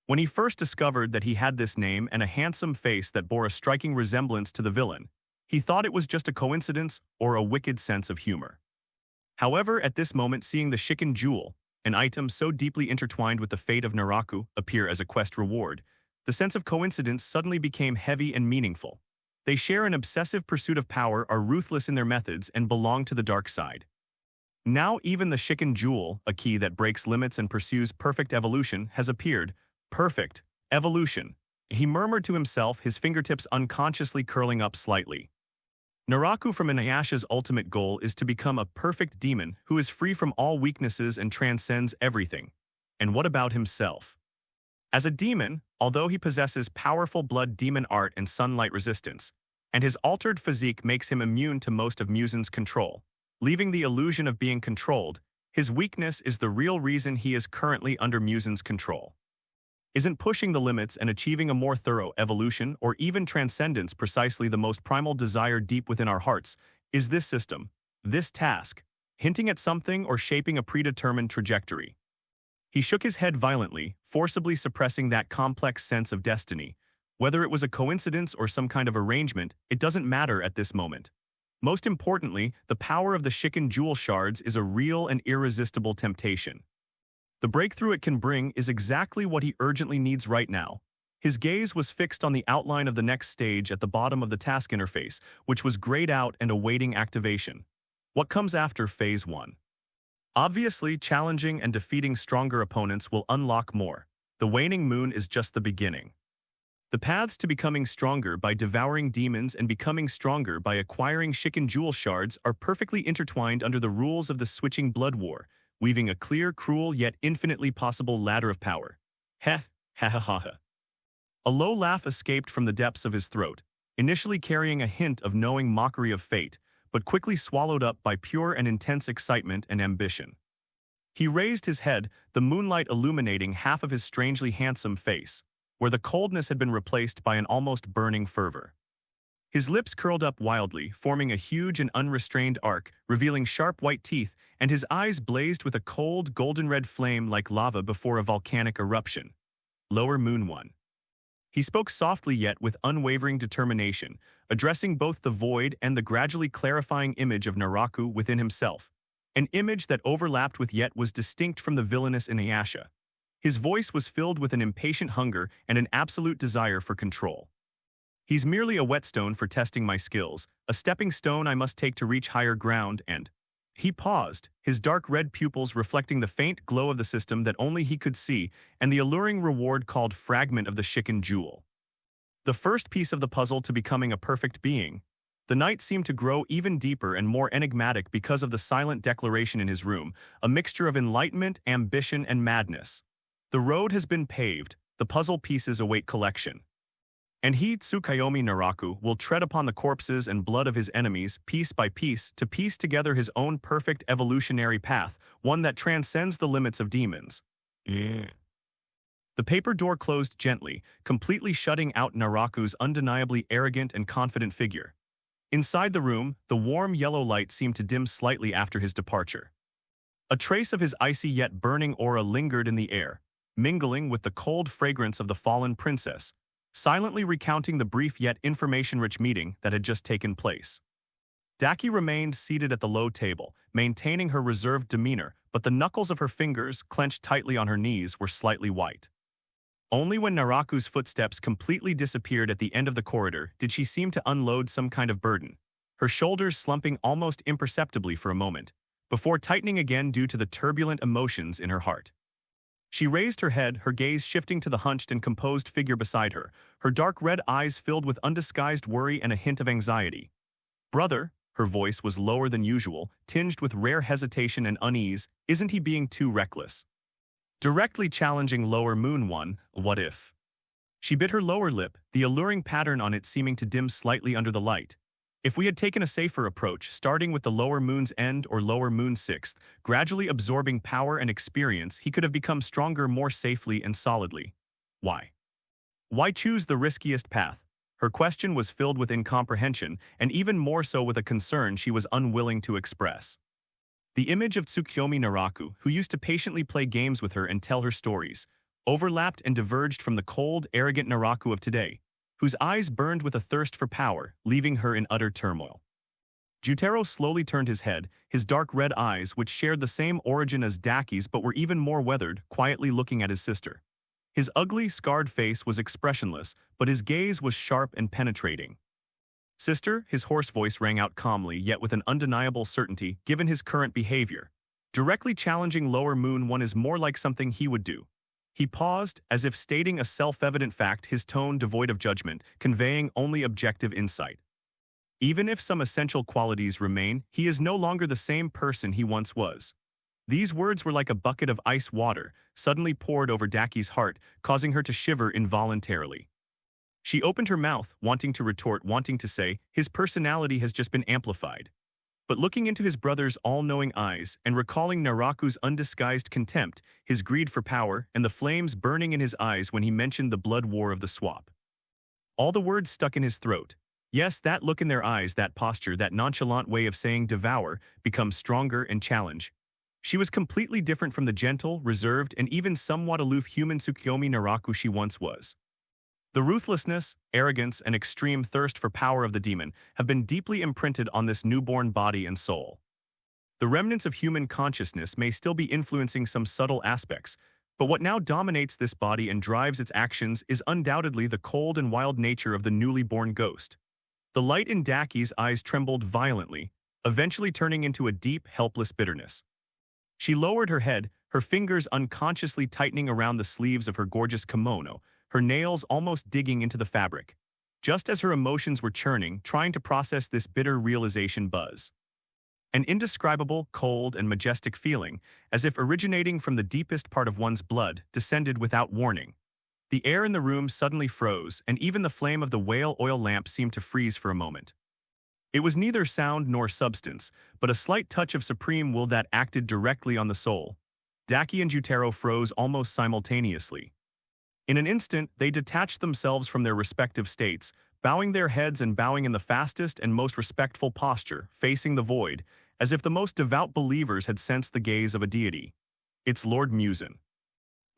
When he first discovered that he had this name and a handsome face that bore a striking resemblance to the villain, he thought it was just a coincidence or a wicked sense of humor. However, at this moment, seeing the Chicken Jewel, an item so deeply intertwined with the fate of Naraku, appear as a quest reward, the sense of coincidence suddenly became heavy and meaningful. They share an obsessive pursuit of power, are ruthless in their methods, and belong to the dark side. Now even the Chicken Jewel, a key that breaks limits and pursues perfect evolution, has appeared. Perfect evolution. He murmured to himself, his fingertips unconsciously curling up slightly. Naraku from Inuyasha's ultimate goal is to become a perfect demon who is free from all weaknesses and transcends everything. And what about himself? As a demon, although he possesses powerful blood demon art and sunlight resistance, and his altered physique makes him immune to most of Musen's control, leaving the illusion of being controlled, his weakness is the real reason he is currently under Musen's control. Isn't pushing the limits and achieving a more thorough evolution or even transcendence precisely the most primal desire deep within our hearts? Is this system, this task, hinting at something or shaping a predetermined trajectory? He shook his head violently, forcibly suppressing that complex sense of destiny. Whether it was a coincidence or some kind of arrangement, it doesn't matter at this moment. Most importantly, the power of the Chicken Jewel shards is a real and irresistible temptation. The breakthrough it can bring is exactly what he urgently needs right now. His gaze was fixed on the outline of the next stage at the bottom of the task interface, which was grayed out and awaiting activation. What comes after Phase 1? Obviously, challenging and defeating stronger opponents will unlock more. The waning moon is just the beginning. The paths to becoming stronger by devouring demons and becoming stronger by acquiring Chicken Jewel shards are perfectly intertwined under the rules of the switching blood war, weaving a clear, cruel, yet infinitely possible ladder of power. Heh, ha ha ha ha. A low laugh escaped from the depths of his throat, initially carrying a hint of knowing mockery of fate, but quickly swallowed up by pure and intense excitement and ambition. He raised his head, the moonlight illuminating half of his strangely handsome face. where the coldness had been replaced by an almost burning fervor. His lips curled up wildly, forming a huge and unrestrained arc, revealing sharp white teeth, and his eyes blazed with a cold, golden-red flame like lava before a volcanic eruption. Lower Moon One. He spoke softly yet with unwavering determination, addressing both the void and the gradually clarifying image of Naraku within himself, an image that overlapped with yet was distinct from the villainous Inuyasha. His voice was filled with an impatient hunger and an absolute desire for control. He's merely a whetstone for testing my skills, a stepping stone I must take to reach higher ground, and... He paused, his dark red pupils reflecting the faint glow of the system that only he could see, and the alluring reward called Fragment of the Shiken Jewel. The first piece of the puzzle to becoming a perfect being. The night seemed to grow even deeper and more enigmatic because of the silent declaration in his room, a mixture of enlightenment, ambition, and madness. The road has been paved, the puzzle pieces await collection. And he, Tsukuyomi Naraku, will tread upon the corpses and blood of his enemies, piece by piece, to piece together his own perfect evolutionary path, one that transcends the limits of demons. The paper door closed gently, completely shutting out Naraku's undeniably arrogant and confident figure. Inside the room, the warm yellow light seemed to dim slightly after his departure. A trace of his icy yet burning aura lingered in the air, mingling with the cold fragrance of the fallen princess, silently recounting the brief yet information-rich meeting that had just taken place. Daki remained seated at the low table, maintaining her reserved demeanor, but the knuckles of her fingers, clenched tightly on her knees, were slightly white. Only when Naraku's footsteps completely disappeared at the end of the corridor did she seem to unload some kind of burden, her shoulders slumping almost imperceptibly for a moment, before tightening again due to the turbulent emotions in her heart. She raised her head, her gaze shifting to the hunched and composed figure beside her, her dark red eyes filled with undisguised worry and a hint of anxiety. "Brother," her voice was lower than usual, tinged with rare hesitation and unease, "isn't he being too reckless?" Directly challenging Lower Moon One, what if? She bit her lower lip, the alluring pattern on it seeming to dim slightly under the light. If we had taken a safer approach, starting with the Lower Moon's End or Lower Moon Sixth, gradually absorbing power and experience, he could have become stronger more safely and solidly. Why? Why choose the riskiest path? Her question was filled with incomprehension, and even more so with a concern she was unwilling to express. The image of Tsukuyomi Naraku, who used to patiently play games with her and tell her stories, overlapped and diverged from the cold, arrogant Naraku of today, whose eyes burned with a thirst for power, leaving her in utter turmoil. Jutero slowly turned his head, his dark red eyes, which shared the same origin as Daki's but were even more weathered, quietly looking at his sister. His ugly, scarred face was expressionless, but his gaze was sharp and penetrating. "Sister," his hoarse voice rang out calmly, yet with an undeniable certainty, given his current behavior. Directly challenging Lower Moon One is more like something he would do. He paused, as if stating a self-evident fact, his tone devoid of judgment, conveying only objective insight. Even if some essential qualities remain, he is no longer the same person he once was. These words were like a bucket of ice water, suddenly poured over Daki's heart, causing her to shiver involuntarily. She opened her mouth, wanting to retort, wanting to say, his personality has just been amplified. But looking into his brother's all-knowing eyes and recalling Naraku's undisguised contempt, his greed for power, and the flames burning in his eyes when he mentioned the blood war of the swap. All the words stuck in his throat. Yes, that look in their eyes, that posture, that nonchalant way of saying devour, become stronger and challenge. She was completely different from the gentle, reserved, and even somewhat aloof human Tsukuyomi Naraku she once was. The ruthlessness, arrogance, and extreme thirst for power of the demon have been deeply imprinted on this newborn body and soul. The remnants of human consciousness may still be influencing some subtle aspects, but what now dominates this body and drives its actions is undoubtedly the cold and wild nature of the newly born ghost. The light in Daki's eyes trembled violently, eventually turning into a deep, helpless bitterness. She lowered her head, her fingers unconsciously tightening around the sleeves of her gorgeous kimono, her nails almost digging into the fabric, just as her emotions were churning, trying to process this bitter realization buzz. An indescribable, cold, and majestic feeling, as if originating from the deepest part of one's blood, descended without warning. The air in the room suddenly froze, and even the flame of the whale oil lamp seemed to freeze for a moment. It was neither sound nor substance, but a slight touch of supreme will that acted directly on the soul. Daki and Jutero froze almost simultaneously. In an instant, they detached themselves from their respective states, bowing their heads and bowing in the fastest and most respectful posture, facing the void, as if the most devout believers had sensed the gaze of a deity. It's Lord Musen.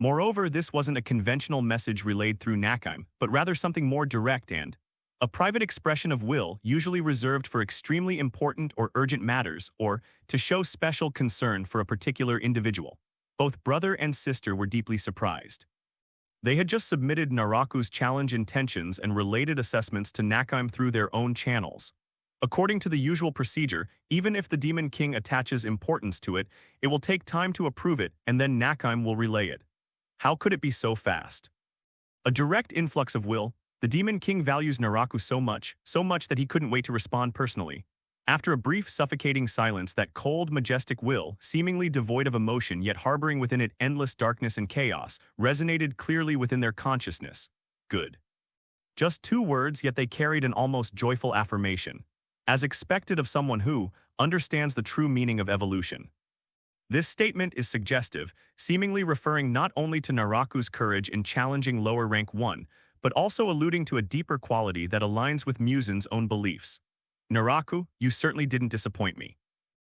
Moreover, this wasn't a conventional message relayed through Nakheim, but rather something more direct and a private expression of will, usually reserved for extremely important or urgent matters, or to show special concern for a particular individual. Both brother and sister were deeply surprised. They had just submitted Naraku's challenge intentions and related assessments to Nakheim through their own channels. According to the usual procedure, even if the Demon King attaches importance to it, it will take time to approve it and then Nakheim will relay it. How could it be so fast? A direct influx of will. The Demon King values Naraku so much that he couldn't wait to respond personally. After a brief suffocating silence, that cold, majestic will, seemingly devoid of emotion yet harboring within it endless darkness and chaos, resonated clearly within their consciousness. Good. Just 2 words, yet they carried an almost joyful affirmation, as expected of someone who understands the true meaning of evolution. This statement is suggestive, seemingly referring not only to Naraku's courage in challenging lower rank 1, but also alluding to a deeper quality that aligns with Musen's own beliefs. Naraku, you certainly didn't disappoint me.